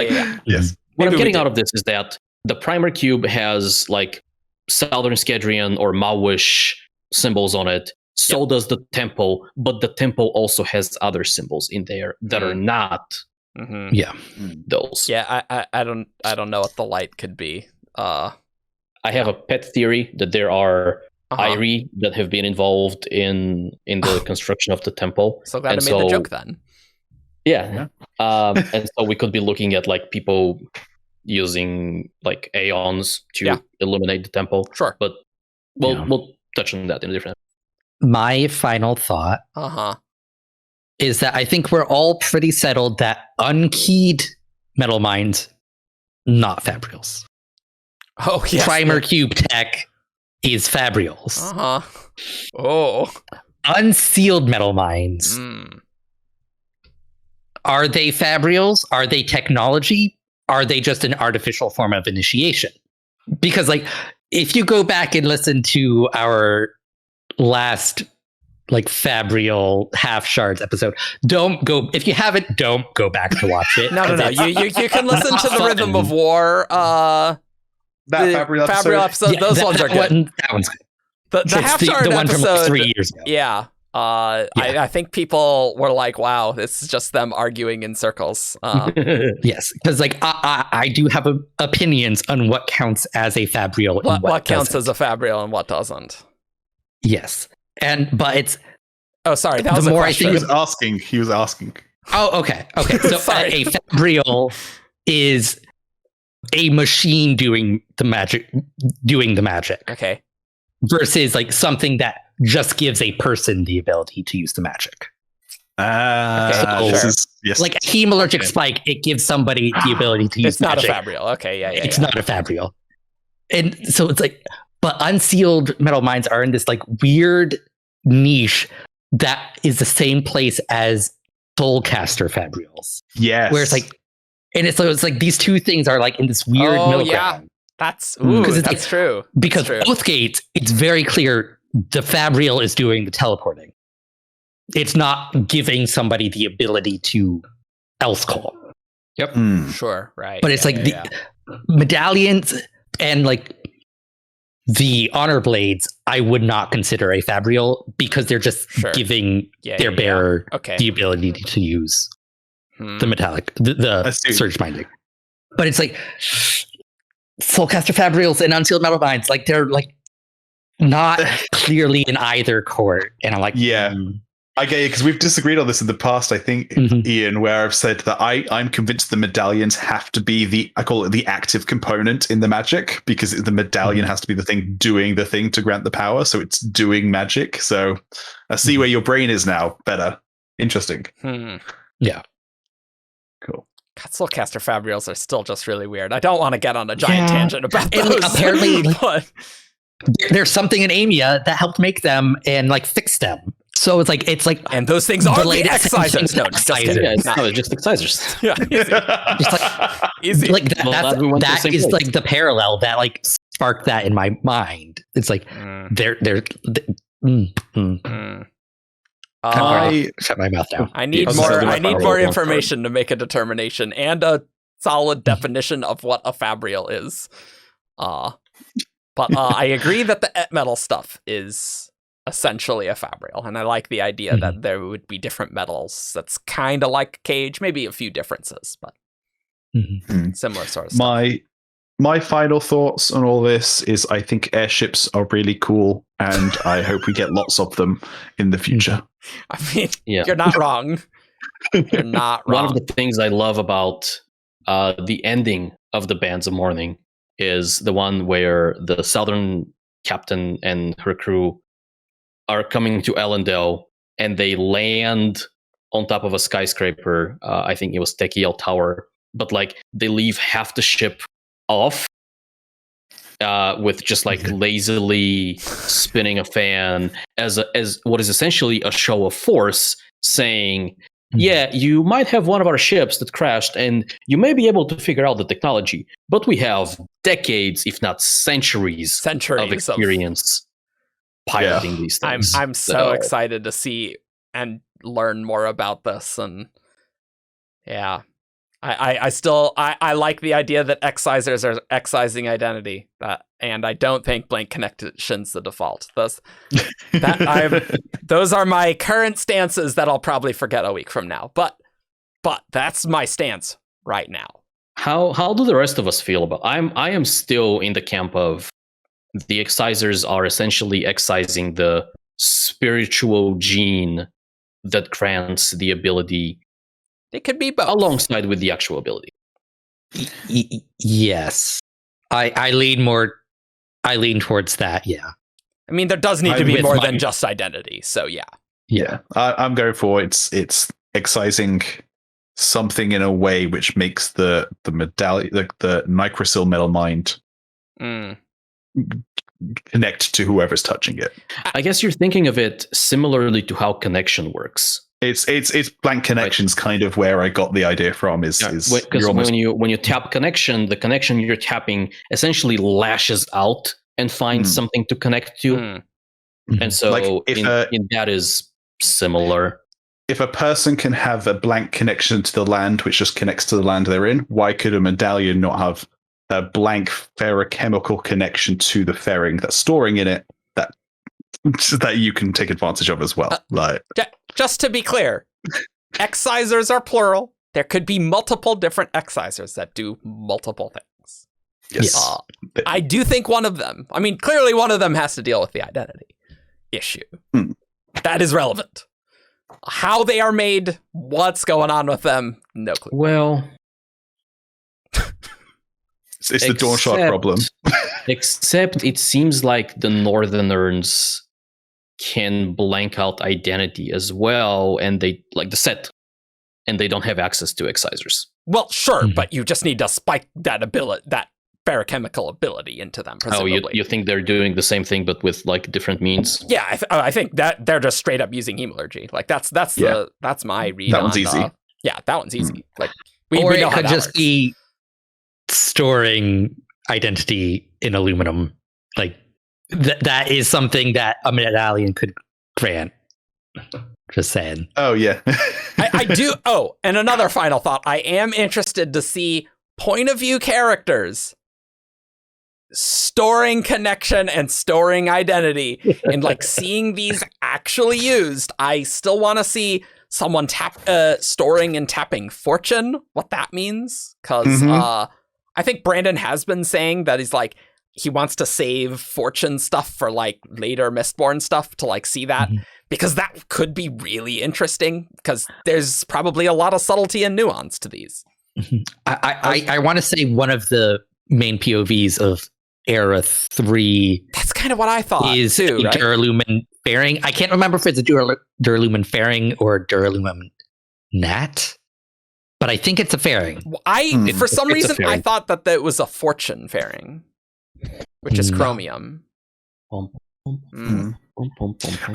S4: yes.
S3: What I'm getting out of this is that the primer cube has like Southern Scadrian or Maoish symbols on it. So does the temple, but the temple also has other symbols in there that are not those.
S1: Yeah, I don't know what the light could be.
S3: I have a pet theory that there are Weiry that have been involved in the construction of the temple.
S1: So glad I made the joke then.
S3: Yeah. And so we could be looking at like people using like aeons to illuminate the temple.
S1: Sure.
S3: But we'll touch on that in a different.
S2: My final thought is that I think we're all pretty settled that Unkeyed Metalminds, not Fabrials.
S1: Oh, yes.
S2: Primer cube tech is Fabrials.
S1: Oh.
S2: Unsealed Metalminds. Are they Fabrials? Are they technology? Are they just an artificial form of initiation? Because, like, if you go back and listen to our last like Fabrial half shards episode, if you haven't, don't go back to watch it.
S1: No. You can listen to the Rhythm of War
S4: that Fabrial
S1: episode.
S2: Yeah,
S1: those ones are good.
S2: That one's good.
S1: The half shard
S2: the one
S1: episode
S2: from like 3 years ago.
S1: Yeah. I think people were like, wow, this is just them arguing in circles.
S2: Yes, because like I do have opinions on what counts as a Fabrial and
S1: what counts as a Fabrial and what doesn't.
S2: Yes. But it's...
S1: Oh, sorry. That was
S2: the
S1: a
S2: more
S1: question.
S2: I
S4: think he was asking.
S2: Oh, okay. So a Fabrial is a machine doing the magic.
S1: Okay.
S2: Versus like something that just gives a person the ability to use the magic.
S1: Sure.
S4: Yes.
S2: Like a hemalurgic spike, it gives somebody the ability to use magic.
S1: It's not a Fabrial. Okay, yeah.
S2: It's not a Fabrial. And so it's like... But Unsealed Metalminds are in this like weird niche that is the same place as Soulcaster Fabrials.
S4: Yes.
S2: Where it's like, and it's like these two things are like in this weird middle ground.
S1: That's
S2: like,
S1: true.
S2: Because both gates, it's very clear the Fabrial is doing the teleporting. It's not giving somebody the ability to else call.
S3: Yep.
S1: Sure. Right.
S2: But it's the medallions and like the honor blades, I would not consider a Fabrial because they're just giving their bearer the ability to use the metallic, the surge binding. But it's like Soulcaster Fabrials and Unsealed Metalminds, like they're like not clearly in either court. And I'm like,
S4: I get you, because we've disagreed on this in the past, I think, Ian, where I've said that I'm convinced the medallions have to be I call it the active component in the magic, because the medallion has to be the thing doing the thing to grant the power, so it's doing magic. So I see where your brain is now. Better. Interesting.
S2: Yeah.
S4: Cool.
S1: God, Soulcaster Fabrials are still just really weird. I don't want to get on a giant tangent about those.
S2: And apparently, there's something in Amia that helped make them and like fix them. So it's like,
S1: and those things are the Excisors. No, just kidding.
S3: Yeah, it's not just Excisors.
S1: Yeah, easy.
S2: Like that is like the parallel that like sparked that in my mind. It's like
S1: I
S2: shut my mouth down.
S1: I need more information to make a determination and a solid definition of what a Fabrial is. But I agree that the metal stuff is essentially a Fabrial, and I like the idea that there would be different metals. That's kind of like a cage, maybe a few differences, but similar sort of stuff.
S4: My final thoughts on all this is I think airships are really cool, and I hope we get lots of them in the future.
S1: I mean, you're not wrong. You're not wrong.
S3: One of the things I love about the ending of the Bands of Mourning is the one where the Southern captain and her crew are coming to Elendel, and they land on top of a skyscraper. I think it was Tekiel Tower, but like they leave half the ship off with just like lazily spinning a fan as what is essentially a show of force, saying yeah, you might have one of our ships that crashed, and you may be able to figure out the technology, but we have decades, if not centuries of experience piloting these things.
S1: I'm so excited to see and learn more about this, and yeah. I still like the idea that excisors are excising identity, and I don't think blank connection's the default. Those are my current stances that I'll probably forget a week from now. But that's my stance right now.
S3: How do the rest of us feel about? I am still in the camp of the excisors are essentially excising the spiritual gene that grants the ability.
S1: It could be both.
S3: Alongside with the actual ability.
S2: Yes. I lean towards that, yeah.
S1: I mean, there does need to be more than just identity, so yeah.
S4: Yeah. I'm going for it's excising something in a way which makes the medallion, the Nicrosil Metalmind connect to whoever's touching it.
S3: I guess you're thinking of it similarly to how connection works.
S4: It's blank connections, right. Kind of where I got the idea from. Because
S3: when you tap connection, the connection you're tapping essentially lashes out and finds something to connect to, and so that is similar.
S4: If a person can have a blank connection to the land, which just connects to the land they're in, why could a medallion not have a blank ferrochemical connection to the fairing that's storing in it that you can take advantage of as well?
S1: Just to be clear, excisors are plural. There could be multiple different excisors that do multiple things.
S4: Yes.
S1: I do think one of them, I mean, clearly one of them has to deal with the identity issue. That is relevant. How they are made, what's going on with them, no clue.
S3: Well,
S4: it's the Dawnshot problem.
S3: Except it seems like the Northerners can blank out identity as well, and they like the set, and they don't have access to excisors.
S1: Well, sure, but you just need to spike that ability, that ferrochemical ability into them. Presumably.
S3: Oh, you think they're doing the same thing but with like different means?
S1: Yeah, I think that they're just straight up using hemalurgy. Like that's my read.
S4: That one's easy.
S1: Yeah, that one's easy. Like
S2: we
S1: know
S2: it could just be storing identity in aluminum. Like that is something that a medallion could grant. Just saying.
S4: Oh yeah.
S1: I do. Oh, and another final thought. I am interested to see point of view characters storing connection and storing identity and like seeing these actually used. I still want to see someone storing and tapping fortune, what that means. Because I think Brandon has been saying that he's like, he wants to save fortune stuff for like later Mistborn stuff to like see that, because that could be really interesting because there's probably a lot of subtlety and nuance to these.
S2: I want to say one of the main POVs of Era 3.
S1: That's kind of what I thought
S2: is
S1: too,
S2: a
S1: right?
S2: Duralumin fairing. I can't remember if it's a Duralumin fairing or a Duralumin nat, but I think it's a fairing.
S1: For some reason, I thought that it was a fortune fairing, which is chromium.
S4: I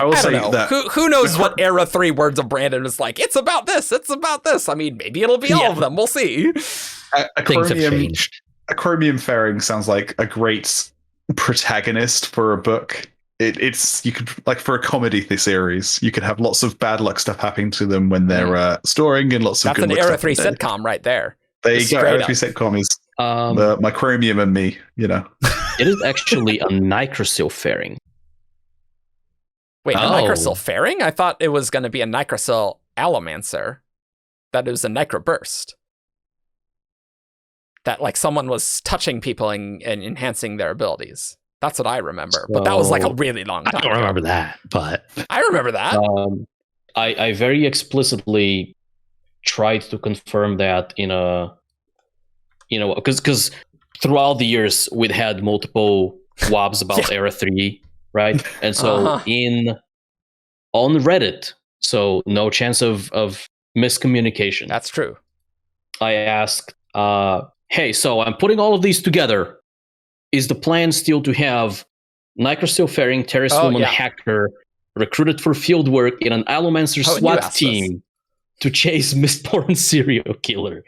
S4: will say that
S1: who knows what Era 3 Words of Brandon is like. It's about this. It's about this. I mean, maybe it'll be all of them. We'll see.
S2: Things have changed.
S4: A chromium fairing sounds like a great protagonist for a book. It's you could like for a comedy series, you could have lots of bad luck stuff happening to them when they're storing, and lots of good luck stuff.
S1: That's an Era 3 sitcom right there.
S4: There you go. Era 3 sitcom is my chromium and me. You know,
S3: it is actually a Nicrosil fairing.
S1: Wait, a Nicrosil fairing? I thought it was going to be a Nicrosil Allomancer. That it was a Nicroburst. That like someone was touching people and enhancing their abilities. That's what I remember. But that was like a really long time
S2: I don't remember that, but
S1: I remember that.
S3: I very explicitly tried to confirm that in a, because throughout the years we'd had multiple WABs about Era 3, right? And so on Reddit, so no chance of miscommunication.
S1: That's true.
S3: I asked, hey, so I'm putting all of these together. Is the plan still to have Nicrosil fairing Terrace Woman hacker recruited for fieldwork in an Allomancer SWAT team to chase Mistborn serial killer.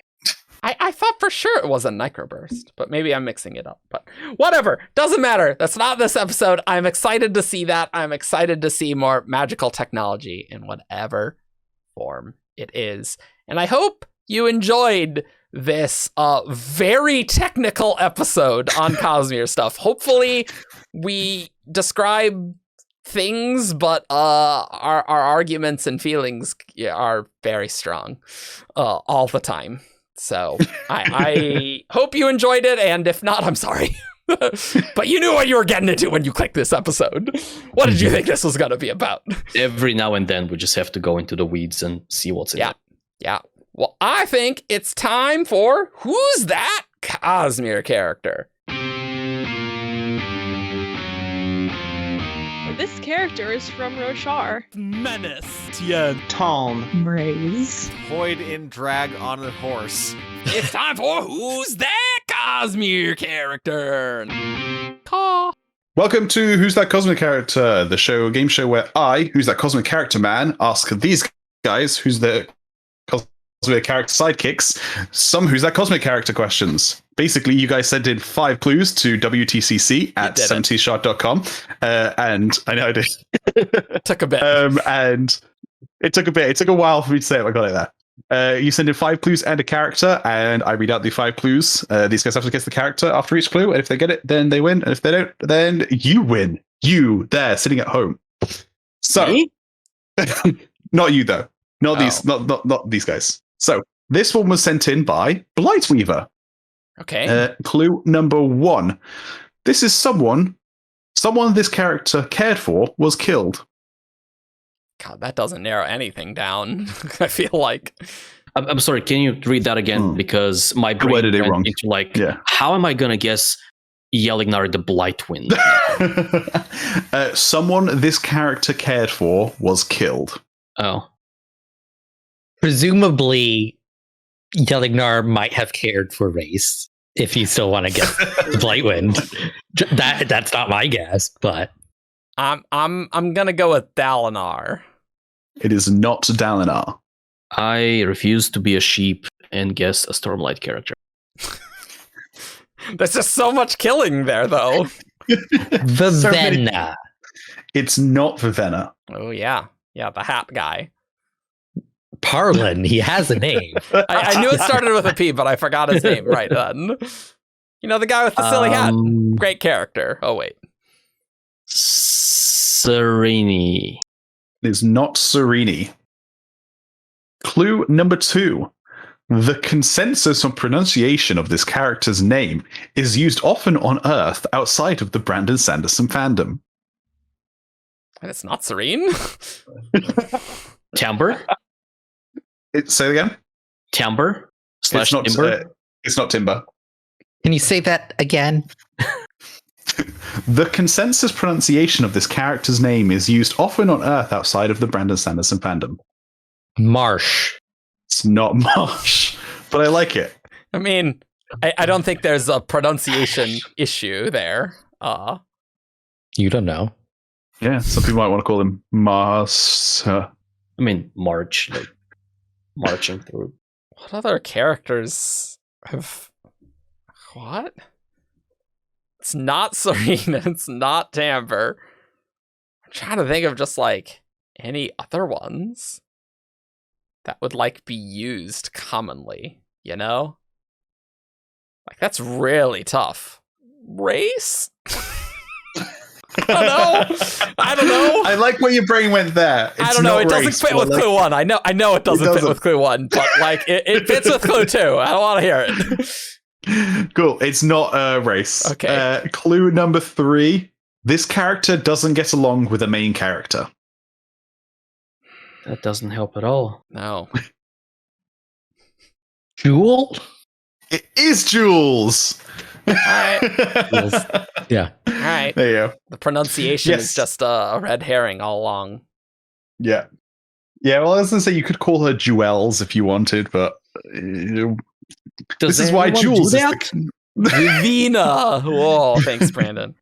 S1: I thought for sure it was a Necroburst, but maybe I'm mixing it up. But whatever, doesn't matter. That's not this episode. I'm excited to see that. I'm excited to see more magical technology in whatever form it is. And I hope you enjoyed this very technical episode on Cosmere stuff. Hopefully we describe things, but our arguments and feelings are very strong all the time. So I hope you enjoyed it, and if not, I'm sorry. But you knew what you were getting into when you clicked this episode. What did you think this was going to be about?
S3: Every now and then, we just have to go into the weeds and see what's in it.
S1: Yeah. Well, I think it's time for Who's That Cosmere Character?
S5: This character is from Roshar.
S6: Menace, Tien, Tom,
S5: Braze,
S6: Void in drag on a horse.
S1: It's time for Who's That Cosmere Character? Caw.
S4: Welcome to Who's That Cosmic Character, the game show where I, Who's That Cosmic Character Man, ask these guys, who's the Cosmic Character sidekicks, some Who's That Cosmic Character questions. Basically, you guys sent in 5 clues to WTCC at 70shard.com, and I know I did.
S1: Took a bit.
S4: And it took a bit. It took a while for me to say it. I got it there. You send in 5 clues and a character, and I read out the 5 clues. These guys have to guess the character after each clue, and if they get it, then they win. And if they don't, then you win. You there, sitting at home. So, not you though. Not these. Not these guys. So this one was sent in by Blightweaver.
S1: Okay.
S4: Clue number 1. This is someone this character cared for was killed.
S1: God, that doesn't narrow anything down. I feel like.
S3: I'm sorry, can you read that again? Because my brain went into how am I going to guess Yelignar the Blightwind?
S4: Someone this character cared for was killed.
S3: Oh.
S2: Presumably, Yelignar might have cared for race. If you still want to get Blightwind, that's not my guess, but
S1: I'm gonna go with Dalinar.
S4: It is not Dalinar.
S3: I refuse to be a sheep and guess a Stormlight character.
S1: There's just so much killing there, though.
S2: Vivenna.
S4: It's not Vivenna.
S1: Oh yeah, the hat guy.
S2: Parlin, he has a name.
S1: I knew it started with a P, but I forgot his name right then. You know, the guy with the silly hat. Great character. Oh, wait.
S3: Sereni.
S4: It is not Sereni. Clue number 2. The consensus on pronunciation of this character's name is used often on Earth outside of the Brandon Sanderson fandom.
S1: And it's not Serene?
S3: Timber?
S4: Say it again?
S3: Timber? Slash Timber?
S4: It's not Timber.
S2: Can you say that again?
S4: The consensus pronunciation of this character's name is used often on Earth outside of the Brandon Sanderson fandom.
S2: Marsh.
S4: It's not Marsh, but I like it.
S1: I mean, I don't think there's a pronunciation issue there.
S2: You don't know.
S4: Yeah, some people might want to call him Mars.
S3: I mean, March. Like, marching through.
S1: What other characters have... What? It's not Serena. It's not Timber. I'm trying to think of just, like, any other ones that would, like, be used commonly, you know? Like, that's really tough. Race? I don't know.
S4: I like where your brain went there.
S1: I don't know. It doesn't fit with clue 1. I know it doesn't fit with clue 1, but like it fits with clue 2. I don't want to hear it.
S4: Cool. It's not a race.
S1: Okay.
S4: Clue number 3. This character doesn't get along with the main character.
S3: That doesn't help at all.
S1: No.
S2: Jewel?
S4: It is Jules.
S1: All right.
S2: Yeah.
S1: All right.
S4: There you go.
S1: The pronunciation is just a red herring all along.
S4: Yeah. Yeah, well, I was going to say you could call her Jewels if you wanted, but this is why Jules is
S1: Vina. Whoa, thanks, Brandon.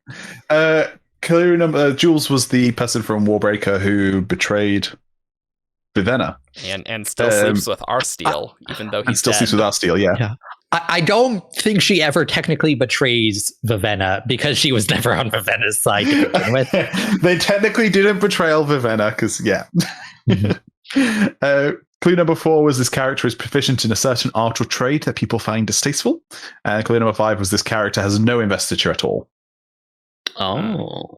S4: Clue number Jules was the person from Warbreaker who betrayed Vivenna.
S1: And still sleeps with Arsteel, even though he's
S4: And still
S1: dead.
S4: sleeps with Arsteel, yeah.
S2: I don't think she ever technically betrays Vivenna because she was never on Vivenna's side to begin with.
S4: They technically didn't betrayal Vivenna because, yeah. Clue number 4 was this character is proficient in a certain art or trade that people find distasteful. And clue number 5 was this character has no investiture at all.
S3: Oh.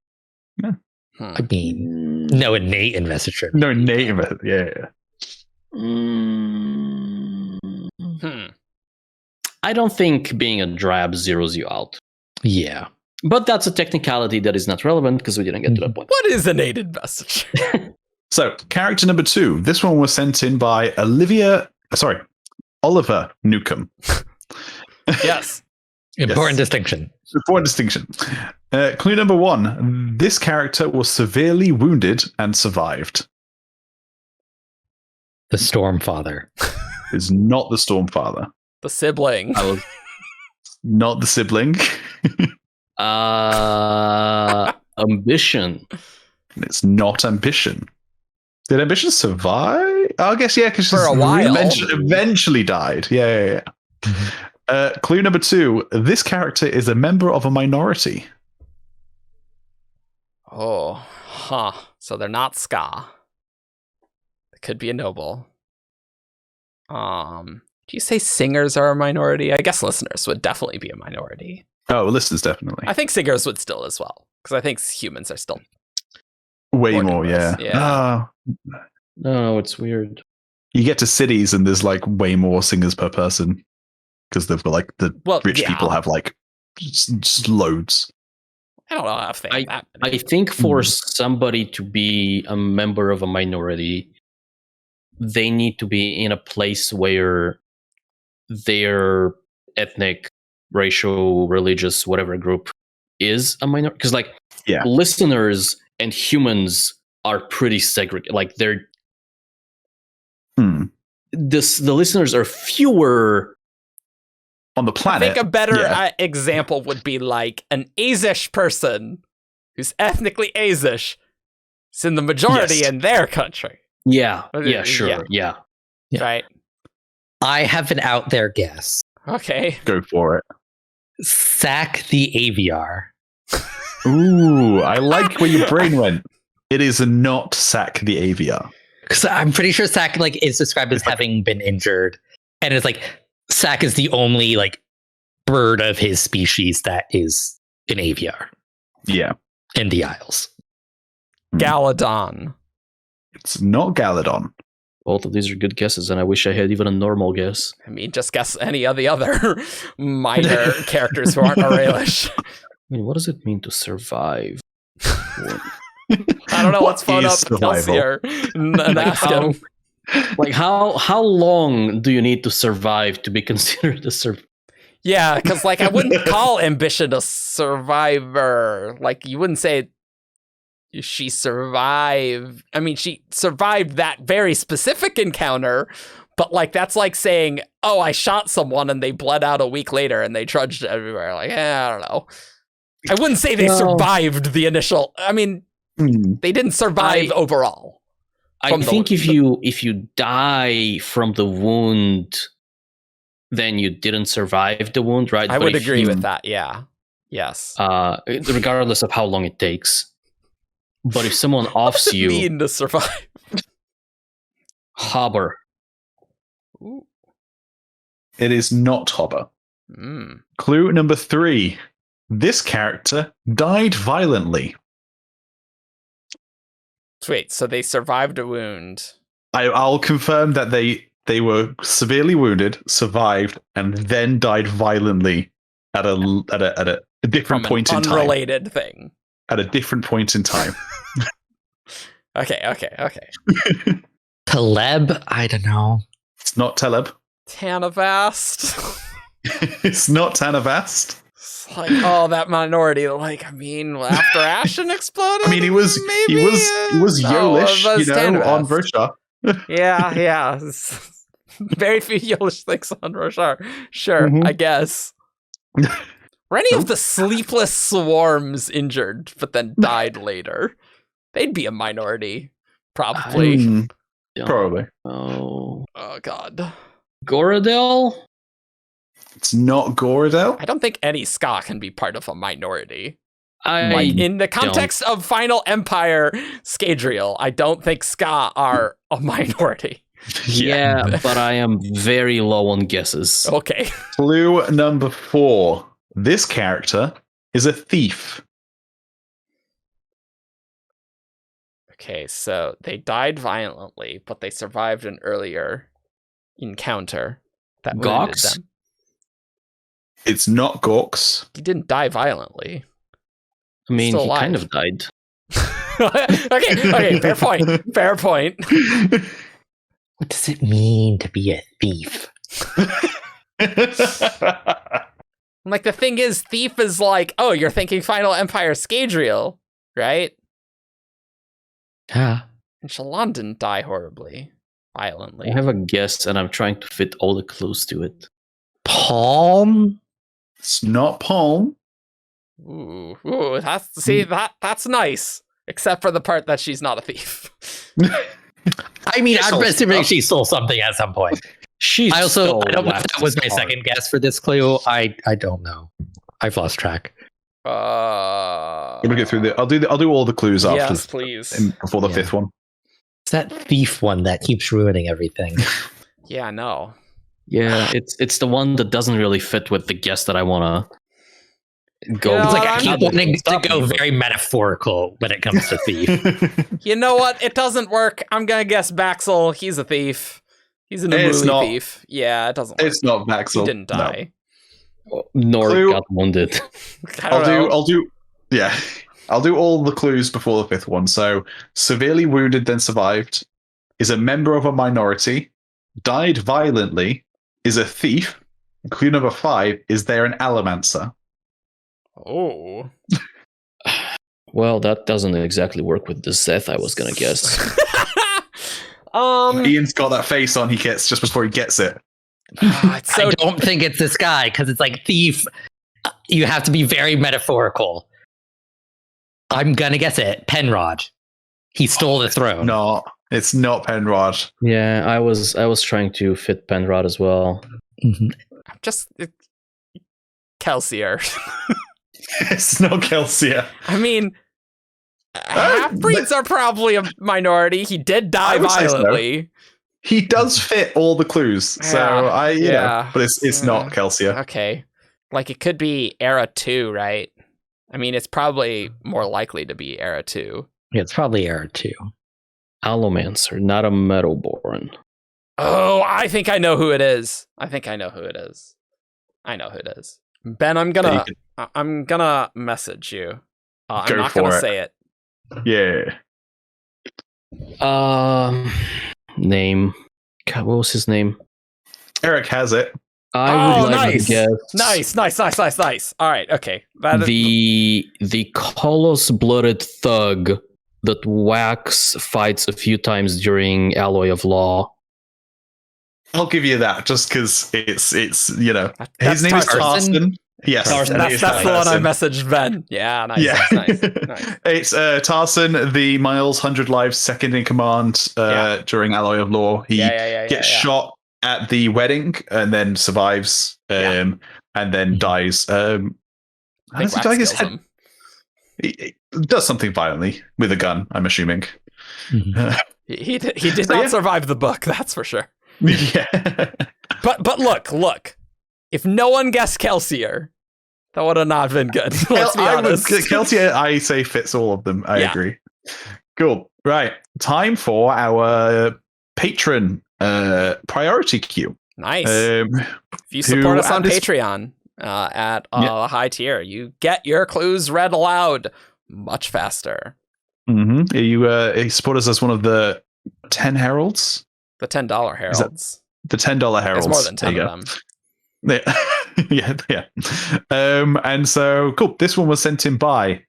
S2: I mean, no innate investiture.
S4: No innate investiture, yeah.
S3: I don't think being a drab zeroes you out.
S2: Yeah.
S3: But that's a technicality that is not relevant because we didn't get to that point.
S1: What is innate investiture?
S4: So, character number 2. This one was sent in by Oliver Newcomb.
S1: Yes.
S2: Important distinction.
S4: Important distinction. Clue number 1. This character was severely wounded and survived.
S2: The Stormfather.
S4: Is not the Stormfather.
S1: The sibling.
S4: Not the sibling.
S3: Ambition.
S4: It's not Ambition. Did Ambition survive? I guess, yeah, because
S1: For a while.
S4: eventually died. Yeah. Clue number 2. This character is a member of a minority.
S1: Oh, huh. So they're not Ska. It could be a noble. Do you say singers are a minority? I guess listeners would definitely be a minority.
S4: Oh, listeners, definitely.
S1: I think singers would still as well, because I think humans are still
S4: Way more, yeah.
S3: No, it's weird.
S4: You get to cities and there's like way more singers per person because they've got like the rich people have like just loads.
S1: I don't know if they have that many.
S3: I think for somebody to be a member of a minority, they need to be in a place where their ethnic, racial, religious, whatever group is a minority. Because like listeners and humans are pretty segregated. Like they're the listeners are fewer
S4: on the planet.
S1: I think a better example would be like an Azish person who's ethnically Azish is in the majority in their country.
S3: Yeah, sure. Yeah.
S1: Right.
S2: I have an out there guess.
S1: Okay.
S4: Go for it.
S2: Sack the AVR.
S4: Ooh, I like where your brain went. It is not Sack the AVR.
S2: Because I'm pretty sure Sack is described as having been injured. And it's like Sack is the only like bird of his species that is an AVR.
S4: Yeah.
S2: In the Isles.
S1: Galadon.
S4: It's not Galadon.
S3: Both of these are good guesses, and I wish I had even a normal guess.
S1: I mean, just guess any of the other minor characters who aren't Aurelish.
S3: I mean, what does it mean to survive?
S1: I don't know. Let's phone up Kelsier and ask him.
S3: Like, how long do you need to survive to be considered a survivor?
S1: Yeah, because like I wouldn't call Ambition a survivor. Like you wouldn't say she survived. I mean, she survived that very specific encounter, but like that's like saying, "Oh, I shot someone and they bled out a week later and they trudged everywhere." Like, I don't know. I wouldn't say they survived the initial. I mean, they didn't survive overall.
S3: I think if you die from the wound, then you didn't survive the wound, right?
S1: I would agree with that. Yeah. Yes.
S3: Regardless of how long it takes. But if someone offs you,
S1: mean to survive?
S3: Hobber.
S1: Ooh.
S4: It is not Hobber. Clue number 3. This character died violently.
S1: Wait, so they survived a wound.
S4: I'll confirm that they were severely wounded, survived, and then died violently at a different point in time.
S1: Unrelated thing.
S4: At a different point in time.
S1: Okay.
S2: Taleb? I don't know.
S4: It's not Taleb.
S1: Tanavast.
S4: It's not Tanavast.
S1: It's like, oh, that minority. Like, I mean, after Ashen exploded.
S4: I mean, he was Yolish, on Roshar.
S1: Yeah. Very few Yolish things on Roshar. Sure, I guess. Were any of the sleepless swarms injured, but then died later? They'd be a minority, probably.
S4: Probably.
S3: Oh.
S1: Oh god.
S3: Gorodel?
S4: It's not Gorodel.
S1: I don't think any ska can be part of a minority.
S3: I
S1: Like in the context of Final Empire Scadrial, I don't think ska are a minority.
S3: yeah, but I am very low on guesses.
S1: Okay.
S4: Clue number 4. This character is a thief.
S1: Okay, so they died violently, but they survived an earlier encounter that wounded
S3: Gox?
S1: them.
S4: It's not Gorks.
S1: He didn't die violently.
S3: I mean,
S1: Still
S3: he kind
S1: alive.
S3: of died.
S1: okay, fair point. Fair point.
S2: What does it mean to be a thief?
S1: Like, the thing is, thief is like, oh, you're thinking Final Empire Scadrial, right?
S2: Yeah.
S1: And Shallan didn't die horribly, violently.
S3: I have a guess, and I'm trying to fit all the clues to it.
S2: Palm?
S4: It's not Palm.
S1: Ooh, that's nice. Except for the part that she's not a thief.
S2: I mean,
S4: She
S2: I'm
S4: stole
S2: assuming
S4: stuff.
S2: she stole something at some point.
S3: She
S2: I don't
S3: stole
S2: know if that
S3: Wax's
S2: was my
S3: heart.
S2: second guess for this clue. I don't know. I've lost track.
S4: Let me get through the. I'll do all the clues after.
S1: Yes, please.
S4: Before the
S2: Yeah.
S4: 5th one.
S2: It's that thief one that keeps ruining everything.
S1: Yeah, no.
S3: Yeah, it's the one that doesn't really fit with the guess that I want to go.
S1: Yeah,
S2: It's like I
S1: I'm
S2: keep
S1: not-
S2: wanting to
S3: Stop
S2: go
S3: me.
S2: very metaphorical when it comes to thief.
S1: You know what? It doesn't work. I'm gonna guess Baxel. He's a thief. He's an
S4: It's
S1: Amuli
S4: not.
S1: thief. Yeah, it doesn't work.
S4: It's not
S1: He
S4: Maxwell.
S1: didn't
S4: No.
S1: die.
S3: Nor
S4: Clue.
S3: got wounded.
S1: I don't know.
S4: I'll do. Yeah, I'll do all the clues before the 5th one. So, severely wounded, then survived. Is a member of a minority. Died violently. Is a thief. Clue number 5 is they're an allomancer.
S1: Oh.
S3: Well, that doesn't exactly work with the Zeth I was gonna guess.
S4: Ian's got that face on he gets just before he gets it.
S1: It's so
S2: I don't think it's this guy because it's like thief. You have to be very metaphorical. I'm gonna guess it. Penrod. He stole the throne.
S4: No, it's not Penrod.
S3: Yeah, I was trying to fit Penrod as well.
S2: Mhm.
S1: just Kelsier.
S4: It's not Kelsier.
S1: I mean, half-breeds are probably a minority. He did die
S4: I would say so.
S1: violently.
S4: He does fit all the clues, so
S1: Yeah,
S4: you know,
S1: yeah.
S4: but it's not Kelsier.
S1: Okay. Like, it could be Era 2, right? I mean, it's probably more likely to be Era 2.
S2: Yeah, it's probably error 2.
S3: Allomancer, not a Metalborn.
S1: Oh, I think I know who it is. I know who it is. Ben, I'm gonna message you. I'm
S4: Go
S1: not
S4: for
S1: gonna
S4: it.
S1: say it.
S4: Yeah.
S3: Name. God, what was his name?
S4: Eric has it.
S3: I would like
S1: nice.
S3: to guess.
S1: Nice. All right, okay. That is-
S3: The Colossus-blooded thug that Wax fights a few times during Alloy of Law.
S4: I'll give you that just because it's you know
S1: that's
S4: his name is
S1: Tarson.
S4: Tarson. Yes,
S3: Tarson.
S1: That's the one I messaged Ben. Yeah, nice.
S4: Yeah,
S1: Nice.
S4: It's Tarson, the Miles 100 Lives second in command
S1: Yeah.
S4: during Alloy of Law. He gets shot at the wedding and then survives and then dies.
S1: I think
S4: honestly,
S1: Wax
S4: his
S1: kills
S4: head-
S1: him.
S4: he does something violently with a gun, I'm assuming.
S2: Mhm.
S1: He did
S4: So,
S1: not
S4: yeah.
S1: survive the book, that's for sure.
S4: Yeah.
S1: But look. If no one guessed Kelsier, that would have not been good. Let's be honest.
S4: Kelsier, I say, fits all of them. I
S1: Yeah.
S4: agree. Cool. Right. Time for our patron priority queue.
S1: Nice. If you support us on Patreon at a high tier, you get your clues read aloud much faster.
S4: Mm-hmm. You support us as one of the 10 heralds?
S1: The $10 heralds.
S4: The $10 heralds.
S1: There's more than 10
S4: There
S1: of
S4: you
S1: them.
S4: Yeah. And so, cool. This one was sent in by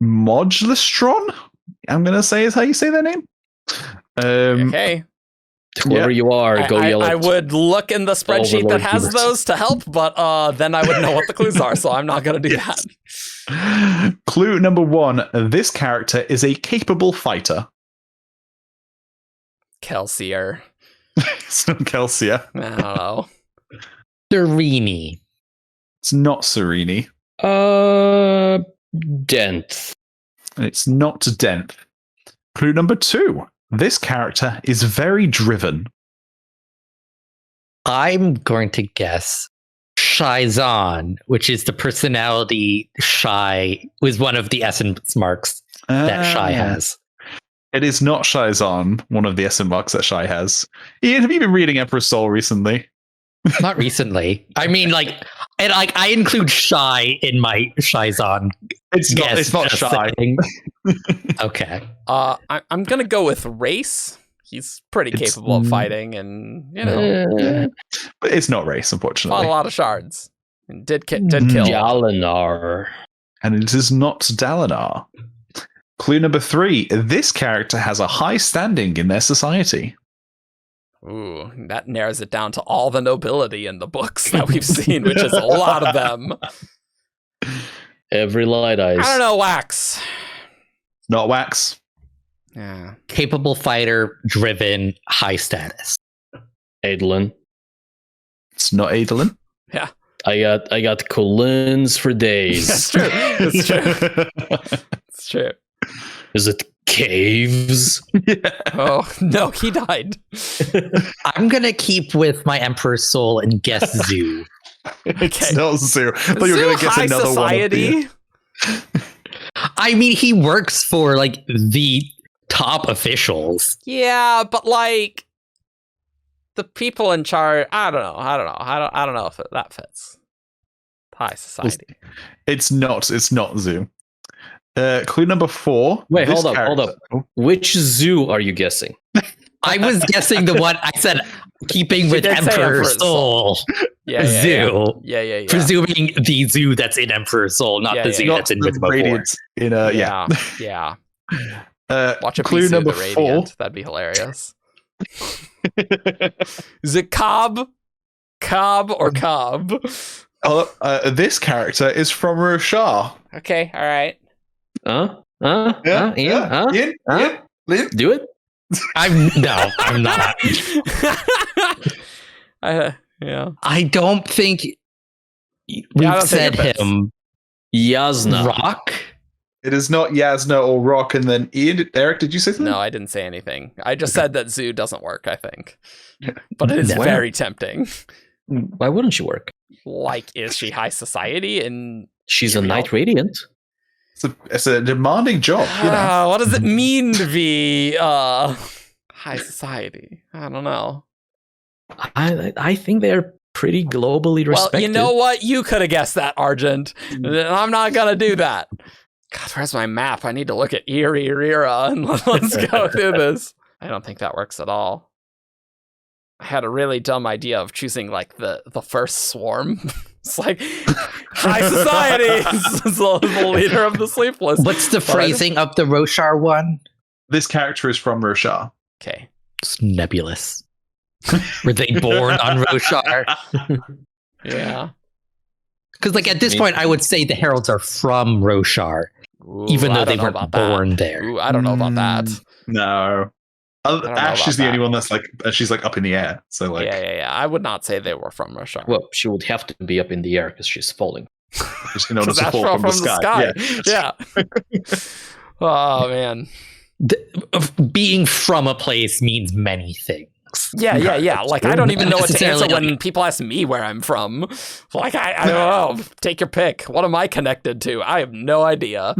S4: Modulastron, I'm going to say is how you say their name.
S1: Okay.
S3: Whoever you are, go yell
S1: I
S3: at
S1: would look in the spreadsheet
S3: Overlord
S1: that has
S3: Jebus.
S1: those to help, but then I would know what the clues are, so I'm not going to do that.
S4: Clue number 1. This character is a capable fighter.
S1: Kelsier.
S4: It's not Kelsia.
S1: I don't know.
S2: Serini.
S4: It's not Serini.
S3: Dent.
S4: It's not Denth. Clue number 2. This character is very driven.
S2: I'm going to guess Shyzon, which is the personality Shy, was one of the essence marks that Shy has.
S4: It is not Shyzon, one of the essence marks that Shy has. Ian, have you been reading Emperor's Soul recently?
S2: Not recently. I mean, I include Shy in my Shyzon.
S4: It's not Shy.
S2: Okay.
S1: I'm gonna go with Race. He's pretty capable of fighting, and
S4: But it's not Race, unfortunately.
S1: fought a lot of shards. And did kill.
S3: Jalinar.
S4: And it is not Dalinar. Clue number 3. This character has a high standing in their society.
S1: Ooh, that narrows it down to all the nobility in the books that we've seen, which is a lot of them.
S3: Every light eyes.
S1: I don't know, Wax.
S4: Not Wax.
S1: Yeah.
S2: Capable fighter, driven, high status.
S3: Adolin.
S4: It's not Adolin.
S1: Yeah.
S3: I got colons for days.
S1: That's true. That's true. It's true.
S3: Is it caves?
S4: Yeah.
S1: Oh, no, he died.
S2: I'm going to keep with my Emperor's Soul and guess Zoo.
S4: It's not Zoo. But you're going to guess
S1: high
S4: another
S1: society?
S4: one.
S2: I mean, he works for the top officials.
S1: Yeah, but the people in charge. I don't know. I don't know if that fits. High society.
S4: It's not Zoo. Clue number 4.
S3: Wait,
S4: This
S3: hold up.
S4: Oh.
S3: Which zoo are you guessing?
S2: I was guessing the one I said, keeping with
S1: did say
S2: Emperor's Soul.
S1: Yeah,
S2: Zoo.
S1: Yeah.
S2: Presuming the zoo that's in Emperor's Soul, not the zoo that's in
S4: the
S2: Mythos 4.
S4: Radiance in
S1: Yeah.
S4: yeah.
S1: Watch a
S4: Clue
S1: piece of
S4: number
S1: the
S4: 4.
S1: Radiant. That'd be hilarious. Is it Cobb? Cobb or Cobb?
S4: This character is from Roshar.
S1: Okay, all right.
S4: Ian?
S3: Do it?
S2: I'm not.
S1: Yeah.
S2: I don't think
S1: I
S2: we've
S1: don't think
S2: said
S1: it fits.
S2: him.
S3: Yasna.
S2: Rock?
S4: It is not Yasna or Rock. And then Ian, Eric, did you say something?
S1: No, I didn't say anything. I just said that Zoo doesn't work, I think. But it is
S2: No.
S1: very tempting.
S3: Why wouldn't she work?
S1: Is she high society? And
S3: She's a Knight Radiant.
S4: It's a demanding job, you know.
S1: what does it mean to be high society? I don't know.
S3: I think they're pretty globally respected.
S1: Well, you know what? You could have guessed that, Argent. I'm not gonna do that. God, where's my map? I need to look at Rira and let's go through this. I don't think that works at all. I had a really dumb idea of choosing the first swarm. It's high society is the leader of the sleepless.
S2: What's the phrasing of the Roshar one?
S4: This character is from Roshar.
S1: Okay.
S2: It's nebulous. Were they born on Roshar?
S1: Yeah.
S2: Because at this point, I would say the heralds are from Roshar, even though they weren't born there.
S1: Ooh, I don't know about that.
S4: No. Ash is the only one that's she's up in the air. So
S1: Yeah. I would not say they were from Roshar.
S3: Well, she would have to be up in the air because she's falling.
S4: just in order to fall from the sky.
S1: Yeah. Oh man.
S2: Being from a place means many things.
S1: Yeah. I don't even know what to answer
S2: Necessarily,
S1: when people ask me where I'm from. I don't know. Take your pick. What am I connected to? I have no idea.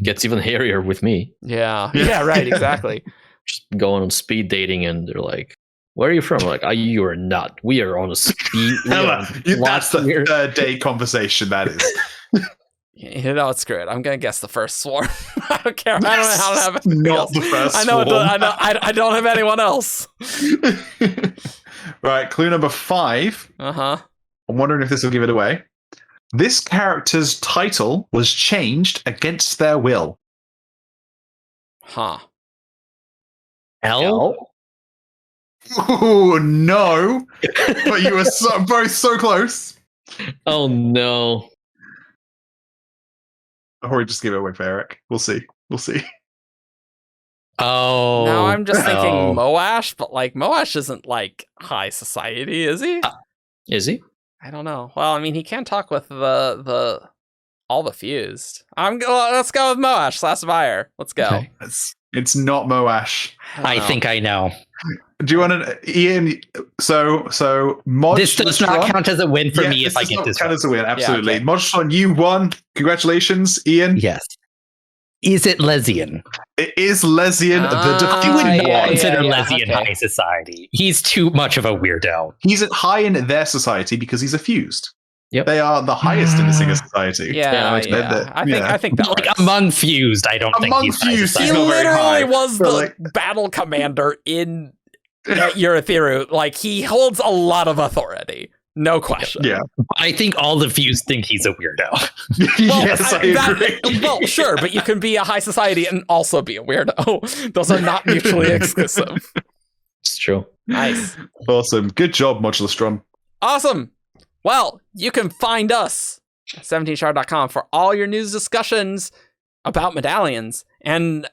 S3: Gets even hairier with me.
S1: Yeah, right, exactly.
S3: Just going on speed dating, and they're like, "Where are you from?" I'm like, you are not. We are on a speed.
S4: That's the third day conversation. That is.
S1: You know, it's great. I'm gonna guess the first swarm. I don't care. I don't have anything
S4: not
S1: else.
S4: the first
S1: I know.
S4: swarm.
S1: I don't have anyone else.
S4: Right. Clue number 5.
S1: I'm
S4: wondering if this will give it away. This character's title was changed against their will.
S1: Huh.
S2: L?
S4: Oh no! But you were both so close.
S3: Oh no!
S4: Or just give it away for Eric. We'll see.
S2: Oh.
S1: Now I'm just thinking
S2: oh.
S1: Moash, but like Moash isn't like high society, is he?
S3: Is he?
S1: I don't know. Well, I mean, he can talk with the all the fused. Let's go with Moash / Vire. Let's go.
S2: Okay.
S4: It's not Moash.
S2: I think I know.
S4: Do you want to, Ian? So Mod.
S2: This does not count as a win for me if I get this
S4: count
S2: right.
S4: as a win. Absolutely,
S1: okay.
S4: Modstron, you won. Congratulations, Ian.
S2: Yes. Is it Lesian?
S4: It is Lesian, the
S2: I would
S4: defeated
S2: not
S4: one.
S2: consider
S1: yeah,
S2: Lesian
S1: okay.
S2: high society. He's too much of a weirdo.
S4: He's at high in their society because he's a fused.
S3: Yep.
S4: They are the highest in the Singer society.
S1: Yeah, I think that
S2: Like
S1: works.
S2: among fused, I don't think
S4: Among
S2: he's high
S4: fused,
S1: He
S4: he's
S2: society.
S4: not very
S1: literally
S4: high.
S1: was
S4: But,
S1: the
S4: like-
S1: battle commander in Urithiru. Like, he holds a lot of authority. No question.
S4: Yeah.
S2: I think all the fused think he's a weirdo.
S4: Yes, I agree.
S1: Well, sure, but you can be a high society and also be a weirdo. Those are not mutually exclusive.
S3: It's true.
S1: Nice.
S4: Awesome. Good job, Modulastron.
S1: Awesome. Well, you can find us at 17shard.com for all your news discussions about medallions and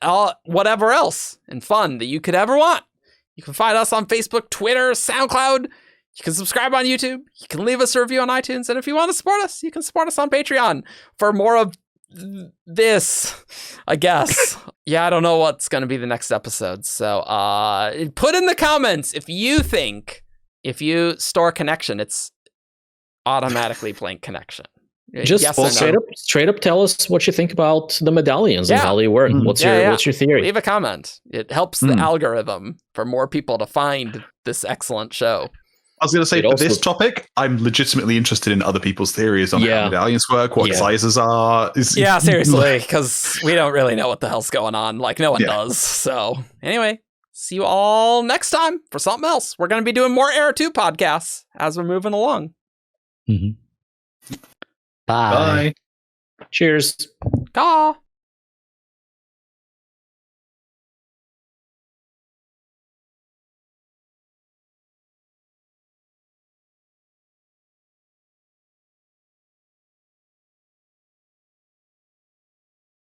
S1: whatever else and fun that you could ever want. You can find us on Facebook, Twitter, SoundCloud. You can subscribe on YouTube. You can leave us a review on iTunes. And if you want to support us, you can support us on Patreon for more of this, I guess. Yeah, I don't know what's going to be the next episode. So put in the comments if you think if you store connection, it's automatically blank connection.
S3: Just
S1: Yes or no?
S3: straight up tell us what you think about the medallions and
S1: Yeah.
S3: how they work.
S4: Mhm.
S3: What's
S1: Yeah,
S3: your theory?
S1: Leave a comment. It helps the algorithm for more people to find this excellent show.
S4: I was going to say,
S3: It
S4: for
S3: also-
S4: this topic, I'm legitimately interested in other people's theories on
S3: Yeah.
S4: how medallions work, what
S3: Yeah.
S4: sizes are.
S1: Yeah, seriously, because we don't really know what the hell's going on. Like, no one
S4: Yeah.
S1: does. So, anyway, see you all next time for something else. We're going to be doing more Era 2 podcasts as we're moving along.
S2: Bye.
S4: Bye.
S3: Cheers.
S1: Caw.